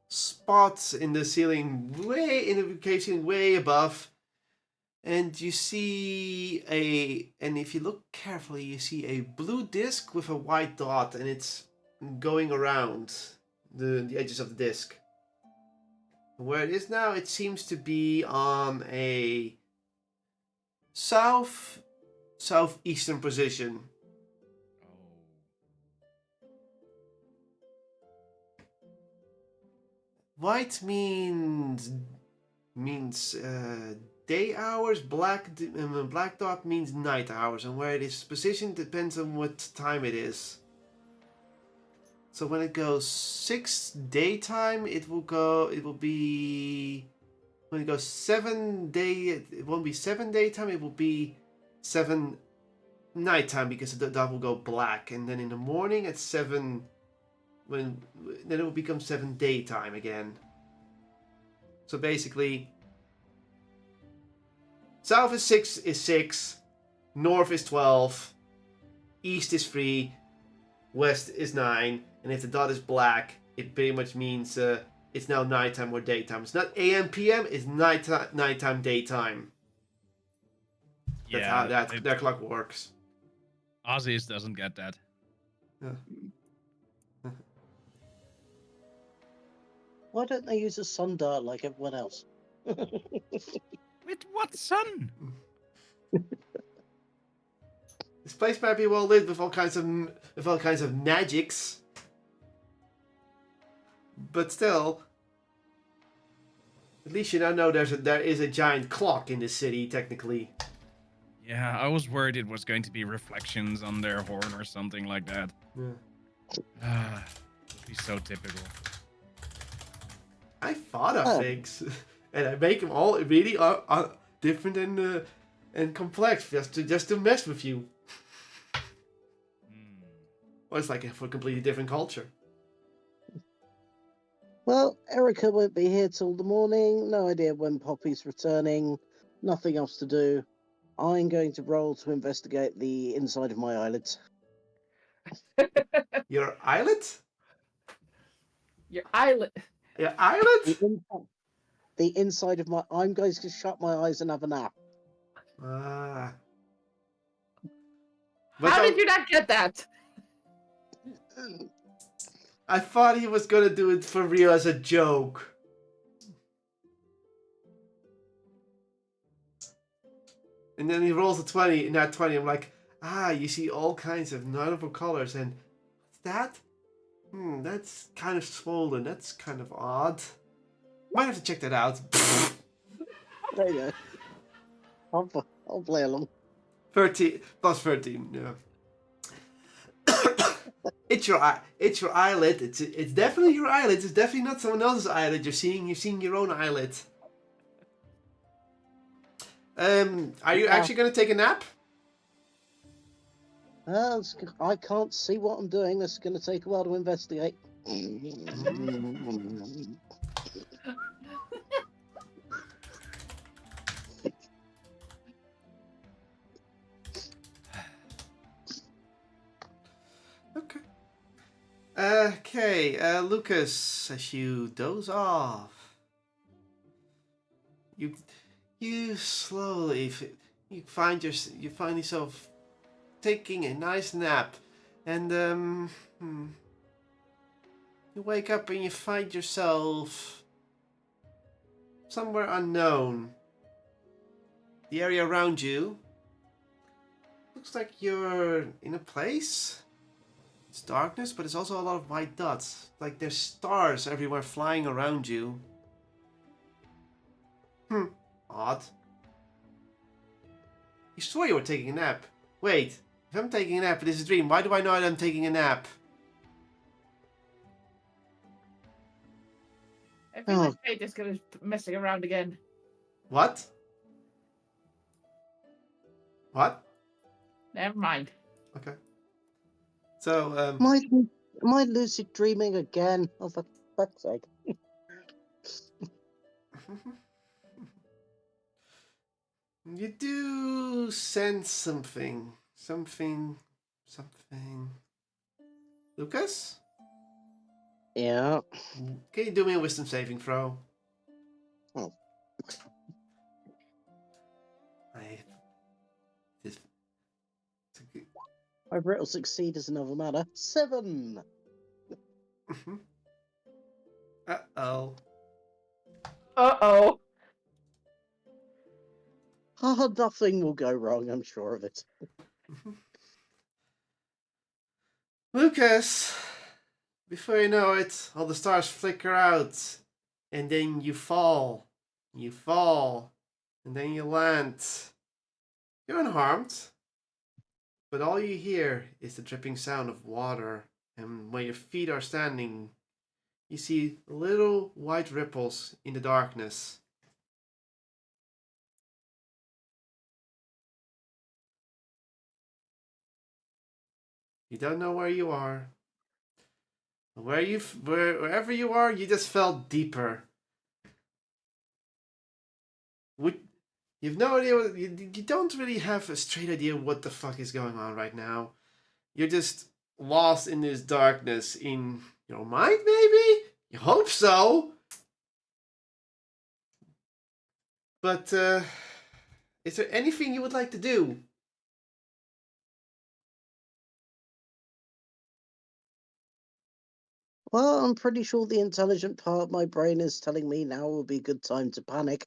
spot in the ceiling, way above. And you see and if you look carefully, you see a blue disc with a white dot, and it's going around the edges of the disc. Where it is now, it seems to be on a southeastern position. White means day hours. Black dot means night hours, and where it is positioned depends on what time it is. So when it goes 6 daytime, it will be when it goes 7 day. It won't be 7 daytime. It will be 7 nighttime because the dot will go black, and then in the morning at 7, then it will become 7 daytime again. So basically, south is 6, north is 12, east is 3, west is 9, and if the dot is black, it pretty much means it's now nighttime or daytime. It's not AM, PM, it's nighttime, daytime. That's how that clock works. Aussies doesn't get that. Yeah. Why don't they use a sundial like everyone else? With what sun? This place might be well lit with all kinds of magics, but still, at least you now know there is a giant clock in the city technically. Yeah, I was worried it was going to be reflections on their horn or something like that. Yeah. Would be so typical. I thought of things, and I make them all really different and complex just to mess with you. Well, it's like for a completely different culture. Well, Erica won't be here till the morning. No idea when Poppy's returning. Nothing else to do. I'm going to roll to investigate the inside of my eyelids. Your eyelid? Your eyelid. Your eyelid? The inside of my... I'm going to shut my eyes and have a nap. Ah. How did you not get that? I thought he was gonna do it for real as a joke. And then he rolls a 20, and that 20, I'm like, you see all kinds of notable colors, and what's that? That's kind of swollen, that's kind of odd. Might have to check that out. There you go. I'll play along. 13, plus 13, yeah. It's your eyelid. It's definitely your eyelid. It's definitely not someone else's eyelid. You're seeing your own eyelid. Are you actually gonna take a nap? I can't see what I'm doing. This is going to take a while to investigate. Okay. Okay, Lucas, as you doze off, you slowly you find yourself taking a nice nap, and you wake up and you find yourself somewhere unknown. The area around you looks like you're in a place. It's darkness, but it's also a lot of white dots. Like there's stars everywhere flying around you. Odd. You swore you were taking a nap. Wait, if I'm taking a nap, it is a dream. Why do I know that I'm taking a nap? I feel like Fate is gonna be messing around again. What? What? Never mind. Okay. So, Am I lucid dreaming again? Oh, for fuck's sake. You do sense something. Something. Lucas? Yeah. Can you do me a wisdom saving throw? Oh. Whether it'll succeed is another matter. 7! Uh-oh. Uh-oh. Oh, nothing will go wrong, I'm sure of it. Lucas, before you know it, all the stars flicker out, and then you fall. You fall, and then you land. You're unharmed, but all you hear is the dripping sound of water, and where your feet are standing, you see little white ripples in the darkness. You don't know where you are. Wherever you are, you just fell deeper. You've no idea. You don't really have a straight idea what the fuck is going on right now. You're just lost in this darkness in your mind, maybe? You hope so. But, is there anything you would like to do? Well, I'm pretty sure the intelligent part of my brain is telling me now would be a good time to panic.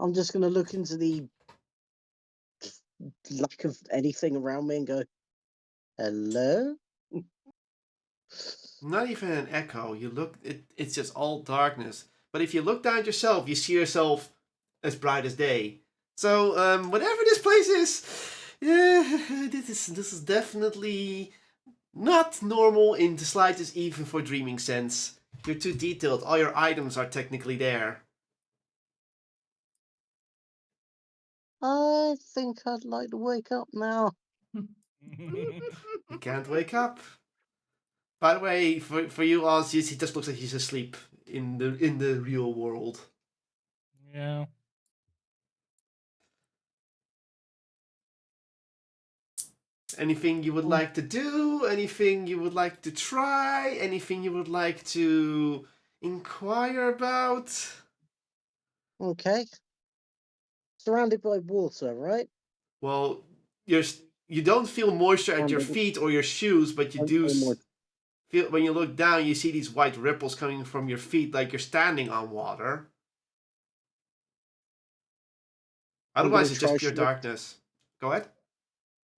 I'm just going to look into the lack of anything around me and go, hello? Not even an echo. You look, it's just all darkness. But if you look down at yourself, you see yourself as bright as day. So, whatever this place is, yeah, this is definitely not normal in the slightest, even for dreaming sense. You're too detailed. All your items are technically there. I think I'd like to wake up now. You can't wake up. By the way, for you, Oz, he just looks like he's asleep in the real world. Yeah. Anything you would like to do? Anything you would like to try? Anything you would like to inquire about? Okay. Surrounded by water, right? Well, you don't feel moisture at your Surrounded- feet or your shoes, but you don't do feel moisture. feel when you look down. You see these white ripples coming from your feet, like you're standing on water. Otherwise, it's just pure darkness. Go ahead.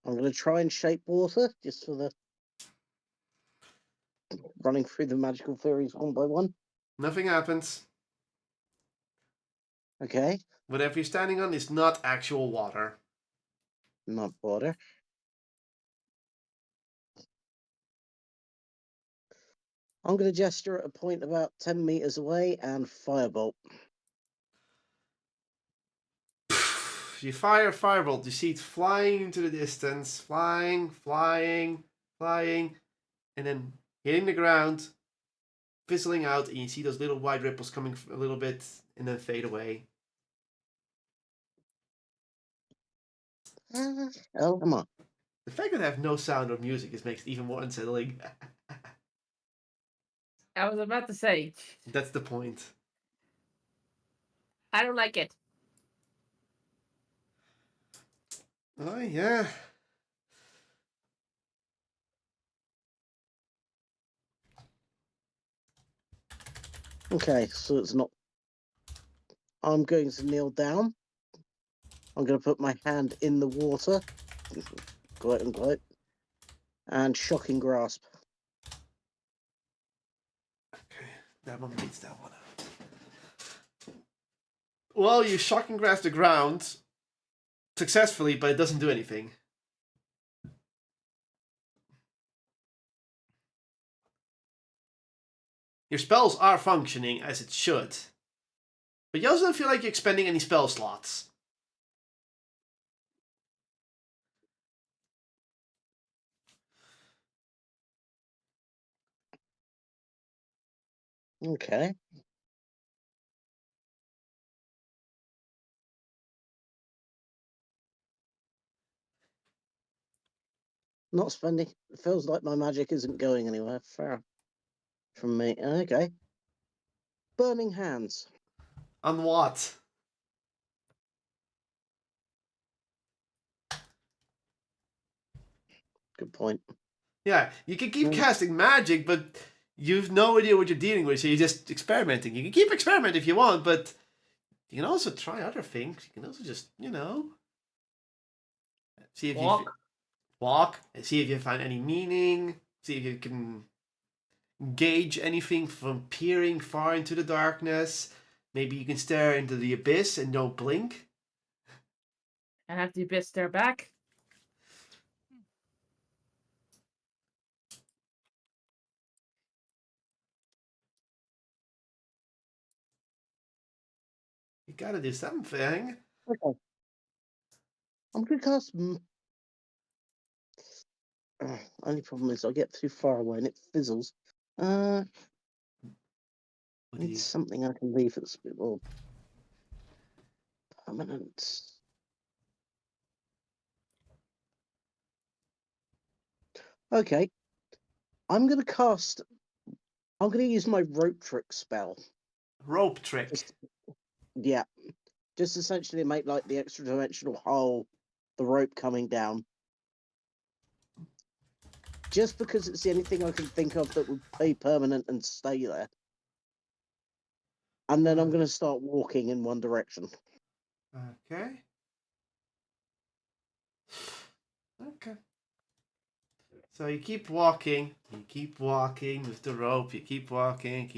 I'm going to try and shape water just for the running through the magical theories one by one. Nothing happens. Okay, Whatever you're standing on is not actual water. not water. I'm going to gesture at a point about 10 meters away and firebolt. You fire a firebolt. You see it flying into the distance, flying, flying, flying, and then hitting the ground, fizzling out, and you see those little white ripples coming a little bit and then fade away. Oh, come on. The fact that I have no sound or music just makes it even more unsettling. I was about to say, That's the point. I don't like it. Oh, yeah. Okay, so it's not. I'm going to kneel down. I'm going to put my hand in the water, quote unquote, and shocking grasp. Okay, that one beats that one out. Well, you shocking grasp the ground successfully, but it doesn't do anything. Your spells are functioning as it should. But you also don't feel like you're expending any spell slots. Okay. Not spending. It feels like my magic isn't going anywhere. Fair from me. Okay. Burning hands. On what? Good point. Yeah, you can keep casting magic, but you've no idea what you're dealing with, so you're just experimenting. You can keep experimenting if you want, but you can also try other things. You can also just, see if you walk and see if you find any meaning. See if you can gauge anything from peering far into the darkness. Maybe you can stare into the abyss and don't blink. And have the abyss stare back. You gotta do something. Okay. I'm gonna cast. Only problem is I get too far away and it fizzles. What do Need you? something I can leave that's a bit more permanent. Okay. I'm gonna cast. I'm gonna use my rope trick spell. Rope trick. Just, yeah. Just essentially make like the extra dimensional hole, the rope coming down. Just because it's the only thing I can think of that would be permanent and stay there. And then I'm going to start walking in one direction. Okay. Okay. So you keep walking with the rope. You keep walking.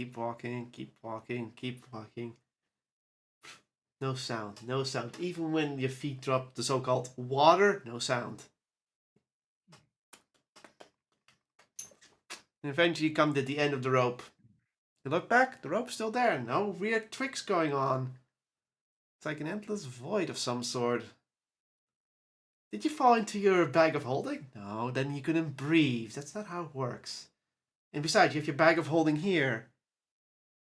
No sound. Even when your feet drop the so-called water, no sound. And eventually you come to the end of the rope. You look back, the rope's still there. No weird tricks going on. It's like an endless void of some sort. Did you fall into your bag of holding? No, then you couldn't breathe. That's not how it works. And besides, you have your bag of holding here.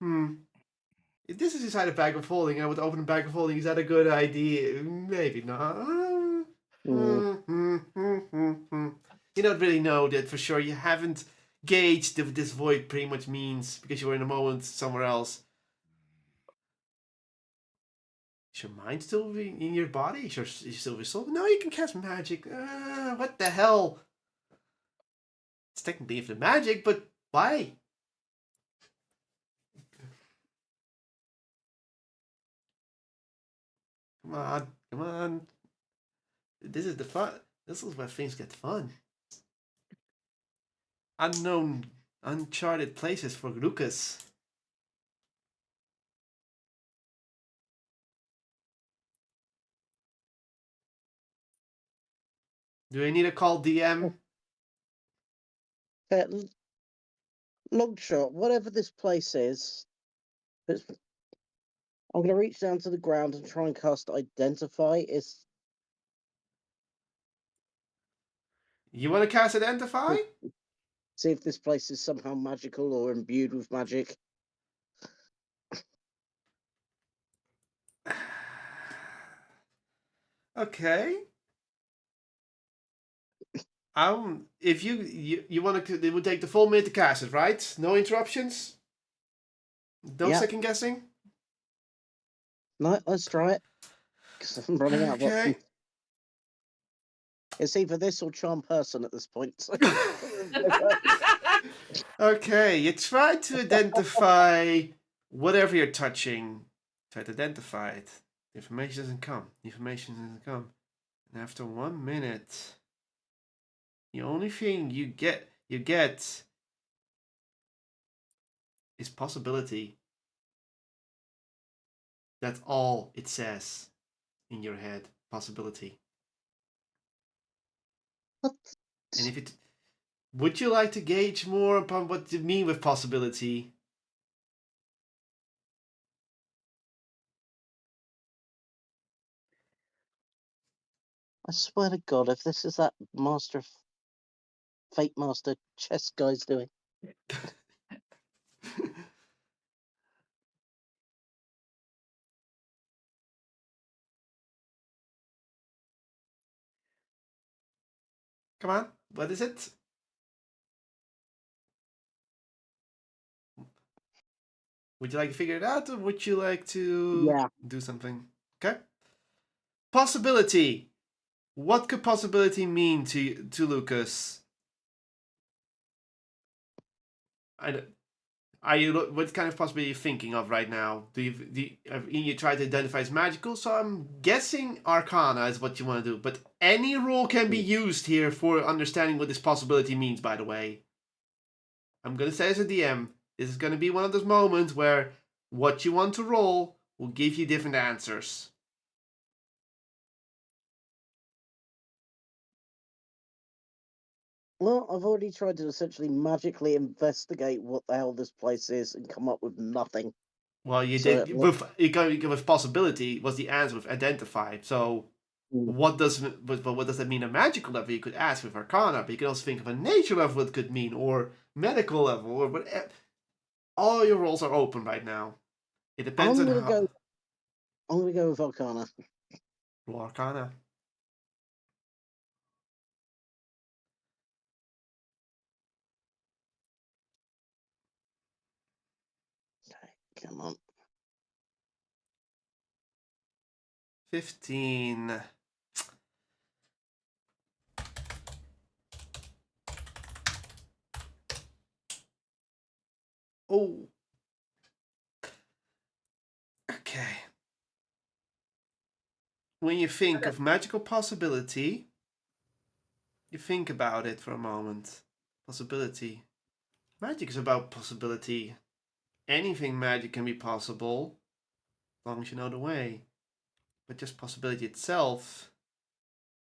If this is inside a bag of holding, and I would open a bag of holding, is that a good idea? Maybe not. You don't really know that for sure. You haven't gauged if this void pretty much means because you were in a moment somewhere else. Is your mind still in your body? Is your soul? No, you can cast magic. What the hell? It's technically infinite magic, but why? Come on. This is the fun. This is where things get fun. Unknown, uncharted places for Lucas. Do I need to call DM? Long shot, whatever this place is, I'm going to reach down to the ground and try and cast Identify. You want to cast Identify? See if this place is somehow magical or imbued with magic. Okay. If you want to, it would take the full minute to cast it, right? No interruptions. No second guessing. No, let's try it. Because I'm running out of options. It's either this or Charm Person at this point. So. Okay, you try to identify whatever you're touching. Try to identify it. The information doesn't come. And after 1 minute, the only thing you get is possibility. That's all it says in your head. Possibility. What? And if it would you like to gauge more upon what you mean with possibility? I swear to God, if this is that Fate Master chess guy's doing. Come on, what is it? Would you like to figure it out, or would you like to do something? Okay. Possibility. What could possibility mean to Lucas? What kind of possibility are you thinking of right now? You try to identify as magical? So I'm guessing Arcana is what you want to do. But any rule can be used here for understanding what this possibility means. By the way, I'm gonna say as a DM, this is gonna be one of those moments where what you want to roll will give you different answers. Well, I've already tried to essentially magically investigate what the hell this place is and come up with nothing. Well, you did with possibility was the answer with identified. So what does that mean? A magical level you could ask with Arcana, but you could also think of a nature level what it could mean, or medical level, or whatever. All your roles are open right now. It depends I'm on gonna how. I'm gonna go with Arcana. Roll Arcana. Okay, come on. 15. Oh. Okay. When you think of magical possibility, you think about it for a moment. Possibility. Magic is about possibility. Anything magic can be possible, as long as you know the way. But just possibility itself,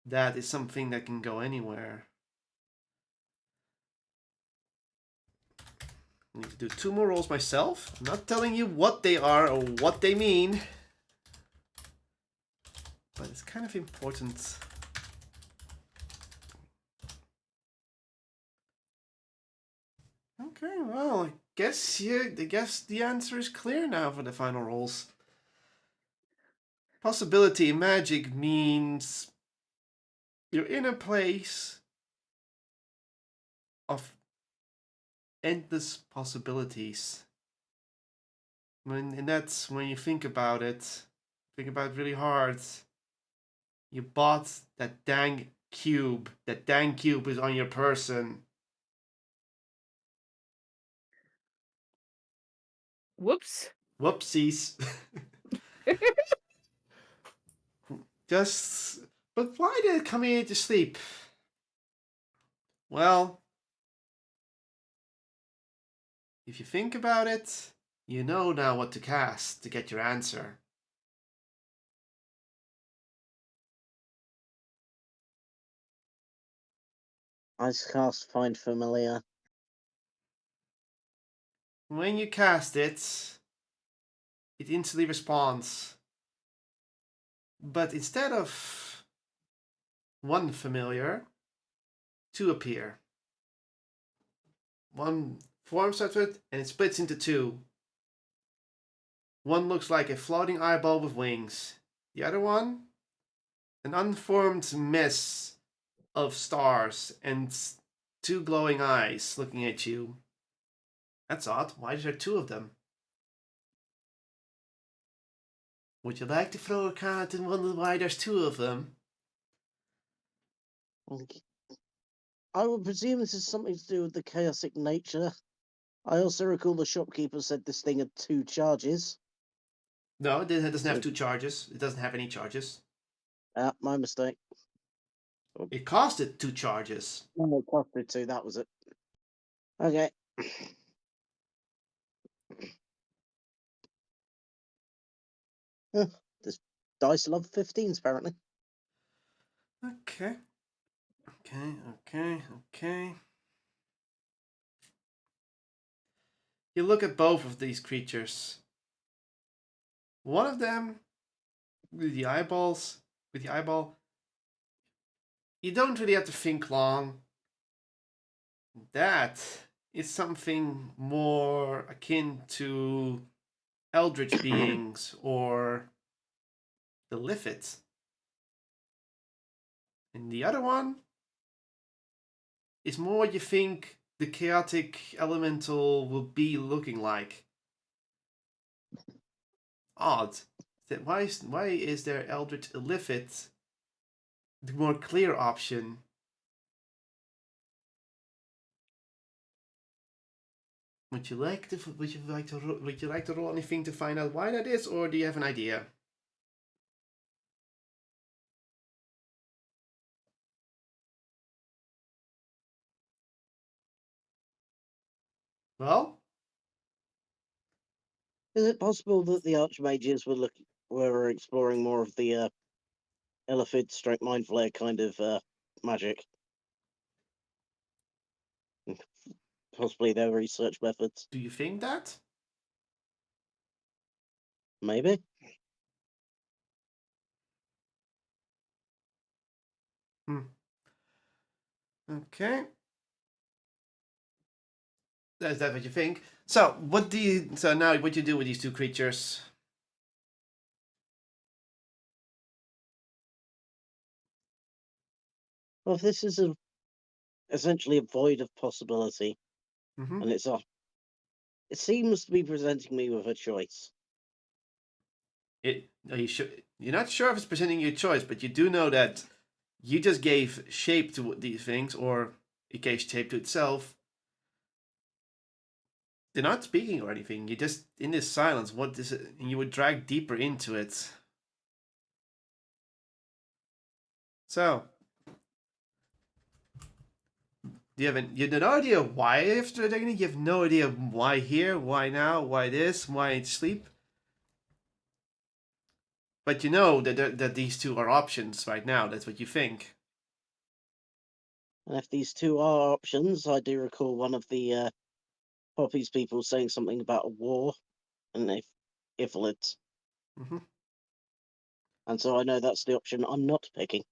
that is something that can go anywhere. I need to do 2 more rolls myself. I'm not telling you what they are or what they mean. But it's kind of important. Okay, well, I guess the answer is clear now for the final rolls. Possibility in magic means you're in a place of endless possibilities. And that's when you think about it really hard. You bought that dang cube. That dang cube is on your person. Whoops. Whoopsies. Just. But why did it come here to sleep? Well, if you think about it, you know now what to cast to get your answer. I cast Find Familiar. When you cast it, it instantly responds. But instead of 1 familiar, 2 appear. 1 forms out of it, and it splits into 2. One looks like a floating eyeball with wings. The other one, an unformed mess of stars and 2 glowing eyes looking at you. That's odd. Why is there 2 of them? Would you like to throw a card and wonder why there's 2 of them? I would presume this is something to do with the chaotic nature. I also recall the shopkeeper said this thing had 2 charges. No, it doesn't have 2 charges. It doesn't have any charges. My mistake. It costed 2 charges. No, it costed 2, that was it. Okay. This dice love 15s, apparently. Okay. Okay. You look at both of these creatures. One of them, with the eyeball, you don't really have to think long. That is something more akin to eldritch beings or the Liffit. And the other one is more what you think the chaotic elemental will be looking like. Odd. Why is there eldritch Liffit the more clear option? Would you like to roll anything to find out why that is, or do you have an idea? Well, Is it possible that the archmages were exploring more of the Elephid stroke mind flare kind of magic? Possibly their research methods. do you think that? Maybe. Okay. That's that what you think? So now what do you do with these two creatures? Well, if this is essentially a void of possibility, Mm-hmm. and it seems to be presenting me with a choice. You're not sure if it's presenting you a choice, but you do know that you just gave shape to these things, or it gave shape to itself. They're not speaking or anything. You just in this silence. What is it? And you would drag deeper into it. So, you have no idea why after taking it. You have no idea why here, why now, why this, why sleep. But you know that these two are options right now. That's what you think. And if these two are options, I do recall one of the Poppy's people saying something about a war, and if it, Mm-hmm. and so I know that's the option I'm not picking.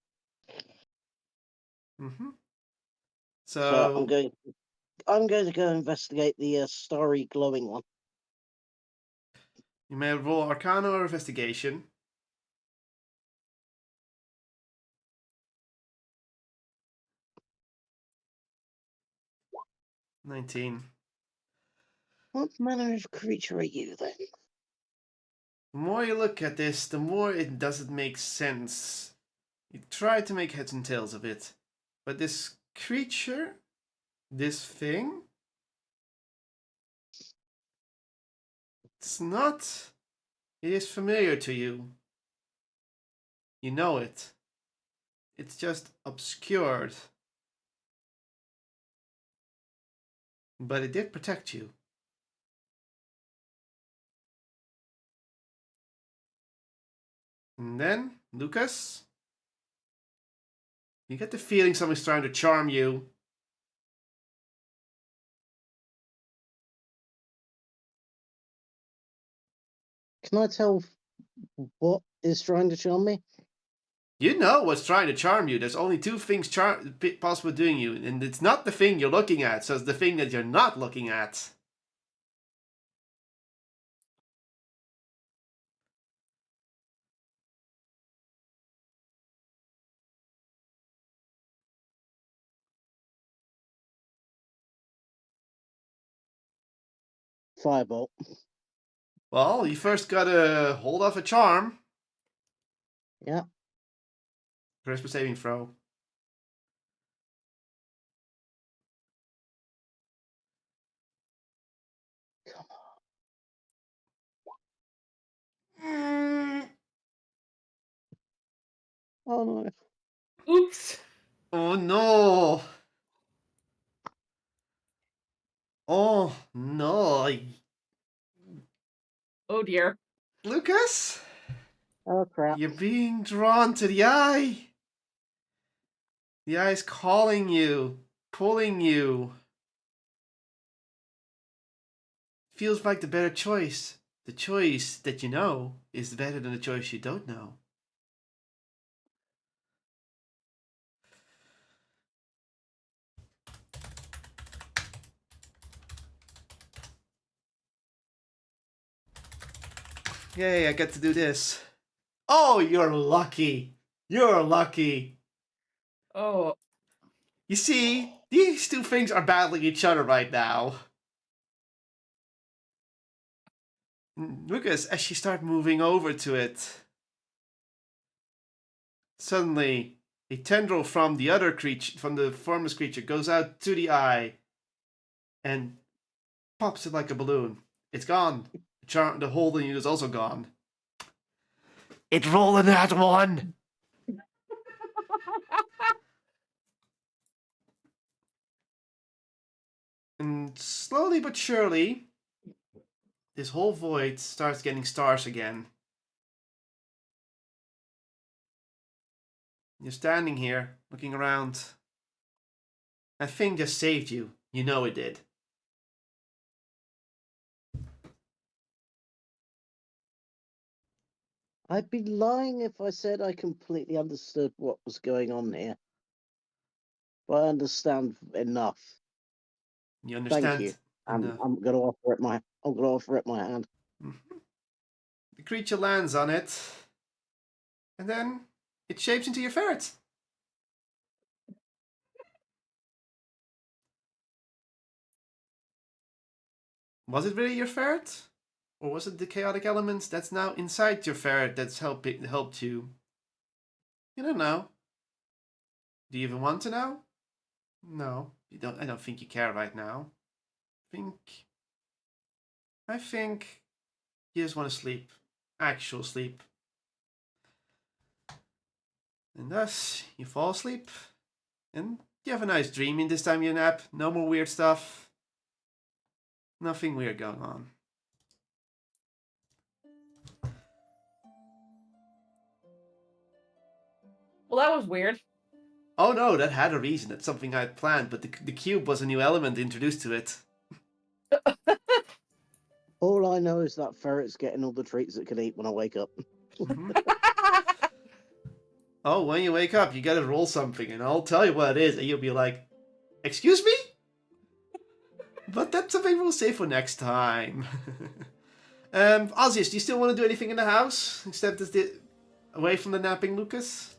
Mm-hmm. So I'm So going to go investigate the starry glowing one. you may roll Arcana or Investigation. 19. What manner of creature are you then? The more you look at this, the more it doesn't make sense. You try to make heads and tails of it. But this creature, this thing, it's not. It is familiar to you. You know it. It's just obscured. But it did protect you. And then, Lucas, you get the feeling something's trying to charm you. Can I tell what is trying to charm me? You know what's trying to charm you. There's only two things possible doing you, and it's not the thing you're looking at, so it's the thing that you're not looking at. Firebolt. Well, you first gotta hold off a charm. Yeah. Charisma saving throw. Come Mm. on. Oh no. Oops. Oh no. Oh no. Oh dear. Lucas, Oh crap. you're being drawn to the eye. The eye's calling you, pulling you. Feels like the better choice. The choice that you know is better than the choice you don't know. Yay, I get to do this. Oh, you're lucky. You're lucky. Oh. You see, these two things are battling each other right now. Lucas, as you start moving over to it, suddenly a tendril from the other creature, from the formless creature, goes out to the eye and pops it like a balloon. It's gone. The hole in you is also gone. It's rolling that one. And slowly but surely, this whole void starts getting stars again. You're standing here, looking around. That thing just saved you. You know it did. I'd be lying if I said I completely understood what was going on here. But I understand enough. You understand? Thank you. enough. I'm gonna offer it my hand. Mhm. The creature lands on it, and then it shapes into your ferret. Was it really your ferret? Or was it the chaotic elements that's now inside your ferret that's helped you? You don't know. Do you even want to know? No, you don't. I don't think you care right now. I think you just want to sleep. Actual sleep. And thus, you fall asleep. And you have a nice dream in this time you nap. No more weird stuff. Nothing weird going on. Well, that was weird. Oh no, that had a reason. That's something I had planned, but the cube was a new element introduced to it. All I know is that ferret's getting all the treats it can eat when I wake up. Mhm. Oh, when you wake up, you gotta roll something, and I'll tell you what it is, and you'll be like, "Excuse me?" But that's something we'll save for next time. Ozzius, do you still want to do anything in the house except away from the napping Lucas?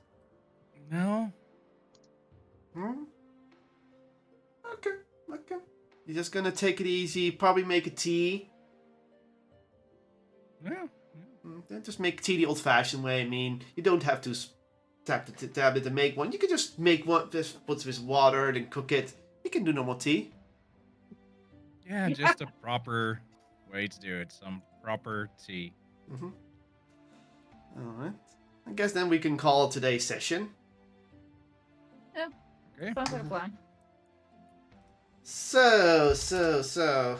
No. Okay. You're just gonna take it easy, probably make a tea. Yeah. Just make tea the old-fashioned way. I mean, you don't have to tap the tablet to make one. You can just make one, just put this water, then cook it. You can do normal tea. Yeah, just a proper way to do it. Some proper tea. Alright. I guess then we can call today's session. Yeah. Okay. Sounds like a plan. So. So,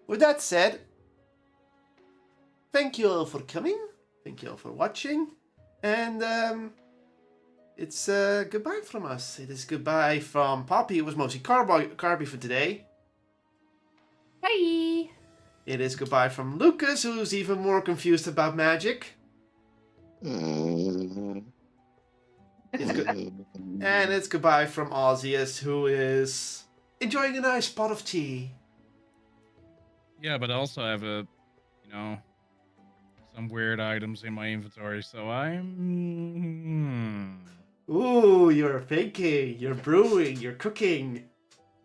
with that said, thank you all for coming. Thank you all for watching. And, it's goodbye from us. It is goodbye from Poppy. It was mostly Carby for today. Bye. It is goodbye from Lucas, who's even more confused about magic. Mm. It's good. And it's goodbye from Ozzius, who is enjoying a nice pot of tea. Yeah, but I also have some weird items in my inventory, so I'm. Ooh, you're thinking, you're brewing, you're cooking.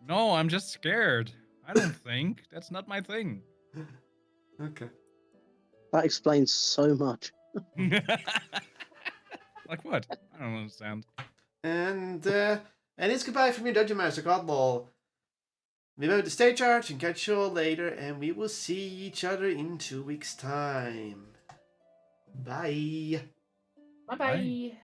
No, I'm just scared. I don't think. That's not my thing. Okay. That explains so much. Like what? I don't understand. And it's goodbye from your Dungeon Master, Kotlol. Remember to stay charged and catch you all later, and we will see each other in 2 weeks' time. Bye. Bye Bye. bye.